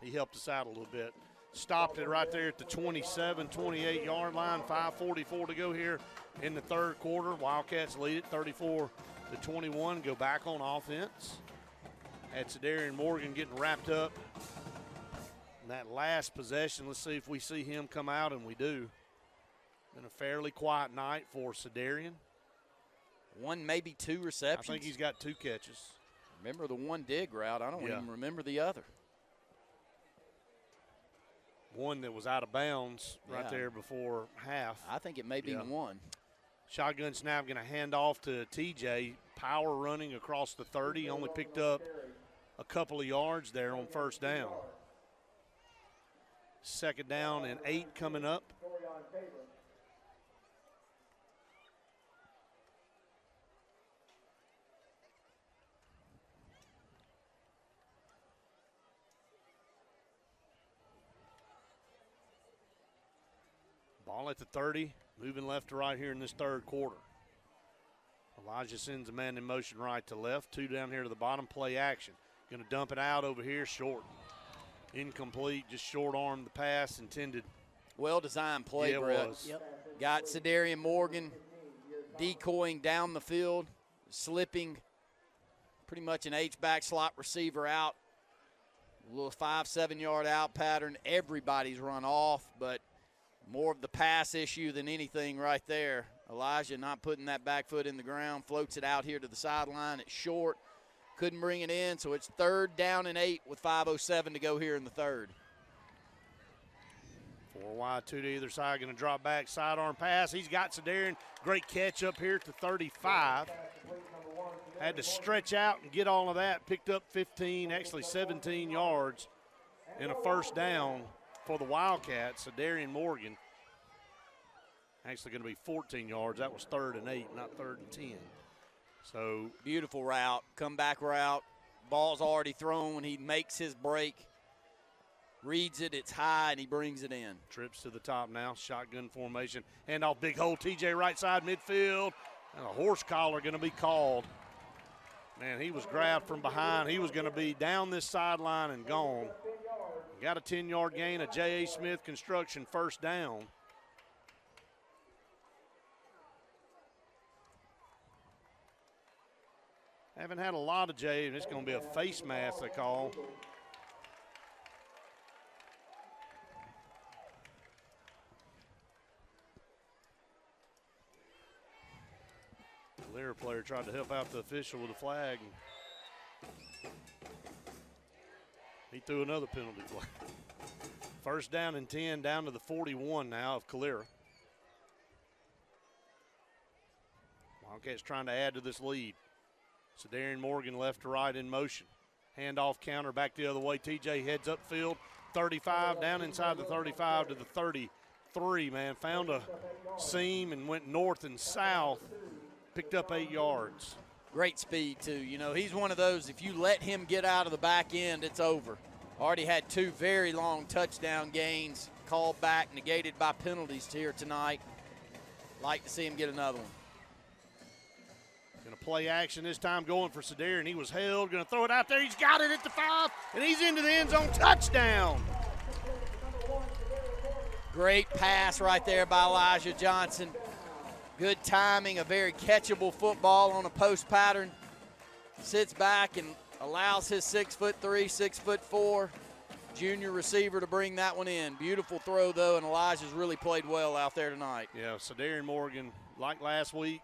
he helped us out a little bit. Stopped it right there at the 27, 28-yard line. 5:44 to go here in the third quarter. Wildcats lead it 34-21. Go back on offense. Had Cedarian Morgan getting wrapped up And that last possession, let's see if we see him come out, and we do. Been a fairly quiet night for Cedarian. One, maybe two receptions. I think he's got 2 catches. Remember the one dig route. I don't even remember the other. One that was out of bounds right there before half. I think it may be one. Shotgun snap, going to hand off to TJ. Power running across the 30. Only picked up a couple of yards there on first down. Second down and 8 coming up. Ball at the 30, moving left to right here in this third quarter. Elijah sends a man in motion right to left. 2 down here to the bottom, play action. Going to dump it out over here, short. Incomplete, just short arm the pass intended. Well-designed play, yeah, Brett. It was. Got Cedarian Morgan decoying down the field, slipping, pretty much an H-back slot receiver out. A little 5-7 yard out pattern. Everybody's run off, but more of the pass issue than anything right there. Elijah not putting that back foot in the ground, floats it out here to the sideline. It's short. Couldn't bring it in, so it's 3rd down and 8 with 5:07 to go here in the third. 4 wide, 2 to either side. Going to drop back, sidearm pass. He's got Cedarian. Great catch up here to 35. Had to stretch out and get all of that. Picked up 15, actually 17 yards and a first down for the Wildcats. Cedarian Morgan. Actually going to be 14 yards. That was 3rd and 8, not 3rd and 10. So beautiful route, comeback route. Ball's already thrown when he makes his break. Reads it, it's high, and he brings it in. Trips to the top now, shotgun formation. Hand off big hole, TJ right side midfield. And a horse collar going to be called. Man, he was grabbed from behind. He was going to be down this sideline and gone. Got a 10-yard gain, a J.A. Smith construction first down. Haven't had a lot of J, and it's going to be a face mask, they call. The Calera player tried to help out the official with a flag. He threw another penalty flag. First down and 10, down to the 41 now of Calera. Wildcats trying to add to this lead. Cedarian Morgan left to right in motion. Handoff counter back the other way. TJ heads upfield. 35 down inside the 35 to the 33, man. Found a seam and went north and south. Picked up 8 yards. Great speed, too. You know, he's one of those, if you let him get out of the back end, it's over. Already had 2 very long touchdown gains, called back, negated by penalties here tonight. Like to see him get another one. Going to play action this time, going for Cedarian. He was held, going to throw it out there. He's got it at the 5, and he's into the end zone. Touchdown. Great pass right there by Elijah Johnson. Good timing, a very catchable football on a post pattern. Sits back and allows his 6'3", 6'4" junior receiver to bring that one in. Beautiful throw, though, and Elijah's really played well out there tonight. Yeah, Cedarian Morgan, like last week,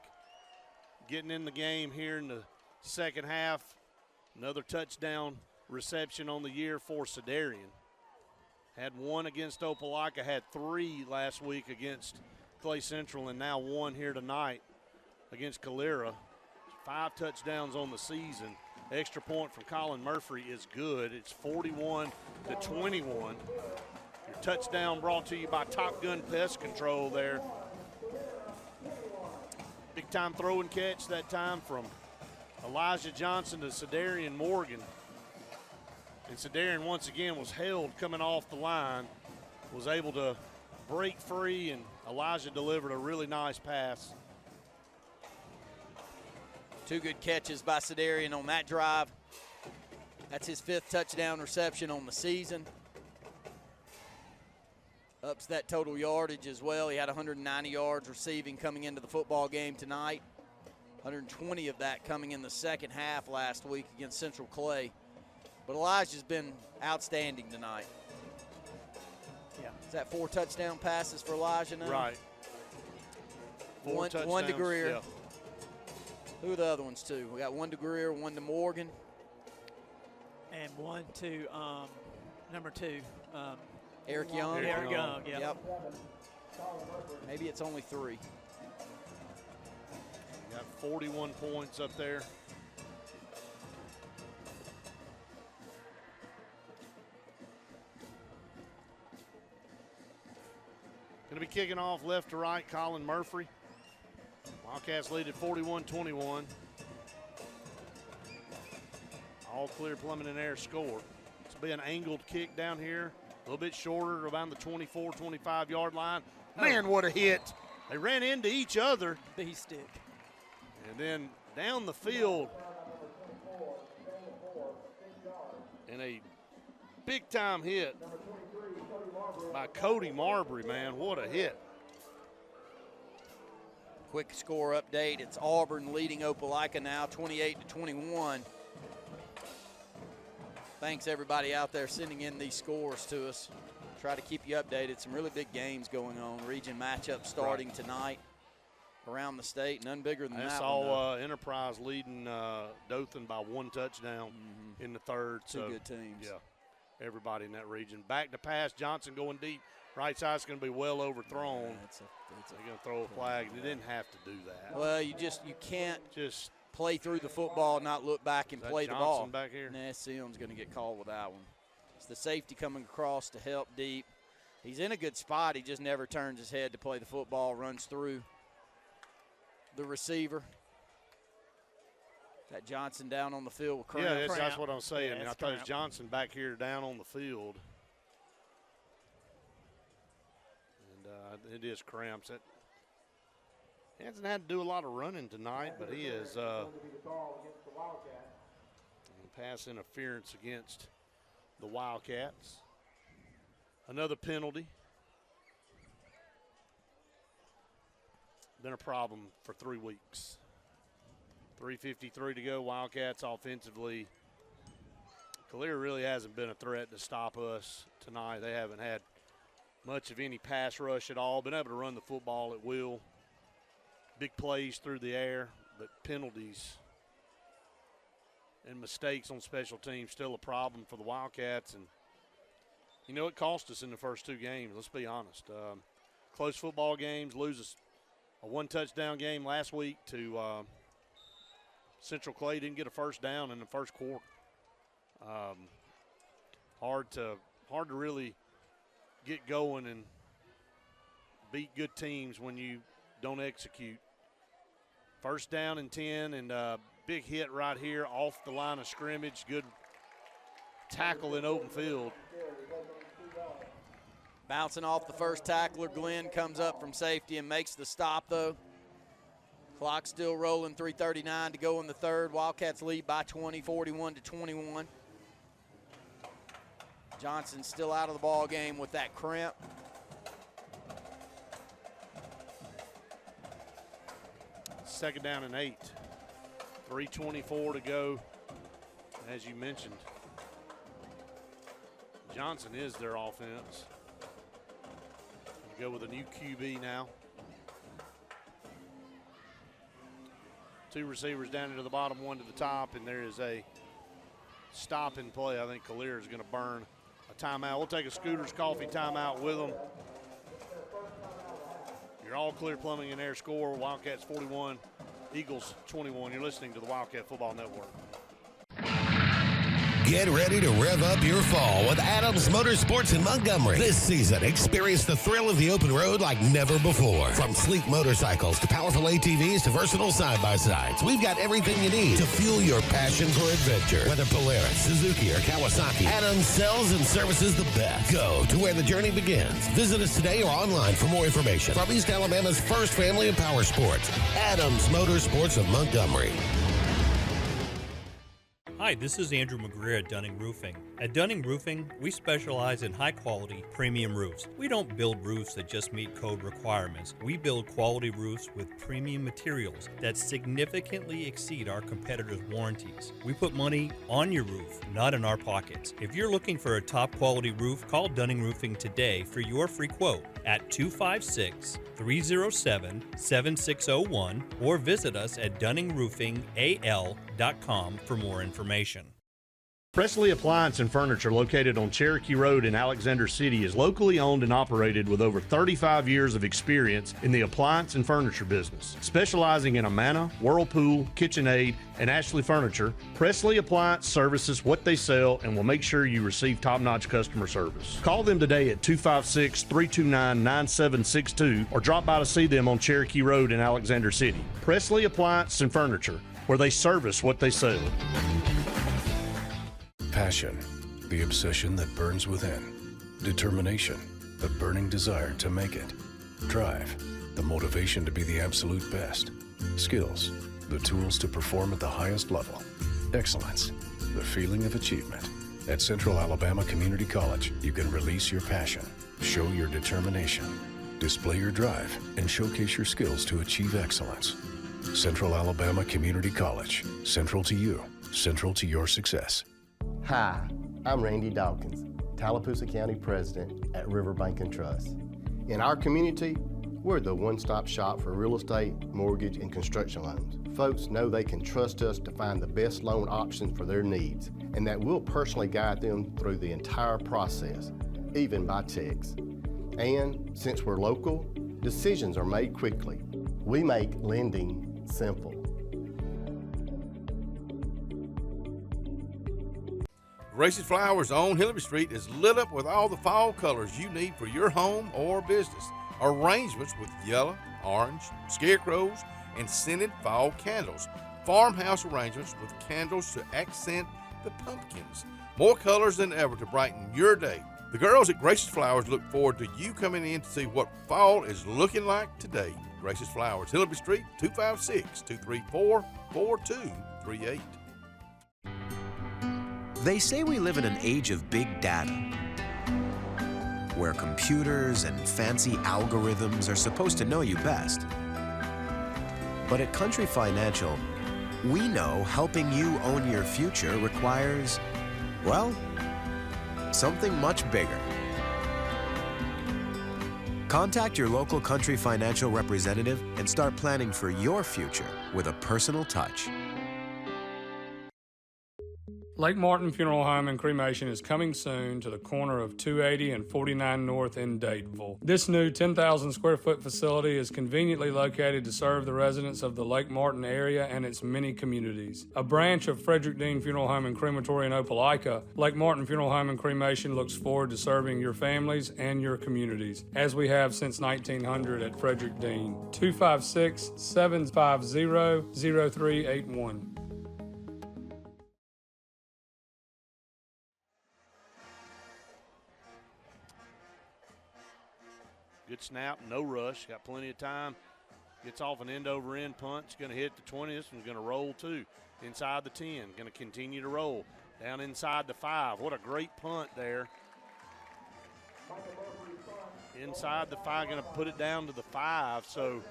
getting in the game here in the second half. Another touchdown reception on the year for Cedarian. Had 1 against Opelika, had 3 last week against Clay Central, and now 1 here tonight against Calera. 5 touchdowns on the season. Extra point from Colin Murphy is good. It's 41-21. Your touchdown brought to you by Top Gun Pest Control there. Big time throw and catch that time from Elijah Johnson to Cedarian Morgan. And Cedarian once again was held coming off the line, was able to break free, and Elijah delivered a really nice pass. 2 good catches by Cedarian on that drive. That's his 5th touchdown reception on the season. Ups that total yardage as well. He had 190 yards receiving coming into the football game tonight. 120 of that coming in the second half last week against Central Clay. But Elijah's been outstanding tonight. Is that 4 touchdown passes for Elijah now? Right. One to Greer. Yeah. Who are the other ones, too? We got 1 to Greer, 1 to Morgan. And 1 to number 2. Eric Young. Eric Young, yep. Maybe it's only 3. Got 41 points up there. Going to be kicking off left to right, Colin Murphy. Wildcats lead at 41-21. All clear, Plumbing and Air score. This will be an angled kick down here, a little bit shorter, around the 24, 25-yard line. Man, what a hit. They ran into each other. B stick. And then down the field in a big-time hit by Cody Marbury, man. What a hit. Quick score update. It's Auburn leading Opelika now, 28-21. Thanks, everybody out there sending in these scores to us. Try to keep you updated. Some really big games going on. Region matchup starting tonight around the state. None bigger than that. I saw Enterprise leading Dothan by 1 touchdown in the third. Two good teams. Yeah, everybody in that region. Back to pass. Johnson going deep. Right side's going to be well overthrown. They're going to throw a flag. They didn't have to do that. Well, you can't just play through the football, not look back and play the ball. Johnson back here? Nah, Sims going to get called with that one. It's the safety coming across to help deep. He's in a good spot. He just never turns his head to play the football, runs through the receiver. Got Johnson down on the field with cramp. Yeah, that's what I'm saying. Yeah, I thought it was Johnson back here down on the field. And it is cramps. He hasn't had to do a lot of running tonight, but he is pass interference against the Wildcats. Another penalty. Been a problem for 3 weeks. 3:53 to go. Wildcats offensively. Calera really hasn't been a threat to stop us tonight. They haven't had much of any pass rush at all. Been able to run the football at will. Big plays through the air, but penalties and mistakes on special teams still a problem for the Wildcats. And, you know, it cost us in the first 2 games, let's be honest. Close football games, lose a 1-touchdown game last week to Central Clay. Didn't get a first down in the first quarter. Hard to really get going and beat good teams when you don't execute. First down and 10, and big hit right here off the line of scrimmage. Good tackle in open field. Bouncing off the first tackler, Glenn comes up from safety and makes the stop, though. Clock still rolling, 3:39 to go in the third. Wildcats lead by 20, 41-21. Johnson still out of the ball game with that cramp. Second down and 8. 3:24 to go. As you mentioned, Johnson is their offense. You go with a new QB now. 2 receivers down into the bottom, 1 to the top, and there is a stop and play. I think Calera is going to burn a timeout. We'll take a Scooter's Coffee timeout with them. You're all clear, Plumbing and Air score. Wildcats 41, Eagles 21. You're listening to the Wildcat Football Network. Get ready to rev up your fall with Adams Motorsports in Montgomery. This season, experience the thrill of the open road like never before. From sleek motorcycles to powerful ATVs to versatile side-by-sides, we've got everything you need to fuel your passion for adventure. Whether Polaris, Suzuki, or Kawasaki, Adams sells and services the best. Go to where the journey begins. Visit us today or online for more information. From East Alabama's first family of power sports, Adams Motorsports of Montgomery. Hi, this is Andrew McGreer at Dunning Roofing. At Dunning Roofing, we specialize in high-quality, premium roofs. We don't build roofs that just meet code requirements. We build quality roofs with premium materials that significantly exceed our competitors' warranties. We put money on your roof, not in our pockets. If you're looking for a top-quality roof, call Dunning Roofing today for your free quote at 256-307-7601 or visit us at DunningRoofingAL.com for more information. Presley Appliance and Furniture, located on Cherokee Road in Alexander City, is locally owned and operated with over 35 years of experience in the appliance and furniture business. Specializing in Amana, Whirlpool, KitchenAid, and Ashley Furniture, Presley Appliance services what they sell and will make sure you receive top-notch customer service. Call them today at 256-329-9762 or drop by to see them on Cherokee Road in Alexander City. Presley Appliance and Furniture, where they service what they sell. Passion, the obsession that burns within. Determination, the burning desire to make it. Drive, the motivation to be the absolute best. Skills, the tools to perform at the highest level. Excellence, the feeling of achievement. At Central Alabama Community College, you can release your passion, show your determination, display your drive, and showcase your skills to achieve excellence. Central Alabama Community College, central to you, central to your success. Hi, I'm Randy Dawkins, Tallapoosa County President at Riverbank and Trust. In our community, we're the one-stop shop for real estate, mortgage, and construction loans. Folks know they can trust us to find the best loan option for their needs, and that we'll personally guide them through the entire process, even by text. And since we're local, decisions are made quickly. We make lending simple. Grace's Flowers on Hillary Street is lit up with all the fall colors you need for your home or business. Arrangements with yellow, orange, scarecrows, and scented fall candles. Farmhouse arrangements with candles to accent the pumpkins. More colors than ever to brighten your day. The girls at Grace's Flowers look forward to you coming in to see what fall is looking like today. Grace's Flowers, Hillary Street, 256-234-4238. They say we live in an age of big data, where computers and fancy algorithms are supposed to know you best. But at Country Financial, we know helping you own your future requires, well, something much bigger. Contact your local Country Financial representative and start planning for your future with a personal touch. Lake Martin Funeral Home and Cremation is coming soon to the corner of 280 and 49 North in Dadeville. This new 10,000 square foot facility is conveniently located to serve the residents of the Lake Martin area and its many communities. A branch of Frederick Dean Funeral Home and Crematory in Opelika, Lake Martin Funeral Home and Cremation looks forward to serving your families and your communities, as we have since 1900 at Frederick Dean. 256-750-0381. Good snap, no rush, got plenty of time. Gets off an end-over-end punch, going to hit the 20. This one's going to roll too. Inside the 10, going to continue to roll. Down inside the 5. What a great punt there. Inside the 5, going to put it down to the 5. So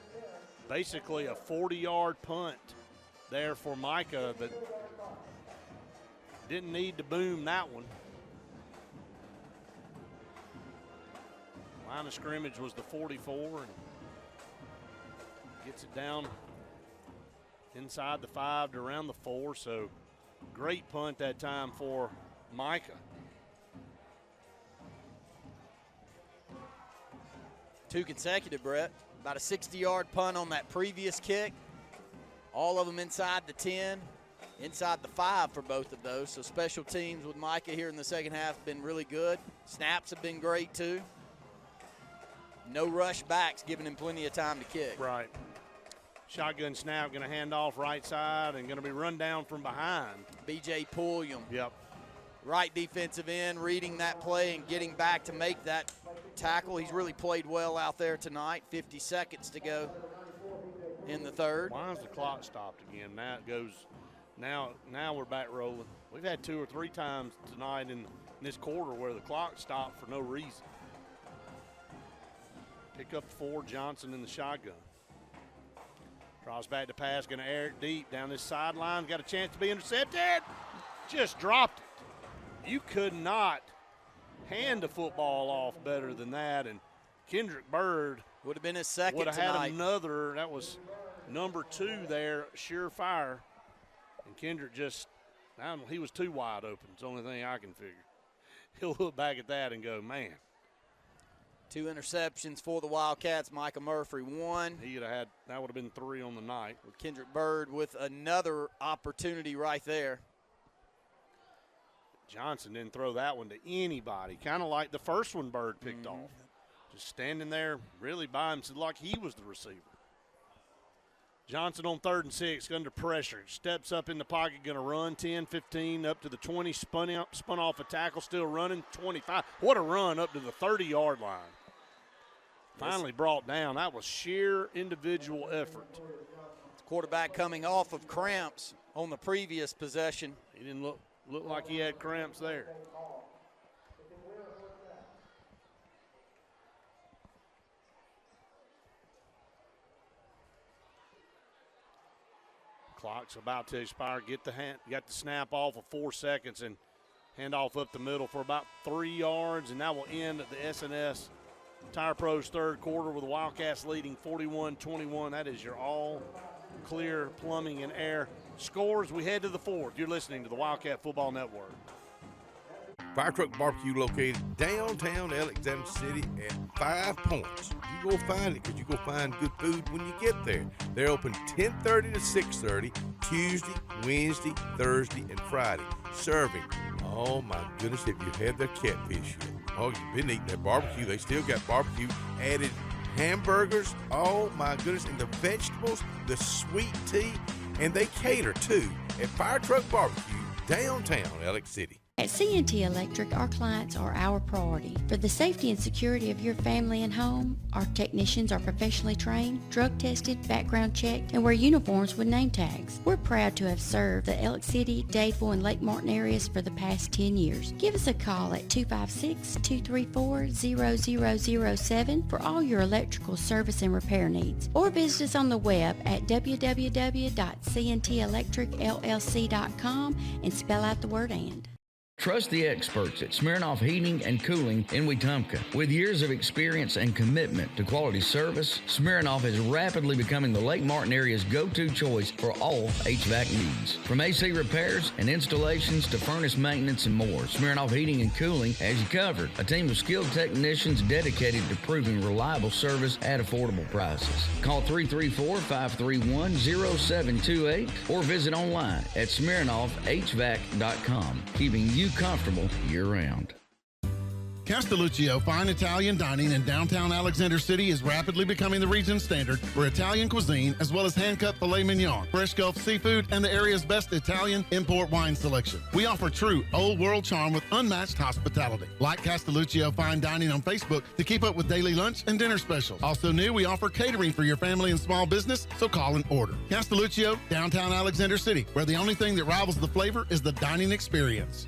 basically a 40-yard punt there for Micah that didn't need to boom that one. Line of scrimmage was the 44 and gets it down inside the 5 to around the 4. So great punt that time for Micah. 2 consecutive, Brett. About a 60-yard punt on that previous kick. All of them inside the 10, inside the 5 for both of those. So special teams with Micah here in the second half have been really good. Snaps have been great too. No rush backs, giving him plenty of time to kick. Right. Shotgun snap, going to hand off right side and going to be run down from behind. B.J. Pulliam. Yep. Right defensive end, reading that play and getting back to make that tackle. He's really played well out there tonight. 50 seconds to go in the third. Why is the clock stopped again? Now it goes. Now we're back rolling. We've had 2 or 3 times tonight in in this quarter where the clock stopped for no reason. Pick up 4, Johnson in the shotgun. Draws back to pass, going to air it deep down this sideline. Got a chance to be intercepted. Just dropped it. You could not hand the football off better than that. And Kendrick Bird would have been his second would have tonight. had another. That was number 2 there, surefire. And Kendrick just, he was too wide open. It's the only thing I can figure. He'll look back at that and go, man. 2 interceptions for the Wildcats. Micah Murphy 1. That would have been 3 on the night. Kendrick Bird with another opportunity right there. Johnson didn't throw that one to anybody. Kind of like the first one Bird picked off. Just standing there really by himself like he was the receiver. Johnson on 3rd and 6, under pressure. Steps up in the pocket, going to run 10, 15, up to the 20, spun off a tackle, still running 25. What a run up to the 30-yard line. Finally brought down. That was sheer individual effort. The quarterback coming off of cramps on the previous possession. He didn't look like he had cramps there. Clock's about to expire. Got the snap off of 4 seconds and hand off up the middle for about 3 yards, and that will end the S&S Tire Pros 3rd quarter with the Wildcats leading 41-21. That is your all clear plumbing and air scores. We head to the 4th. You're listening to the Wildcat Football Network. Fire Truck Barbecue located downtown Alexander City at 5 Points. You go find it because you go find good food when you get there. They're open 10:30 to 6:30, Tuesday, Wednesday, Thursday, and Friday. Serving, oh my goodness, have you had their catfish yet? Oh, you've been eating their barbecue. They still got barbecue added hamburgers. Oh my goodness, and the vegetables, the sweet tea, and they cater too at Fire Truck Barbecue, downtown Alex City. At CNT Electric, our clients are our priority. For the safety and security of your family and home, our technicians are professionally trained, drug tested, background checked, and wear uniforms with name tags. We're proud to have served the Alex City, Dadeville, and Lake Martin areas for the past 10 years. Give us a call at 256-234-0007 for all your electrical service and repair needs, or visit us on the web at www.cntelectricllc.com and spell out the word "and." Trust the experts at Smirnoff Heating and Cooling in Wetumpka. With years of experience and commitment to quality service, Smirnoff is rapidly becoming the Lake Martin area's go-to choice for all HVAC needs. From AC repairs and installations to furnace maintenance and more, Smirnoff Heating and Cooling has you covered. A team of skilled technicians dedicated to proving reliable service at affordable prices. Call 334-531-0728 or visit online at SmirnoffHVAC.com, keeping you comfortable year-round. Castelluccio Fine Italian Dining in downtown Alexander City is rapidly becoming the region standard for Italian cuisine, as well as hand-cut filet mignon, fresh Gulf seafood, and the area's best Italian import wine selection. We offer true old-world charm with unmatched hospitality. Like Castelluccio Fine Dining on Facebook to keep up with daily lunch and dinner specials. Also new, we offer catering for your family and small business, so call and order. Castelluccio, downtown Alexander City, where the only thing that rivals the flavor is the dining experience.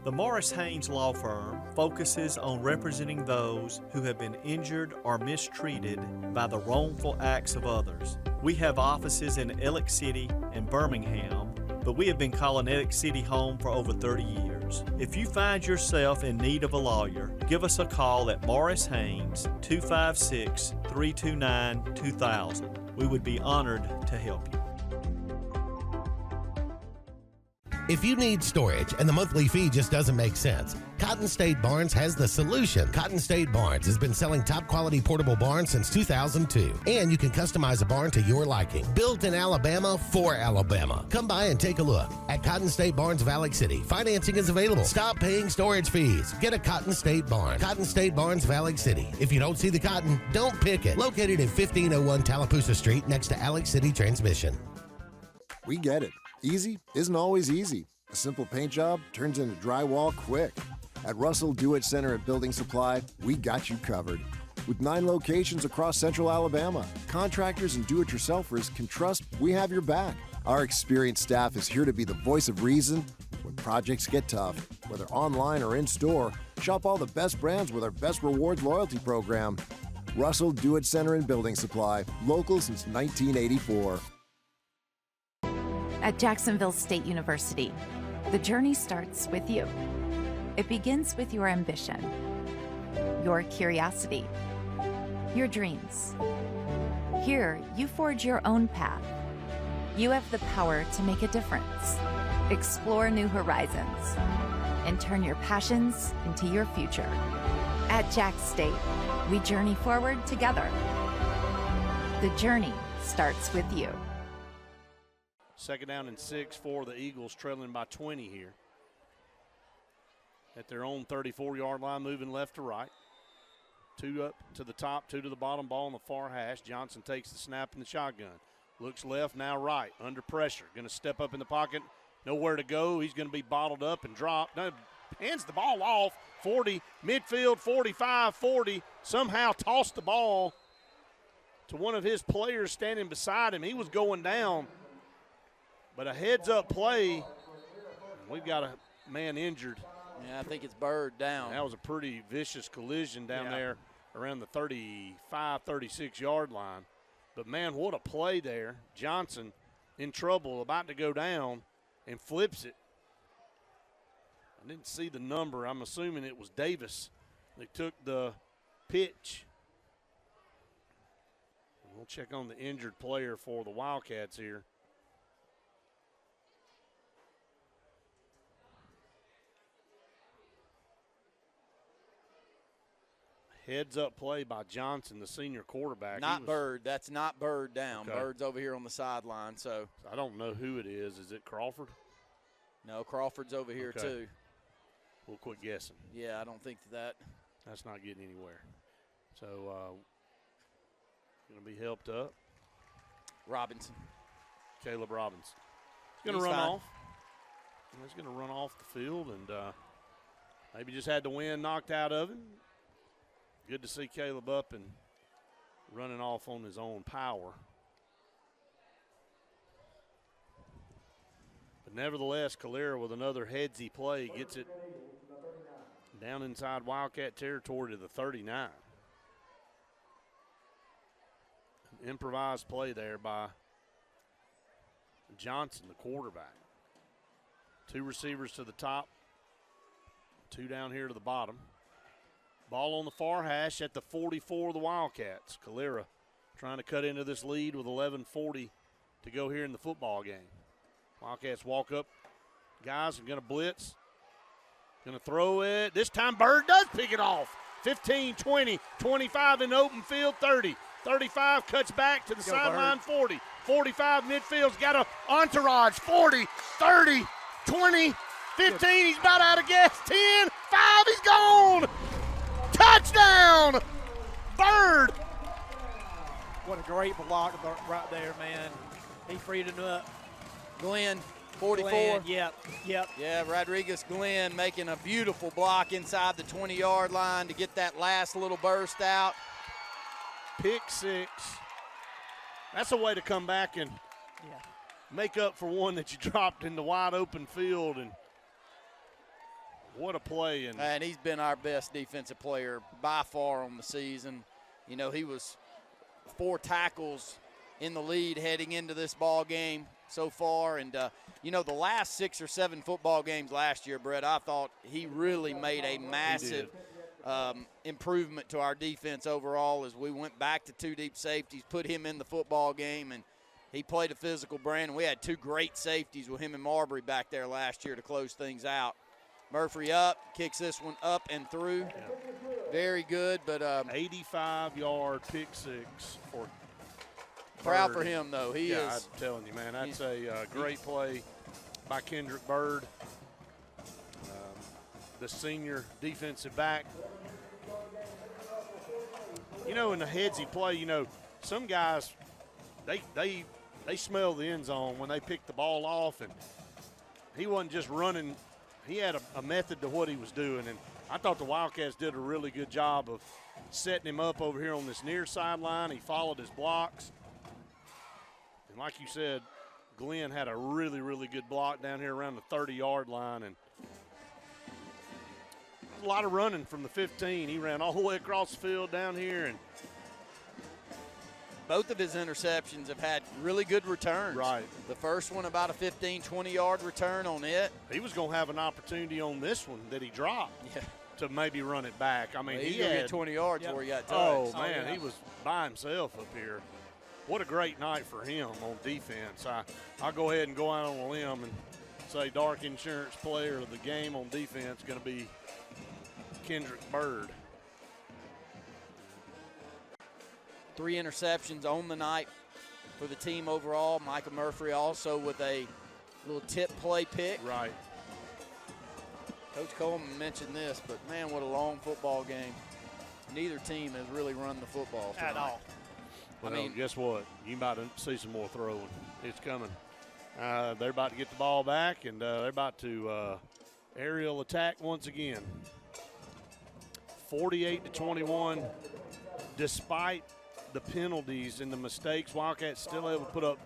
The Morris Haynes Law Firm focuses on representing those who have been injured or mistreated by the wrongful acts of others. We have offices in Alex City and Birmingham, but we have been calling Alex City home for over 30 years. If you find yourself in need of a lawyer, give us a call at Morris Haynes, 256-329-2000. We would be honored to help you. If you need storage and the monthly fee just doesn't make sense, Cotton State Barns has the solution. Cotton State Barns has been selling top quality portable barns since 2002, and you can customize a barn to your liking. Built in Alabama for Alabama. Come by and take a look. At Cotton State Barns of Alex City, financing is available. Stop paying storage fees. Get a Cotton State Barn. Cotton State Barns of Alex City. If you don't see the cotton, don't pick it. Located at 1501 Tallapoosa Street next to Alex City Transmission. We get it. Easy isn't always easy. A simple paint job turns into drywall quick. At Russell Do-It Center at Building Supply, we got you covered. With 9 locations across central Alabama, contractors and do-it-yourselfers can trust we have your back. Our experienced staff is here to be the voice of reason when projects get tough. Whether online or in store, shop all the best brands with our Best Rewards loyalty program. Russell Do-It Center and Building Supply, local since 1984. At Jacksonville State University, the journey starts with you. It begins with your ambition, your curiosity, your dreams. Here, you forge your own path. You have the power to make a difference, explore new horizons, and turn your passions into your future. At Jack State, we journey forward together. The journey starts with you. 2nd down and 6 for the Eagles, trailing by 20 here. At their own 34-yard line, moving left to right. 2 up to the top, 2 to the bottom, ball on the far hash. Johnson takes the snap in the shotgun. Looks left, now right, under pressure. Going to step up in the pocket, nowhere to go. He's going to be bottled up and dropped. No, hands the ball off, 40, midfield, 45, 40. Somehow tossed the ball to one of his players standing beside him. He was going down, but a heads-up play. We've got a man injured. Yeah, I think it's Bird down. That was a pretty vicious collision down there around the 35, 36-yard line. But, man, what a play there. Johnson in trouble, about to go down, and flips it. I didn't see the number. I'm assuming it was Davis. They took the pitch. We'll check on the injured player for the Wildcats here. Heads-up play by Johnson, the senior quarterback. Not Bird. That's not Bird down. Okay. Bird's over here on the sideline. So I don't know who it is. Is it Crawford? No, Crawford's over here too. We'll quit guessing. Yeah, I don't think that's not getting anywhere. So going to be helped up. Robinson. Caleb Robinson. He's going to run off. He's going to run off the field and maybe just had the wind knocked out of him. Good to see Caleb up and running off on his own power. But nevertheless, Calera with another headsy play gets it down inside Wildcat territory to the 39. An improvised play there by Johnson, the quarterback. 2 receivers to the top, 2 down here to the bottom. Ball on the far hash at the 44 of the Wildcats. Calera trying to cut into this lead with 11:40 to go here in the football game. Wildcats walk up. Guys are going to blitz. Going to throw it. This time Bird does pick it off. 15, 20, 25 in the open field, 30. 35 cuts back to the sideline, 40. 45 midfield's got an entourage, 40, 30, 20, 15. He's about out of gas. 10, 5, he's gone. Touchdown, Bird. What a great block right there, man. He freed him up. Glenn, 44. Glenn, yep. Yeah, Rodriguez Glenn making a beautiful block inside the 20-yard line to get that last little burst out. Pick 6. That's a way to come back and make up for one that you dropped in the wide open field. And what a play. And he's been our best defensive player by far on the season. You know, he was 4 tackles in the lead heading into this ball game so far. And, you know, the last 6 or 7 football games last year, Brett, I thought he really made a massive improvement to our defense overall as we went back to 2 deep safeties, put him in the football game, and he played a physical brand. And we had 2 great safeties with him and Marbury back there last year to close things out. Murphy up, kicks this one up and through. Yeah. Very good, but 85-yard pick 6 for proud Bird. For him, though. He is. I'm telling you, man, that's a great play by Kendrick Bird, the senior defensive back. You know, in the headsy play, you know, some guys, they smell the end zone when they pick the ball off, and he wasn't just running. He had a method to what he was doing, and I thought the Wildcats did a really good job of setting him up over here on this near sideline. He followed his blocks. And like you said, Glenn had a really, really good block down here around the 30-yard line, and a lot of running from the 15. He ran all the way across the field down here, and both of his interceptions have had really good returns. Right. The first one about a 15, 20-yard return on it. He was going to have an opportunity on this one that he dropped to maybe run it back. I mean, well, he had had 20 yards where he got touched. Oh, man, he was by himself up here. What a great night for him on defense. I'll go ahead and go out on a limb and say Dark Insurance player of the game on defense going to be Kendrick Bird. 3 interceptions on the night for the team overall. Michael Murphy also with a little tip play pick. Right. Coach Coleman mentioned this, but man, what a long football game. Neither team has really run the football tonight. At all. Well, guess what? You might see some more throwing. It's coming. They're about to get the ball back, and they're about to aerial attack once again. 48-21, despite the penalties and the mistakes, Wildcats still able to put up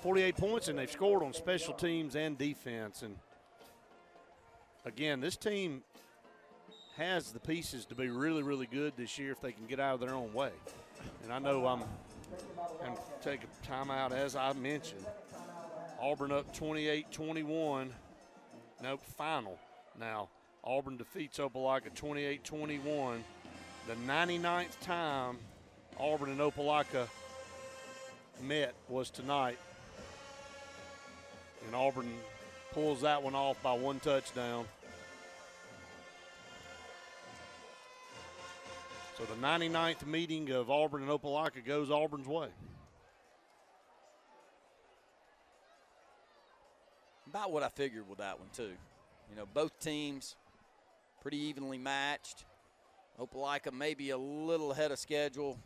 48 points, and they've scored on special teams and defense. And again, this team has the pieces to be really, really good this year if they can get out of their own way. And I know I'm going to take a timeout, as I mentioned. Auburn up 28-21. Nope, final. Now, Auburn defeats Opelika 28-21. The 99th time Auburn and Opelika met was tonight. And Auburn pulls that one off by 1 touchdown. So the 99th meeting of Auburn and Opelika goes Auburn's way. About what I figured with that one, too. You know, both teams pretty evenly matched. Opelika maybe a little ahead of schedule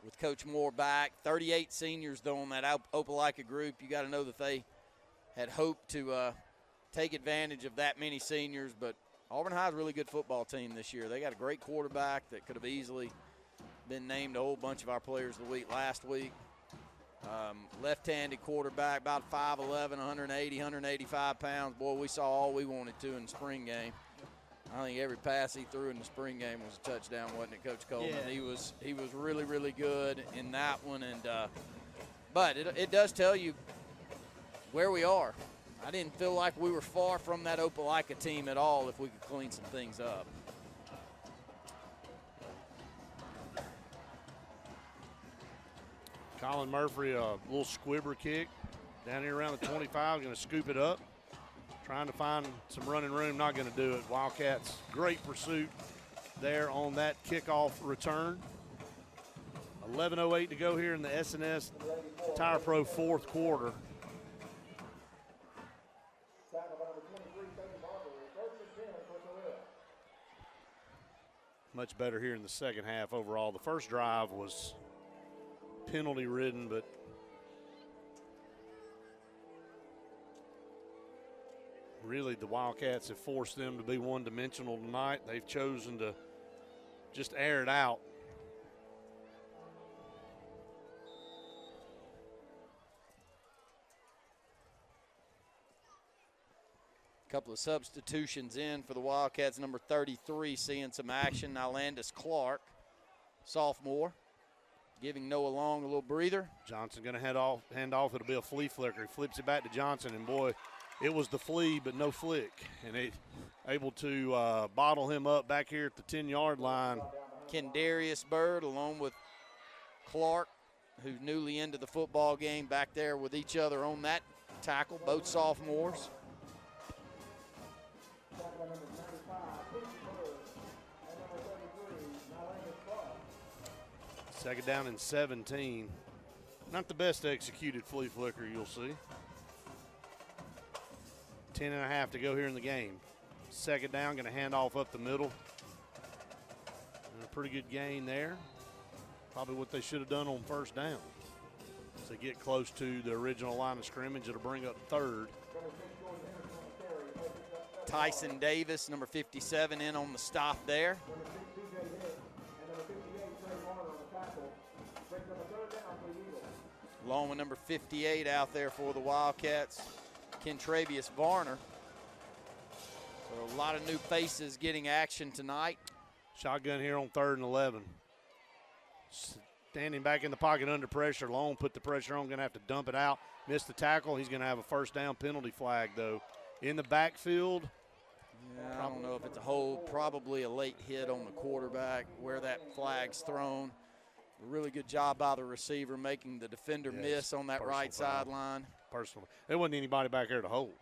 with Coach Moore back. 38 seniors, though, on that Opelika group. You got to know that they had hoped to take advantage of that many seniors, but Auburn High is a really good football team this year. They got a great quarterback that could have easily been named a whole bunch of our players of the week last week. Left-handed quarterback, about 5'11", 180, 185 pounds. Boy, we saw all we wanted to in the spring game. I think every pass he threw in the spring game was a touchdown, wasn't it, Coach Coleman? Yeah. He was really, really good in that one. And but it does tell you where we are. I didn't feel like we were far from that Opelika team at all if we could clean some things up. Colin Murphy, a little squibber kick down here around the 25, going to scoop it up. Trying to find some running room, not going to do it. Wildcats, great pursuit there on that kickoff return. 11:08 to go here in the S&S Tire Pro fourth quarter. Much better here in the second half overall. The first drive was penalty-ridden, but really the Wildcats have forced them to be one-dimensional tonight. They've chosen to just air it out. A couple of substitutions in for the Wildcats. Number 33 seeing some action. Now Landis Clark, sophomore, giving Noah Long a little breather. Johnson going to hand off. It'll be a flea flicker. He flips it back to Johnson, and boy, it was the flea but no flick. And they able to bottle him up back here at the 10-yard line. Kendarius Bird along with Clark, who's newly into the football game, back there with each other on that tackle, both sophomores. Second down and 17. Not the best executed flea flicker you'll see. 10.5 to go here in the game. Second down, going to hand off up the middle. And a pretty good gain there. Probably what they should have done on first down. As they get close to the original line of scrimmage, it'll bring up third. Tyson Davis, number 57, in on the stop there. Along with number 58 out there for the Wildcats, Kentravius Varner. So a lot of new faces getting action tonight. Shotgun here on 3rd and 11. Standing back in the pocket under pressure. Long put the pressure on, going to have to dump it out. Missed the tackle. He's going to have a first down penalty flag, though. In the backfield. Yeah, I don't know if it's a hold, probably a late hit on the quarterback where that flag's thrown. A really good job by the receiver making the defender miss on that right sideline. Personally. There wasn't anybody back there to hold.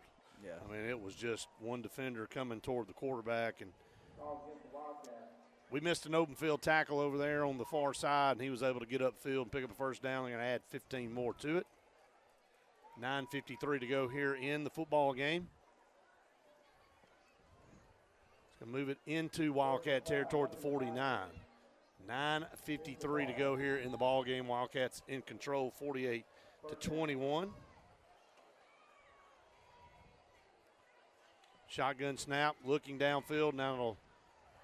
Yeah. I mean, it was just one defender coming toward the quarterback. And we missed an open field tackle over there on the far side, and he was able to get upfield and pick up a first down. They're going to add 15 more to it. 9:53 to go here in the football game. It's going to move it into Wildcat territory at the 49. 9:53 to go here in the ball game. Wildcats in control, 48-21. Shotgun snap, looking downfield. Now it'll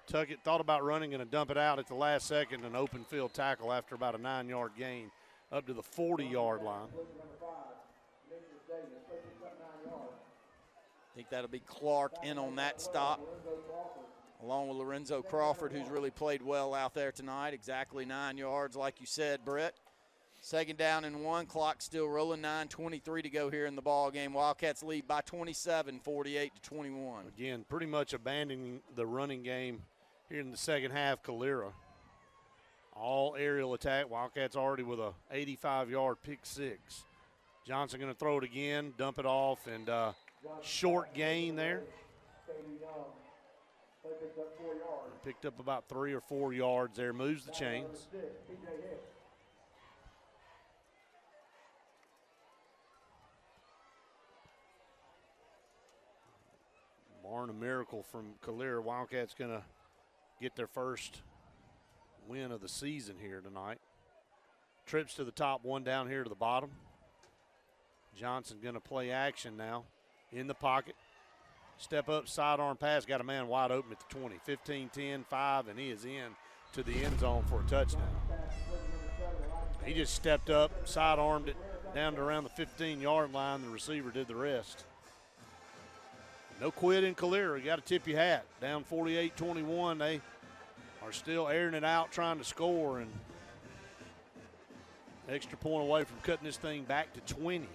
tuck it. Thought about running and dump it out at the last second. An open field tackle after about a 9-yard gain up to the 40-yard line. I think that'll be Clark in on that stop, along with Lorenzo Crawford, who's really played well out there tonight. Exactly 9 yards, like you said, Brett. 2nd down and 1. Clock still rolling. 9:23 to go here in the ball game. Wildcats lead by 27, 48-21. Again, pretty much abandoning the running game here in the second half. Calera, all aerial attack. Wildcats already with a 85-yard pick six. Johnson going to throw it again, dump it off, and short gain there. Picked up about 3 or 4 yards there. Moves the chains. Barn a miracle from Calera. Wildcats going to get their first win of the season here tonight. Trips to the top, one down here to the bottom. Johnson going to play action now in the pocket. Step up, sidearm pass, got a man wide open at the 20. 15, 10, 5, and he is in to the end zone for a touchdown. He just stepped up, sidearmed it down to around the 15-yard line. The receiver did the rest. No quit in Calera. You got to tip your hat. Down 48-21. They are still airing it out, trying to score, and extra point away from cutting this thing back to 20.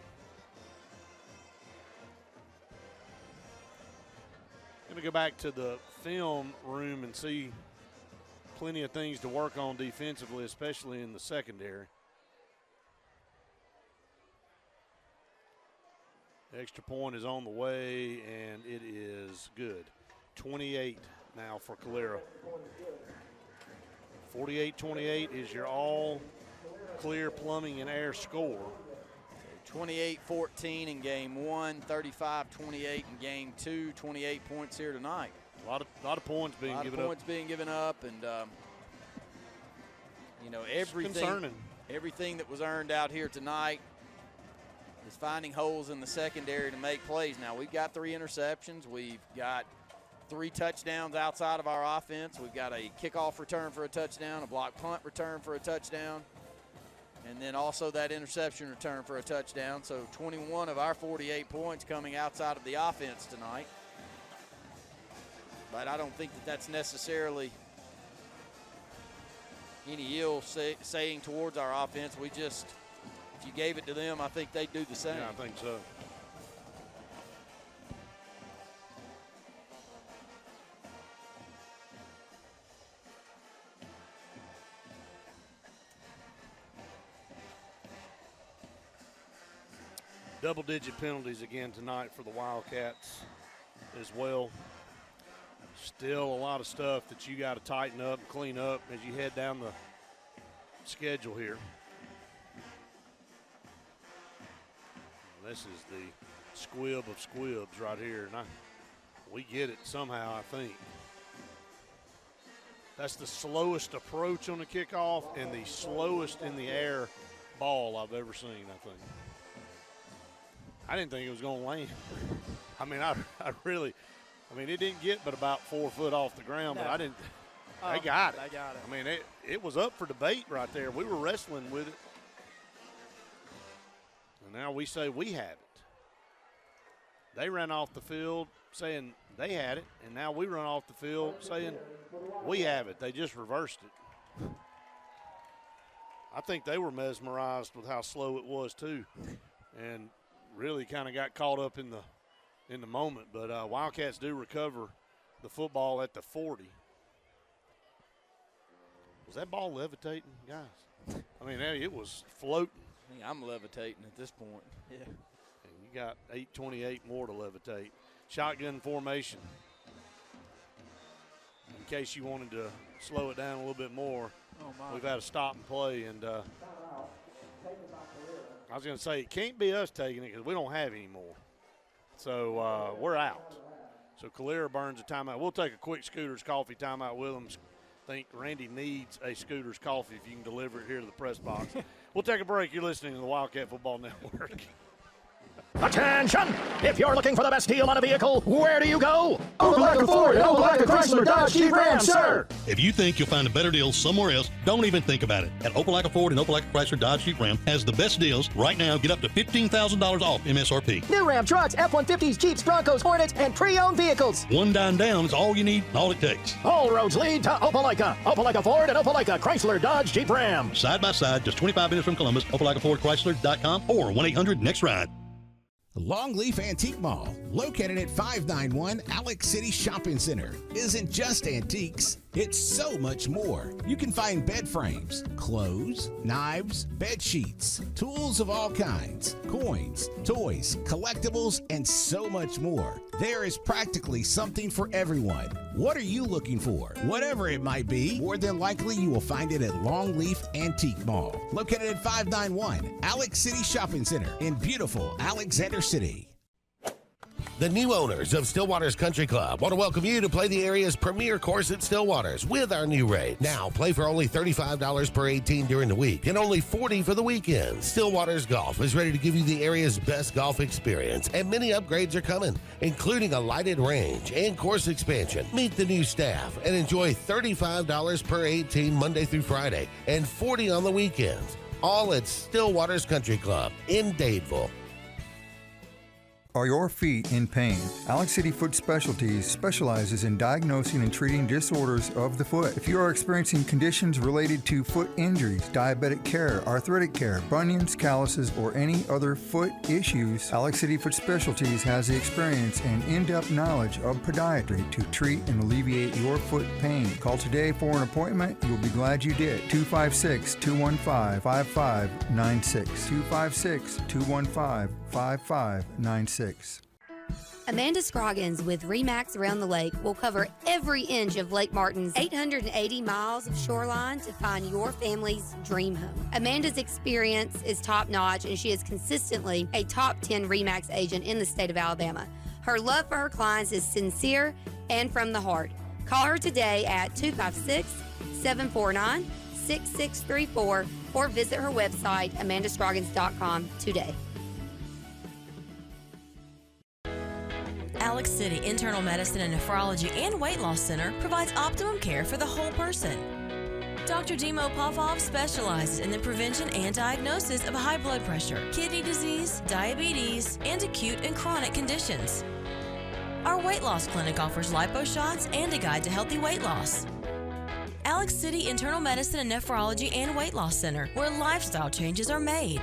Going to go back to the film room and see plenty of things to work on defensively, especially in the secondary. Extra point is on the way, and it is good. 28 now for Calera. 48-28 is your all-clear plumbing and air score. 28-14 in game 1, 35-28 in game 2, 28 points here tonight. A lot of points being given up. A lot of points being given up, and you know, everything that was earned out here tonight is finding holes in the secondary to make plays. Now, we've got 3 interceptions. We've got 3 touchdowns outside of our offense. We've got a kickoff return for a touchdown, a block punt return for a touchdown, and then also that interception return for a touchdown. So 21 of our 48 points coming outside of the offense tonight. But I don't think that that's necessarily any ill saying towards our offense. We just, if you gave it to them, I think they'd do the same. Yeah, I think so. Double-digit penalties again tonight for the Wildcats as well. Still a lot of stuff that you got to tighten up and clean up as you head down the schedule here. This is the squib of squibs right here, and we get it somehow, I think. That's the slowest approach on the kickoff and the slowest in the air ball I've ever seen, I think. I didn't think it was going to land. I mean, it didn't get but about 4 foot off the ground, but I didn't. They got it. They got it. I mean, it was up for debate right there. We were wrestling with it. And now we say we have it. They ran off the field saying they had it, and now we run off the field saying we have it. They just reversed it. I think they were mesmerized with how slow it was too, and really kind of got caught up in the moment. But Wildcats do recover the football at the 40. Was that ball levitating, guys? I mean, it was floating. I'm levitating at this point. Yeah. And you got 8:28 more to levitate. Shotgun formation. In case you wanted to slow it down a little bit more, we've had a stop and play. And I was going to say, it can't be us taking it because we don't have any more. So we're out. So Calera burns a timeout. We'll take a quick Scooters Coffee timeout with them. I think Randy needs a Scooters Coffee if you can deliver it here to the press box. We'll take a break. You're listening to the Wildcat Football Network. Attention! If you're looking for the best deal on a vehicle, where do you go? Opelika Ford and Opelika Chrysler Dodge Jeep Ram, sir! If you think you'll find a better deal somewhere else, don't even think about it. At Opelika Ford and Opelika Chrysler Dodge Jeep Ram has the best deals. Right now, get up to $15,000 off MSRP. New Ram trucks, F-150s, Jeeps, Broncos, Hornets, and pre-owned vehicles. One dime down is all you need, all it takes. All roads lead to Opelika. Opelika Ford and Opelika Chrysler Dodge Jeep Ram. Side by side, just 25 minutes from Columbus, OpelikaFordChrysler.com or 1-800-NEXT-RIDE. Longleaf Antique Mall, located at 591 Alex City Shopping Center, isn't just antiques, it's so much more. You can find bed frames, clothes, knives, bed sheets, tools of all kinds, coins, toys, collectibles, and so much more. There is practically something for everyone. What are you looking for? Whatever it might be, more than likely you will find it at Longleaf Antique Mall, located at 591 Alex City Shopping Center in beautiful Alexander City. The new owners of Stillwater's Country Club want to welcome you to play the area's premier course at Stillwater's with our new rate. Now, play for only $35 per 18 during the week and only $40 for the weekend. Stillwater's Golf is ready to give you the area's best golf experience, and many upgrades are coming, including a lighted range and course expansion. Meet the new staff and enjoy $35 per 18 Monday through Friday and $40 on the weekends. All at Stillwater's Country Club in Dadeville. Are your feet in pain? Alex City Foot Specialties specializes in diagnosing and treating disorders of the foot. If you are experiencing conditions related to foot injuries, diabetic care, arthritic care, bunions, calluses, or any other foot issues, Alex City Foot Specialties has the experience and in-depth knowledge of podiatry to treat and alleviate your foot pain. Call today for an appointment. You'll be glad you did. 256-215-5596. 256-215-5596. Amanda Scroggins with RE/MAX Around the Lake will cover every inch of Lake Martin's 880 miles of shoreline to find your family's dream home. Amanda's experience is top-notch, and she is consistently a top 10 RE/MAX agent in the state of Alabama. Her love for her clients is sincere and from the heart. Call her today at 256-749-6634 or visit her website, amandascroggins.com today. Alex City Internal Medicine and Nephrology and Weight Loss Center provides optimum care for the whole person. Dr. Dimo Popov specializes in the prevention and diagnosis of high blood pressure, kidney disease, diabetes, and acute and chronic conditions. Our weight loss clinic offers lipo shots and a guide to healthy weight loss. Alex City Internal Medicine and Nephrology and Weight Loss Center, where lifestyle changes are made.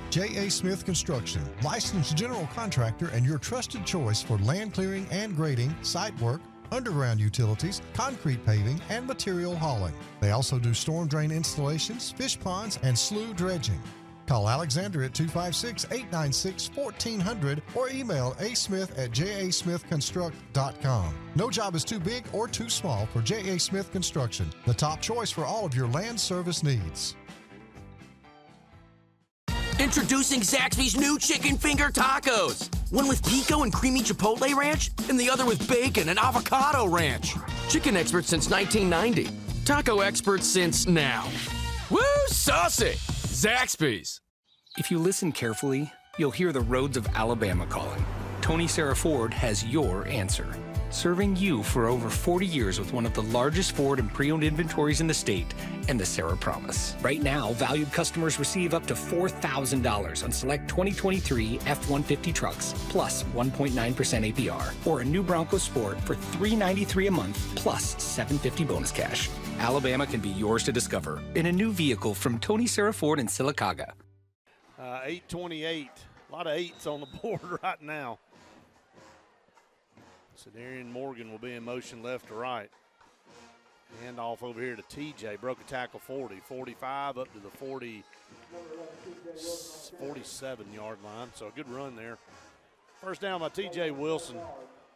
J.A. Smith Construction, licensed general contractor and your trusted choice for land clearing and grading, site work, underground utilities, concrete paving, and material hauling. They also do storm drain installations, fish ponds, and slough dredging. Call Alexander at 256-896-1400 or email asmith@jasmithconstruct.com. No job is too big or too small for J.A. Smith Construction, the top choice for all of your land service needs. Introducing Zaxby's new chicken finger tacos. One with pico and creamy chipotle ranch, and the other with bacon and avocado ranch. Chicken experts since 1990. Taco experts since now. Woo, saucy! Zaxby's. If you listen carefully, you'll hear the roads of Alabama calling. Tony Sarah Ford has your answer. serving you for over 40 years with one of the largest Ford and pre-owned inventories in the state and the Sarah Promise. Right now, valued customers receive up to $4,000 on select 2023 F-150 trucks plus 1.9% APR, or a new Bronco Sport for $393 a month plus $750 bonus cash. Alabama can be yours to discover in a new vehicle from Tony Sarah Ford in Sylacauga. 8:28. A lot of eights on the board right now. So Darian Morgan will be in motion left to right. Hand off over here to TJ. Broke a tackle 40, 45 up to the 47-yard line. So a good run there. First down by TJ Wilson.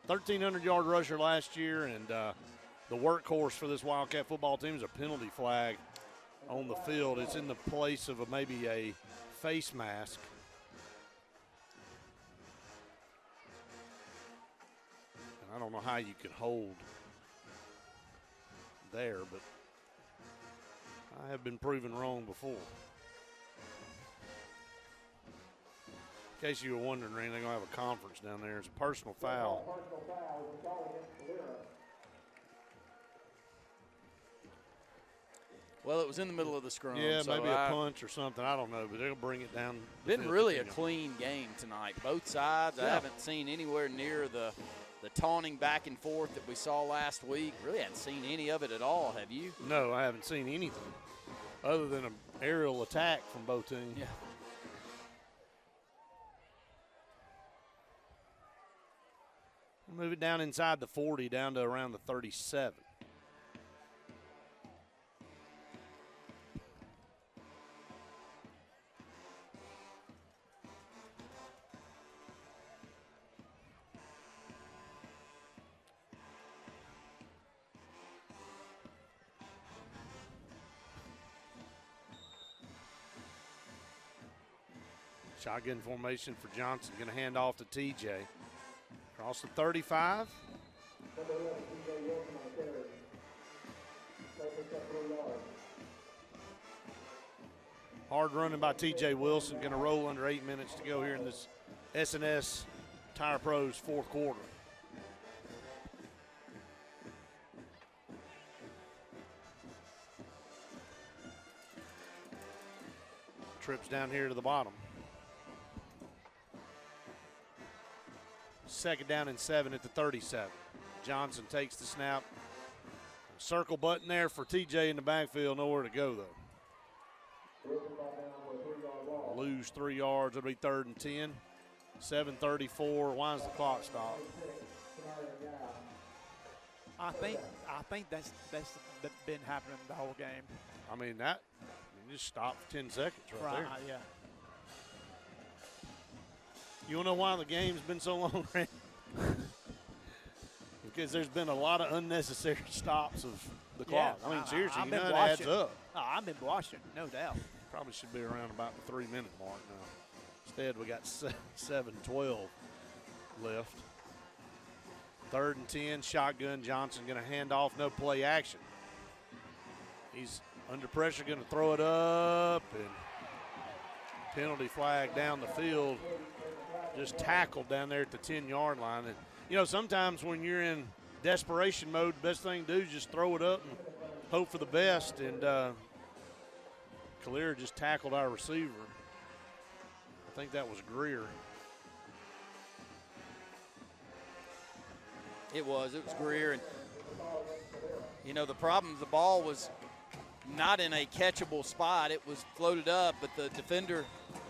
1,300-yard rusher last year, and the workhorse for this Wildcat football team is a penalty flag on the field. It's in the place of maybe a face mask. And I don't know how you could hold there, but I have been proven wrong before. In case you were wondering, Randy, they're going to have a conference down there. It's a personal foul. Well, it was in the middle of the scrum. Yeah, so maybe a punch or something. I don't know, but they'll bring it down. Been really a clean game tonight. Both sides. I haven't seen anywhere near the taunting back and forth that we saw last week. Really hadn't seen any of it at all, have you? No, I haven't seen anything other than an aerial attack from both teams. Yeah. Move it down inside the 40, down to around the 37. Shotgun formation for Johnson. Going to hand off to TJ. Across the 35. Hard running by TJ Wilson. Going to roll under 8 minutes to go here in this S&S Tire Pros fourth quarter. Trips down here to the bottom. Second down and 7 at the 37. Johnson takes the snap. Circle button there for TJ in the backfield. Nowhere to go, though. Lose 3 yards. It'll be 3rd and 10. 7:34. Why does the clock stop? I think that's been happening the whole game. I mean, that you just stopped for 10 seconds right there. Yeah. You want to know why the game's been so long, Randy? Because there's been a lot of unnecessary stops of the clock. I mean, seriously, you know it adds up. I've been watching, no doubt. Probably should be around about the 3-minute mark now. Instead, we got 7:12 left. 3rd and 10, shotgun. Johnson going to hand off, no play action. He's under pressure, going to throw it up, and penalty flag down the field. Just tackled down there at the 10-yard line. And, you know, sometimes when you're in desperation mode, the best thing to do is just throw it up and hope for the best. And Calera just tackled our receiver. I think that was Greer. It was Greer. And, you know, the problem, the ball was not in a catchable spot. It was floated up, but the defender,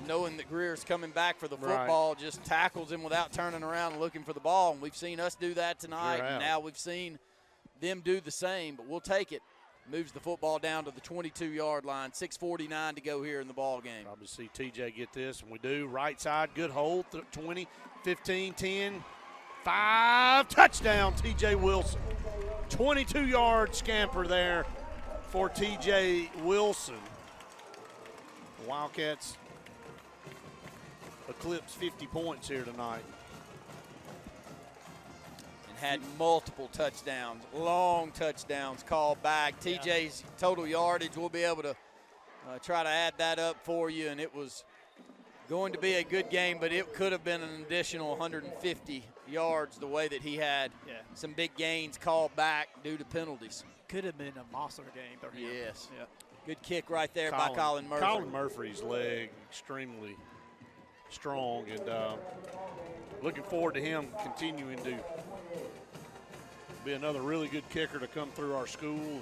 knowing that Greer's coming back for the football, just tackles him without turning around and looking for the ball. And we've seen us do that tonight, and now we've seen them do the same, but we'll take it. Moves the football down to the 22-yard line. 6:49 to go here in the ball game. Probably see TJ get this, and we do. Right side, good hold, 20, 15, 10, 5. Touchdown, TJ Wilson. 22-yard scamper there for TJ Wilson. The Wildcats eclipse 50 points here tonight. And had multiple touchdowns, long touchdowns called back. TJ's total yardage, we'll be able to try to add that up for you, and it was going to be a good game, but it could have been an additional 150 yards the way that he had some big gains called back due to penalties. Could have been a monster game for him. Yes. Yeah. Good kick right there by Colin Murphy. Colin Murphy's leg extremely strong, and looking forward to him continuing to be another really good kicker to come through our school. And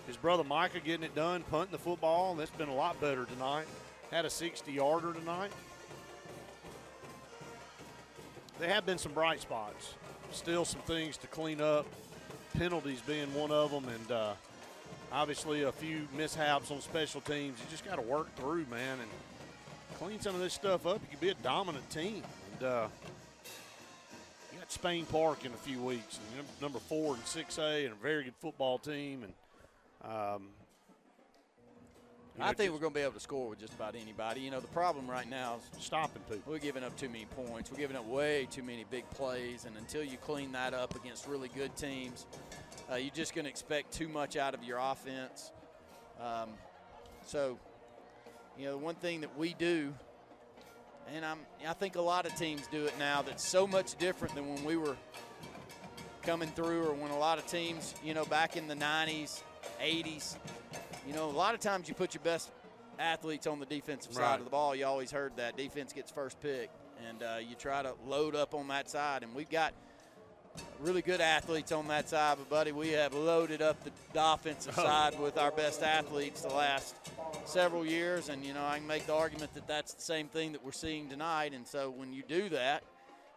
his brother Micah getting it done, punting the football. That's been a lot better tonight. Had a 60-yarder tonight. There have been some bright spots. Still some things to clean up, penalties being one of them, and obviously a few mishaps on special teams. You just got to work through, man, and clean some of this stuff up. You can be a dominant team. And you got Spain Park in a few weeks, and number 4 in 6A, and a very good football team. And I think we're going to be able to score with just about anybody. You know, the problem right now is stopping people. We're giving up too many points. We're giving up way too many big plays, and until you clean that up against really good teams, you're just going to expect too much out of your offense. So, you know, the one thing that we do, and I think a lot of teams do it now, that's so much different than when we were coming through, or when a lot of teams, you know, back in the 90s, 80s, you know, a lot of times you put your best athletes on the defensive side of the ball. You always heard that. Defense gets first pick, and you try to load up on that side. And we've got really good athletes on that side, but, buddy, we have loaded up the offensive side with our best athletes the last several years. And, you know, I can make the argument that that's the same thing that we're seeing tonight. And so when you do that,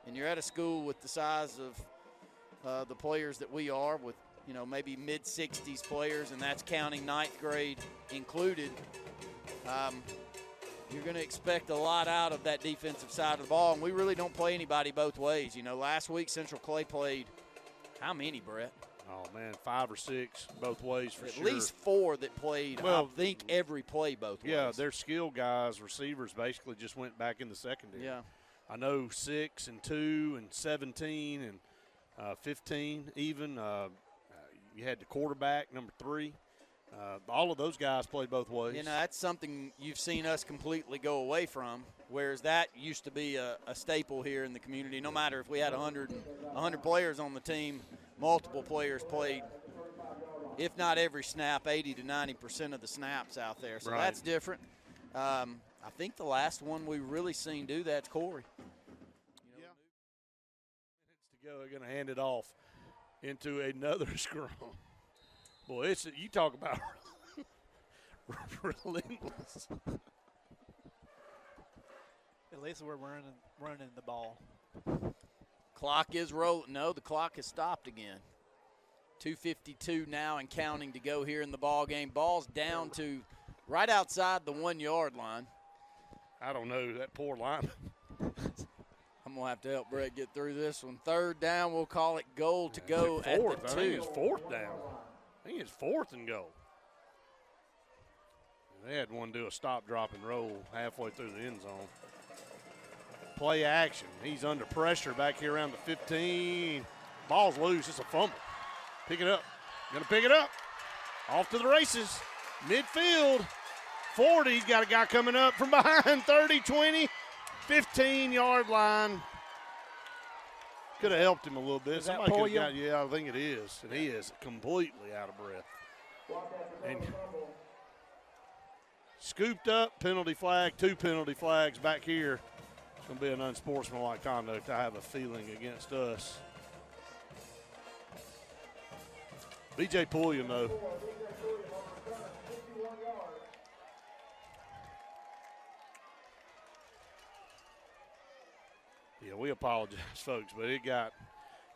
and you're at a school with the size of the players that we are, with, you know, maybe mid-60s players, and that's counting ninth grade included, you're going to expect a lot out of that defensive side of the ball, and we really don't play anybody both ways. You know, last week Central Clay played how many, Brett? Oh, man, 5 or 6 both ways for sure. At least 4 that played, I think, every play both ways. Yeah, their skill guys, receivers, basically just went back in the secondary. Yeah. I know 6 and 2 and 17 and 15 even. You had the quarterback, number 3. All of those guys played both ways. You know, that's something you've seen us completely go away from, whereas that used to be a staple here in the community. No matter if we had 100 players on the team, multiple players played, if not every snap, 80 to 90% of the snaps out there. So that's different. I think the last one we really seen do that's Corey. You know, minutes to go. They're going to hand it off into another scrum. Boy, you talk about relentless. At least we're running the ball. Clock is rolling. No, the clock has stopped again. 2:52 now and counting to go here in the ball game. Ball's down to right outside the 1-yard line. I don't know, that poor lineman. I'm going to have to help Brett get through this one. 3rd down, we'll call it goal to go at the 2. I think it's 4th down. I think it's 4th and goal. They had one do a stop, drop, and roll halfway through the end zone. Play action. He's under pressure back here around the 15. Ball's loose. It's a fumble. Pick it up. Going to pick it up. Off to the races. Midfield. 40. He's got a guy coming up from behind. 30, 20. 15-yard line. Could have helped him a little bit. Somebody could have got, yeah, I think it is. And he is completely out of breath. And scooped up, penalty flag, 2 penalty flags back here. It's going to be an unsportsmanlike conduct, I have a feeling, against us. B.J. Pulliam, though. Yeah, we apologize, folks, but it got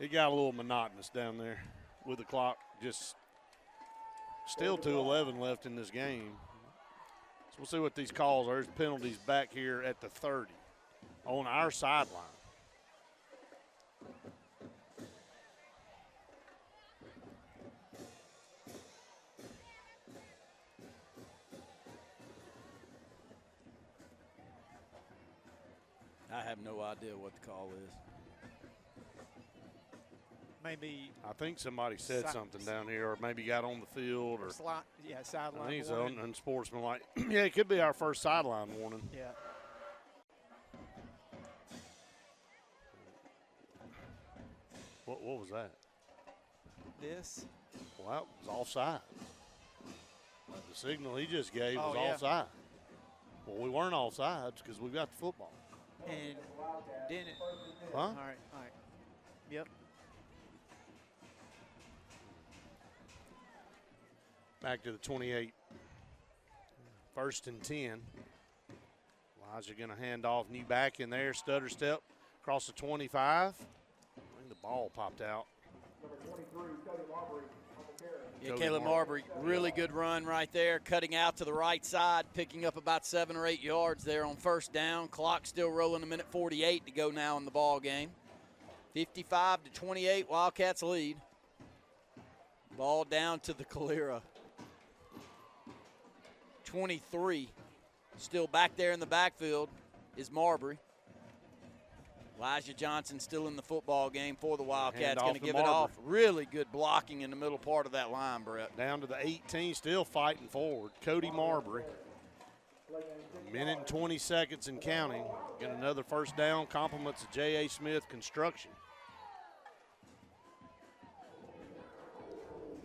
a little monotonous down there with the clock just still 2:11 left in this game. So we'll see what these calls are. There's penalties back here at the 30 on our sideline. I have no idea what the call is. maybe. I think somebody said something down here, or maybe got on the field, or sideline. I think it's warning. unsportsmanlike. Yeah, it could be our first sideline warning. Yeah. What was that? This. Well, it was offside. The signal he just gave was yeah. offside. Well, we weren't offsides because we got the football. And didn't it? Huh? All right. Yep. Back to the 28. 1st and 10. Elijah going to hand off, knee back in there, stutter step across the 25. I think the ball popped out. Yeah, Caleb Marbury, really good run right there, cutting out to the right side, picking up about 7 or 8 yards there on 1st down. Clock still rolling, 1:48 to go now in the ball game. 55-28, Wildcats lead. Ball down to the Calera 23. Still back there in the backfield is Marbury. Elijah Johnson still in the football game for the Wildcats. Going to give it off. Really good blocking in the middle part of that line, Brett. Down to the 18, still fighting forward. Cody Marbury. 1:20 and counting. Get another 1st down. Compliments of J.A. Smith Construction.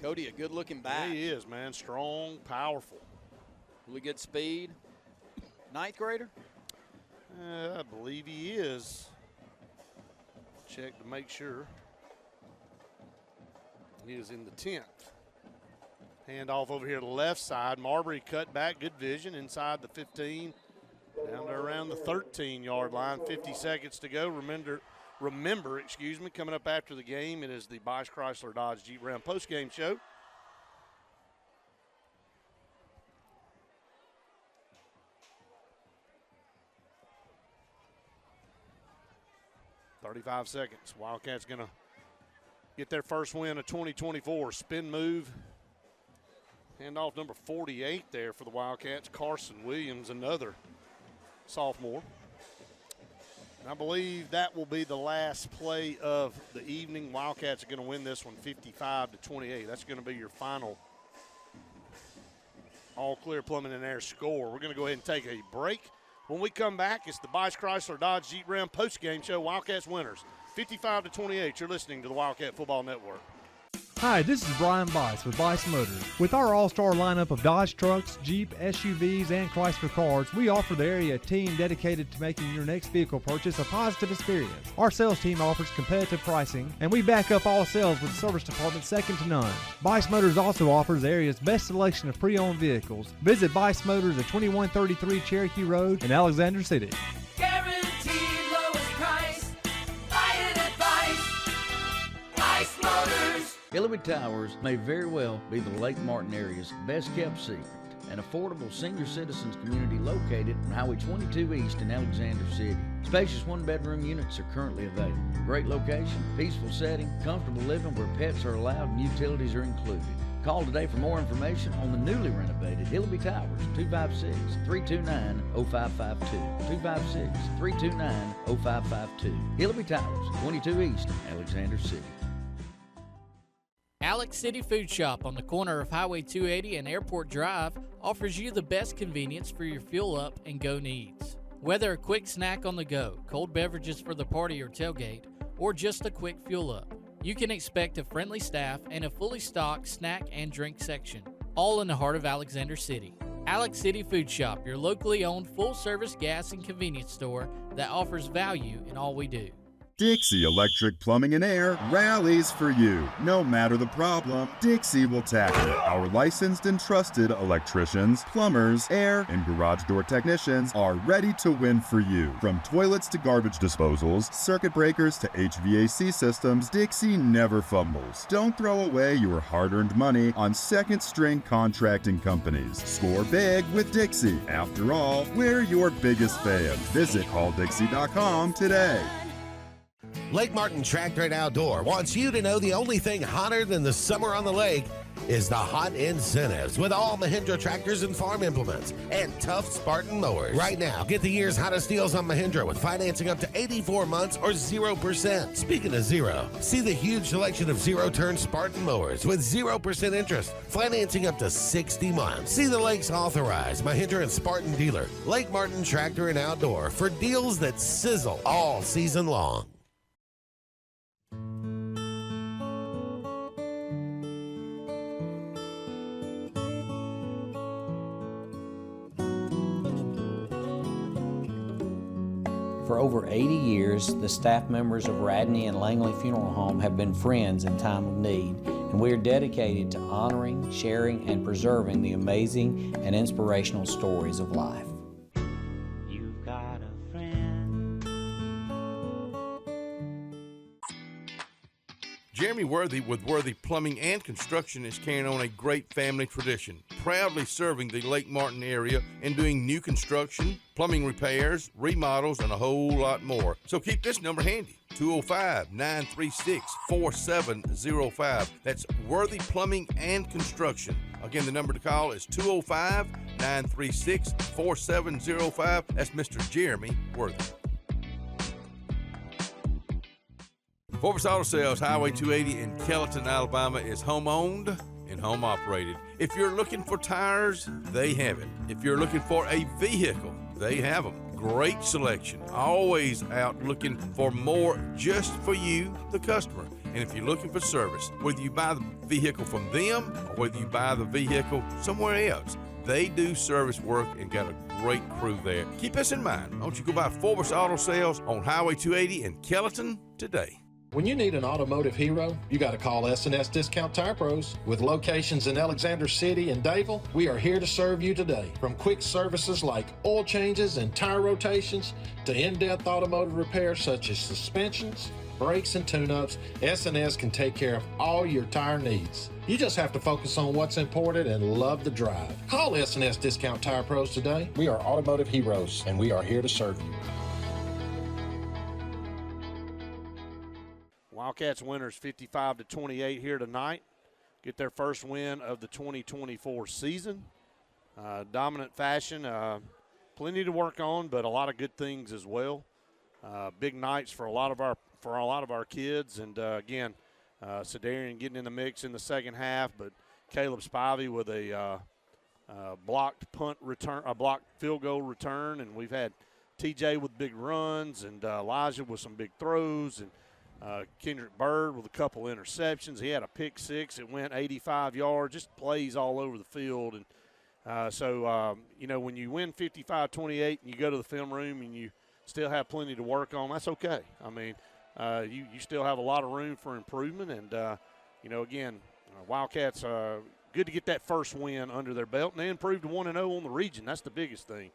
Cody, a good-looking back. Yeah, he is, man. Strong, powerful. Really good speed. 9th grader? I believe he is. Check to make sure. He is in the 10th. Hand off over here to the left side. Marbury cut back, good vision inside the 15, down to around the 13-yard line. 50 seconds to go. Remember, coming up after the game, it is the Bosch Chrysler Dodge Jeep Ram post-game show. .35 seconds. Wildcats going to get their first win of 2024. Spin move. Hand off number 48 there for the Wildcats. Carson Williams, another sophomore. And I believe that will be the last play of the evening. Wildcats are going to win this one 55-28. That's going to be your final All Clear Plumbing and Air score. We're going to go ahead and take a break. When we come back, it's the Bosch Chrysler Dodge Jeep Ram post-game show. Wildcats winners, 55-28. You're listening to the Wildcat Football Network. Hi, this is Brian Bice with Bice Motors. With our all-star lineup of Dodge trucks, Jeep, SUVs, and Chrysler cars, we offer the area a team dedicated to making your next vehicle purchase a positive experience. Our sales team offers competitive pricing, and we back up all sales with a service department second to none. Bice Motors also offers the area's best selection of pre-owned vehicles. Visit Bice Motors at 2133 Cherokee Road in Alexander City. Guaranteed lowest price. Buy it at Bice Motors. Hillary Towers may very well be the Lake Martin area's best-kept secret. An affordable senior citizens community located on Highway 22 East in Alexander City. Spacious one-bedroom units are currently available. Great location, peaceful setting, comfortable living where pets are allowed and utilities are included. Call today for more information on the newly renovated Hillary Towers, 256-329-0552. 256-329-0552. Hillary Towers, 22 East, Alexander City. Alex City Food Shop on the corner of Highway 280 and Airport Drive offers you the best convenience for your fuel up and go needs. Whether a quick snack on the go, cold beverages for the party or tailgate, or just a quick fuel up, you can expect a friendly staff and a fully stocked snack and drink section, all in the heart of Alexander City. Alex City Food Shop, your locally owned full-service gas and convenience store that offers value in all we do. Dixie Electric Plumbing and Air rallies for you. No matter the problem, Dixie will tackle it. Our licensed and trusted electricians, plumbers, air, and garage door technicians are ready to win for you. From toilets to garbage disposals, circuit breakers to HVAC systems, Dixie never fumbles. Don't throw away your hard-earned money on second-string contracting companies. Score big with Dixie. After all, we're your biggest fans. Visit calldixie.com today. Lake Martin Tractor and Outdoor wants you to know the only thing hotter than the summer on the lake is the hot incentives with all Mahindra tractors and farm implements and tough Spartan mowers. Right now, get the year's hottest deals on Mahindra with financing up to 84 months or 0%. Speaking of zero, see the huge selection of zero-turn Spartan mowers with 0% interest, financing up to 60 months. See the lake's authorized Mahindra and Spartan dealer, Lake Martin Tractor and Outdoor, for deals that sizzle all season long. For over 80 years, the staff members of Radney and Langley Funeral Home have been friends in time of need, and we are dedicated to honoring, sharing, and preserving the amazing and inspirational stories of life. You've got a friend. Jeremy Worthy with Worthy Plumbing and Construction is carrying on a great family tradition, proudly serving the Lake Martin area and doing new construction, plumbing repairs, remodels, and a whole lot more. So keep this number handy, 205-936-4705. That's Worthy Plumbing and Construction. Again, the number to call is 205-936-4705. That's Mr. Jeremy Worthy. Forbes Auto Sales, Highway 280 in Kellyton, Alabama is home-owned and home-operated. If you're looking for tires, they have it. If you're looking for a vehicle, they have them. Great selection. Always out looking for more just for you, the customer. And if you're looking for service, whether you buy the vehicle from them or whether you buy the vehicle somewhere else, they do service work and got a great crew there. Keep this in mind. Don't you go by Forbes Auto Sales on Highway 280 in Kellyton today. When you need an automotive hero, you got to call S&S Discount Tire Pros. With locations in Alexander City and Dayville, we are here to serve you today. From quick services like oil changes and tire rotations to in-depth automotive repairs such as suspensions, brakes, and tune-ups, S&S can take care of all your tire needs. You just have to focus on what's important and love the drive. Call S&S Discount Tire Pros today. We are automotive heroes, and we are here to serve you. Wildcats winners 55-28 here tonight. Get their first win of the 2024 season. Dominant fashion. Plenty to work on, but a lot of good things as well. Big nights for a lot of our kids, and again, Sedarian getting in the mix in the second half, but Caleb Spivey with a blocked punt return, a blocked field goal return, and we've had TJ with big runs, and Elijah with some big throws, and Kendrick Bird with a couple interceptions. He had a pick six. It went 85 yards, just plays all over the field. And when you win 55-28 and you go to the film room and you still have plenty to work on, that's okay. I mean, you still have a lot of room for improvement. And, Wildcats, good to get that first win under their belt. And they improved to 1-0 on the region. That's the biggest thing.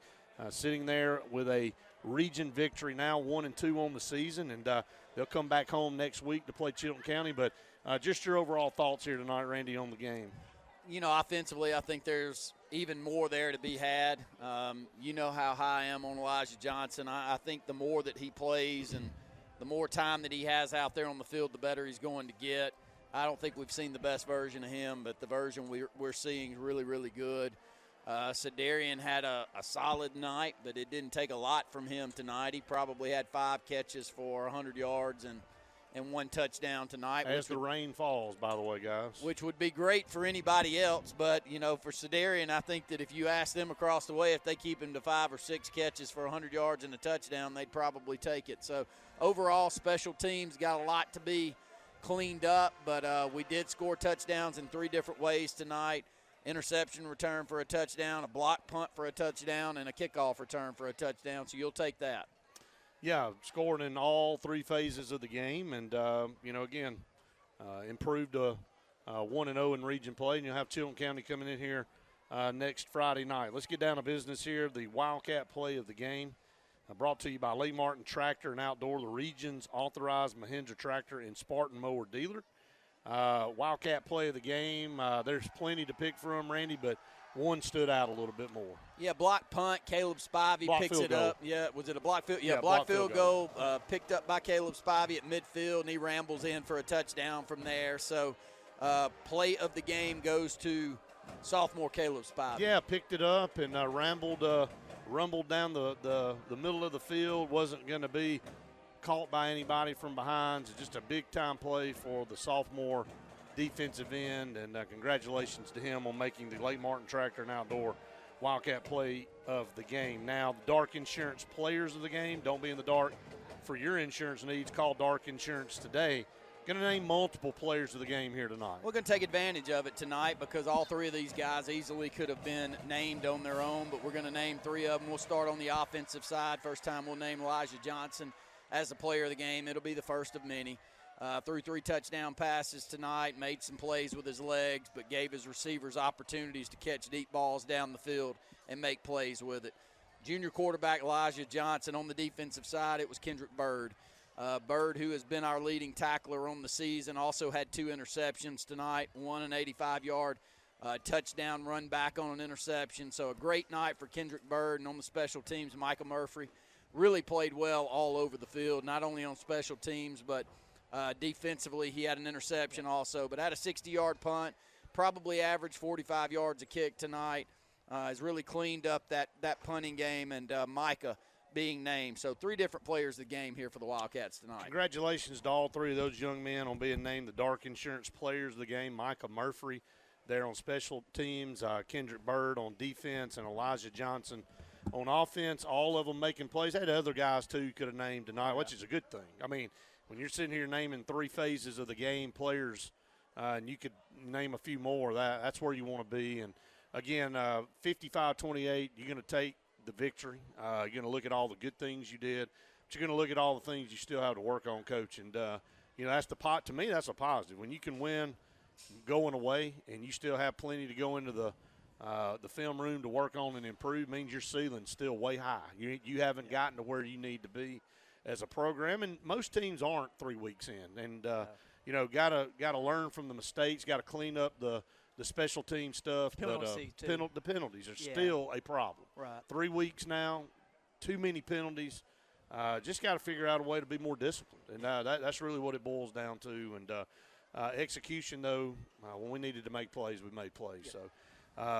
Sitting there with a region victory now, 1-2 on the season, and they'll come back home next week to play Chilton County. But just your overall thoughts here tonight, Randy, on the game. You know, offensively, I think there's even more there to be had. You know how high I am on Elijah Johnson. I think the more that he plays and the more time that he has out there on the field, the better he's going to get. I don't think we've seen the best version of him, but the version we're seeing is really, really good. Sedarian had a solid night, but it didn't take a lot from him tonight. He probably had 5 catches for 100 yards and 1 touchdown tonight. As the rain falls, by the way, guys. Which would be great for anybody else, but, for Sedarian, I think that if you ask them across the way if they keep him to 5 or 6 catches for 100 yards and a touchdown, they'd probably take it. So, overall, special teams got a lot to be cleaned up, but we did score touchdowns in 3 different ways tonight. Interception return for a touchdown, a block punt for a touchdown, and a kickoff return for a touchdown, so you'll take that. Yeah, scored in all 3 phases of the game, and, improved to 1-0 in region play, and you'll have Chilton County coming in here next Friday night. Let's get down to business here. The Wildcat play of the game brought to you by Lake Martin Tractor and Outdoor, the region's authorized Mahindra tractor and Spartan mower dealer. Wildcat play of the game. There's plenty to pick from, Randy, but one stood out a little bit more. Yeah, block punt. Caleb Spivey Block picks field it goal. up. Yeah, was it a block field? Yeah, Yeah, block field goal picked up by Caleb Spivey at midfield, and he rambles in for a touchdown from there. So play of the game goes to sophomore Caleb Spivey. Yeah, picked it up and rumbled down the middle of the field. Wasn't going to be caught by anybody from behind. It's just a big-time play for the sophomore defensive end, and congratulations to him on making the Lake Martin Tractor and Outdoor Wildcat play of the game. Now, the Dark Insurance players of the game, don't be in the dark for your insurance needs. Call Dark Insurance today. Going to name multiple players of the game here tonight. We're going to take advantage of it tonight because all three of these guys easily could have been named on their own, but we're going to name three of them. We'll start on the offensive side. First time we'll name Elijah Johnson as the player of the game. It'll be the first of many. Threw 3 touchdown passes tonight, made some plays with his legs, but gave his receivers opportunities to catch deep balls down the field and make plays with it. Junior quarterback Elijah Johnson. On the defensive side, it was Kendrick Bird. Bird, who has been our leading tackler on the season, also had 2 interceptions tonight, one an 85-yard touchdown run back on an interception. So a great night for Kendrick Bird. And on the special teams, Michael Murphy really played well all over the field, not only on special teams, but defensively he had an interception also. But had a 60-yard punt, probably averaged 45 yards a kick tonight. Has really cleaned up that punting game, and Micah being named. So 3 different players of the game here for the Wildcats tonight. Congratulations to all 3 of those young men on being named the Dark Insurance players of the game. Micah Murphy there on special teams, Kendrick Bird on defense, and Elijah Johnson on offense. All of them making plays. Had other guys, too, could have named tonight, which is a good thing. I mean, when you're sitting here naming 3 phases of the game players, and you could name a few more, that's where you want to be. And, again, 55-28, you're going to take the victory. You're going to look at all the good things you did, but you're going to look at all the things you still have to work on, Coach. And, that's to me, that's a positive. When you can win going away and you still have plenty to go into the film room to work on and improve, means your ceiling's still way high. You haven't gotten to where you need to be as a program, and most teams aren't 3 weeks in. And, got to learn from the mistakes, got to clean up the special team stuff. The penalties are still a problem. Right. 3 weeks now, too many penalties. Just got to figure out a way to be more disciplined. And that's really what it boils down to. And execution, though, when we needed to make plays, we made plays. Yeah. So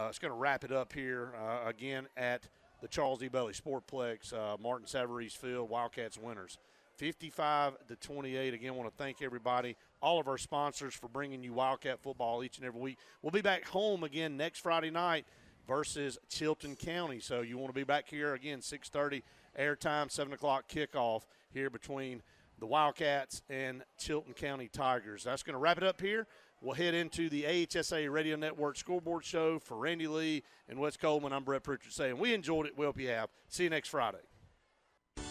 it's going to wrap it up here again at the Charles E. Bailey Sportplex, Martin Savarese Field, Wildcats winners. 55-28. Again, want to thank everybody, all of our sponsors, for bringing you Wildcat football each and every week. We'll be back home again next Friday night versus Chilton County. So you want to be back here again, 6:30 airtime, 7 o'clock kickoff here between the Wildcats and Chilton County Tigers. That's going to wrap it up here. We'll head into the AHSA Radio Network scoreboard show. For Randy Lee and Wes Coleman, I'm Brett Pritchard saying we enjoyed it. We hope you have. See you next Friday.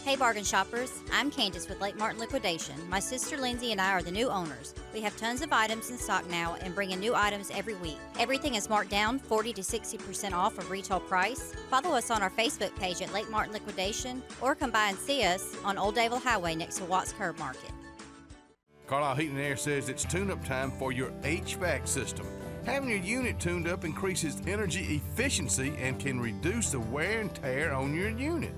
Hey bargain shoppers, I'm Candace with Lake Martin Liquidation. My sister Lindsay and I are the new owners. We have tons of items in stock now and bring in new items every week. Everything is marked down 40 to 60% off of retail price. Follow us on our Facebook page at Lake Martin Liquidation or come by and see us on Old Davil Highway next to Watts Curb Market. Carlisle Heating and Air says it's tune-up time for your HVAC system. Having your unit tuned up increases energy efficiency and can reduce the wear and tear on your unit.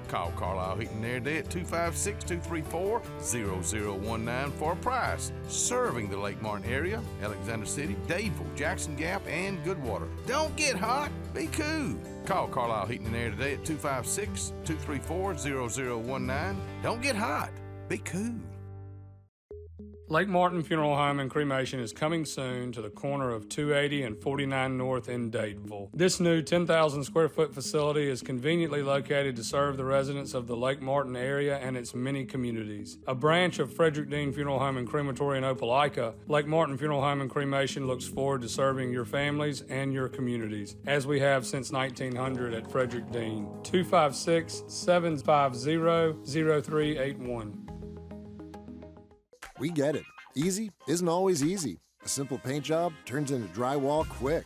Call Carlisle Heating and Air today at 256-234-0019 for a price. Serving the Lake Martin area, Alexander City, Dadeville, Jackson Gap, and Goodwater. Don't get hot, be cool. Call Carlisle Heating and Air today at 256-234-0019. Don't get hot, be cool. Lake Martin Funeral Home and Cremation is coming soon to the corner of 280 and 49 North in Dadeville. This new 10,000 square foot facility is conveniently located to serve the residents of the Lake Martin area and its many communities. A branch of Frederick Dean Funeral Home and Crematory in Opelika, Lake Martin Funeral Home and Cremation looks forward to serving your families and your communities, as we have since 1900 at Frederick Dean. 256-750-0381. We get it. Easy isn't always easy. A simple paint job turns into drywall quick.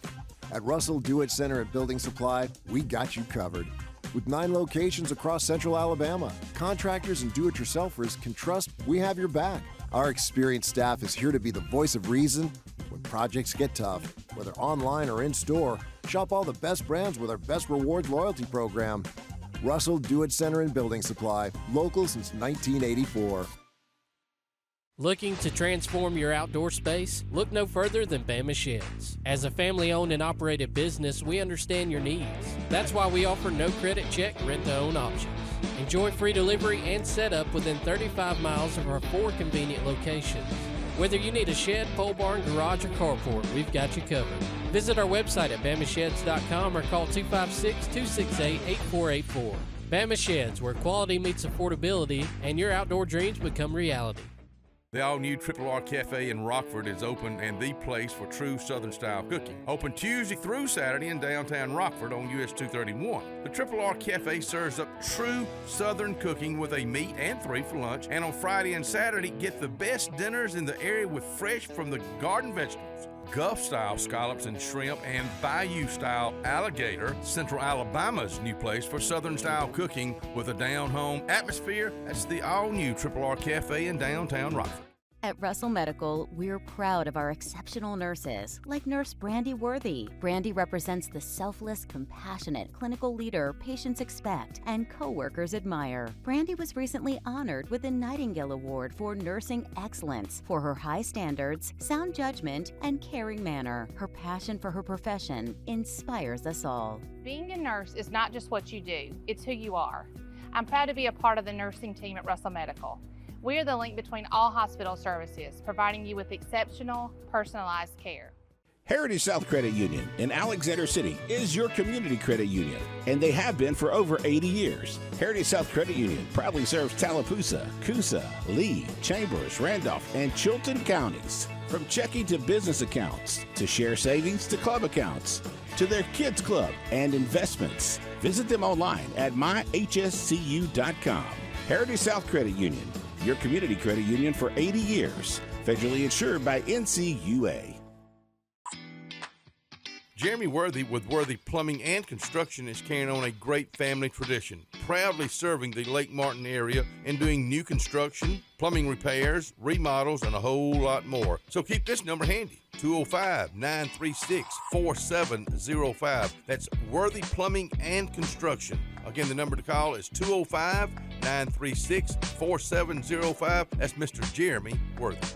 At Russell Do-It Center at Building Supply, we got you covered. With 9 locations across central Alabama, contractors and do-it-yourselfers can trust we have your back. Our experienced staff is here to be the voice of reason when projects get tough. Whether online or in-store, shop all the best brands with our Best Rewards loyalty program. Russell Do-It-Center and Building Supply, local since 1984. Looking to transform your outdoor space? Look no further than Bama Sheds. As a family-owned and operated business, we understand your needs. That's why we offer no credit check rent-to-own options. Enjoy free delivery and setup within 35 miles of our 4 convenient locations. Whether you need a shed, pole barn, garage, or carport, we've got you covered. Visit our website at bamasheds.com or call 256-268-8484. Bama Sheds, where quality meets affordability and your outdoor dreams become reality. The all-new Triple R Cafe in Rockford is open and the place for true Southern-style cooking. Open Tuesday through Saturday in downtown Rockford on US 231. The Triple R Cafe serves up true Southern cooking with a meat and 3 for lunch. And on Friday and Saturday, get the best dinners in the area with fresh from the garden vegetables. Gulf-style scallops and shrimp, and Bayou-style alligator. Central Alabama's new place for Southern-style cooking with a down-home atmosphere. That's the all-new Triple R Cafe in downtown Rockford. At Russell Medical, we're proud of our exceptional nurses, like Nurse Brandy Worthy. Brandy represents the selfless, compassionate clinical leader patients expect and coworkers admire. Brandy was recently honored with the Nightingale Award for Nursing Excellence for her high standards, sound judgment, and caring manner. Her passion for her profession inspires us all. Being a nurse is not just what you do, it's who you are. I'm proud to be a part of the nursing team at Russell Medical. We are the link between all hospital services, providing you with exceptional, personalized care. Heritage South Credit Union in Alexander City is your community credit union, and they have been for over 80 years. Heritage South Credit Union proudly serves Tallapoosa, Coosa, Lee, Chambers, Randolph, and Chilton counties. From checking to business accounts, to share savings to club accounts, to their kids club and investments. Visit them online at myhscu.com. Heritage South Credit Union, your community credit union for 80 years. Federally insured by NCUA. Jeremy Worthy with Worthy Plumbing and Construction is carrying on a great family tradition, proudly serving the Lake Martin area and doing new construction, plumbing repairs, remodels, and a whole lot more. So keep this number handy, 205-936-4705. That's Worthy Plumbing and Construction. Again, the number to call is 205-936-4705. That's Mr. Jeremy Worthy.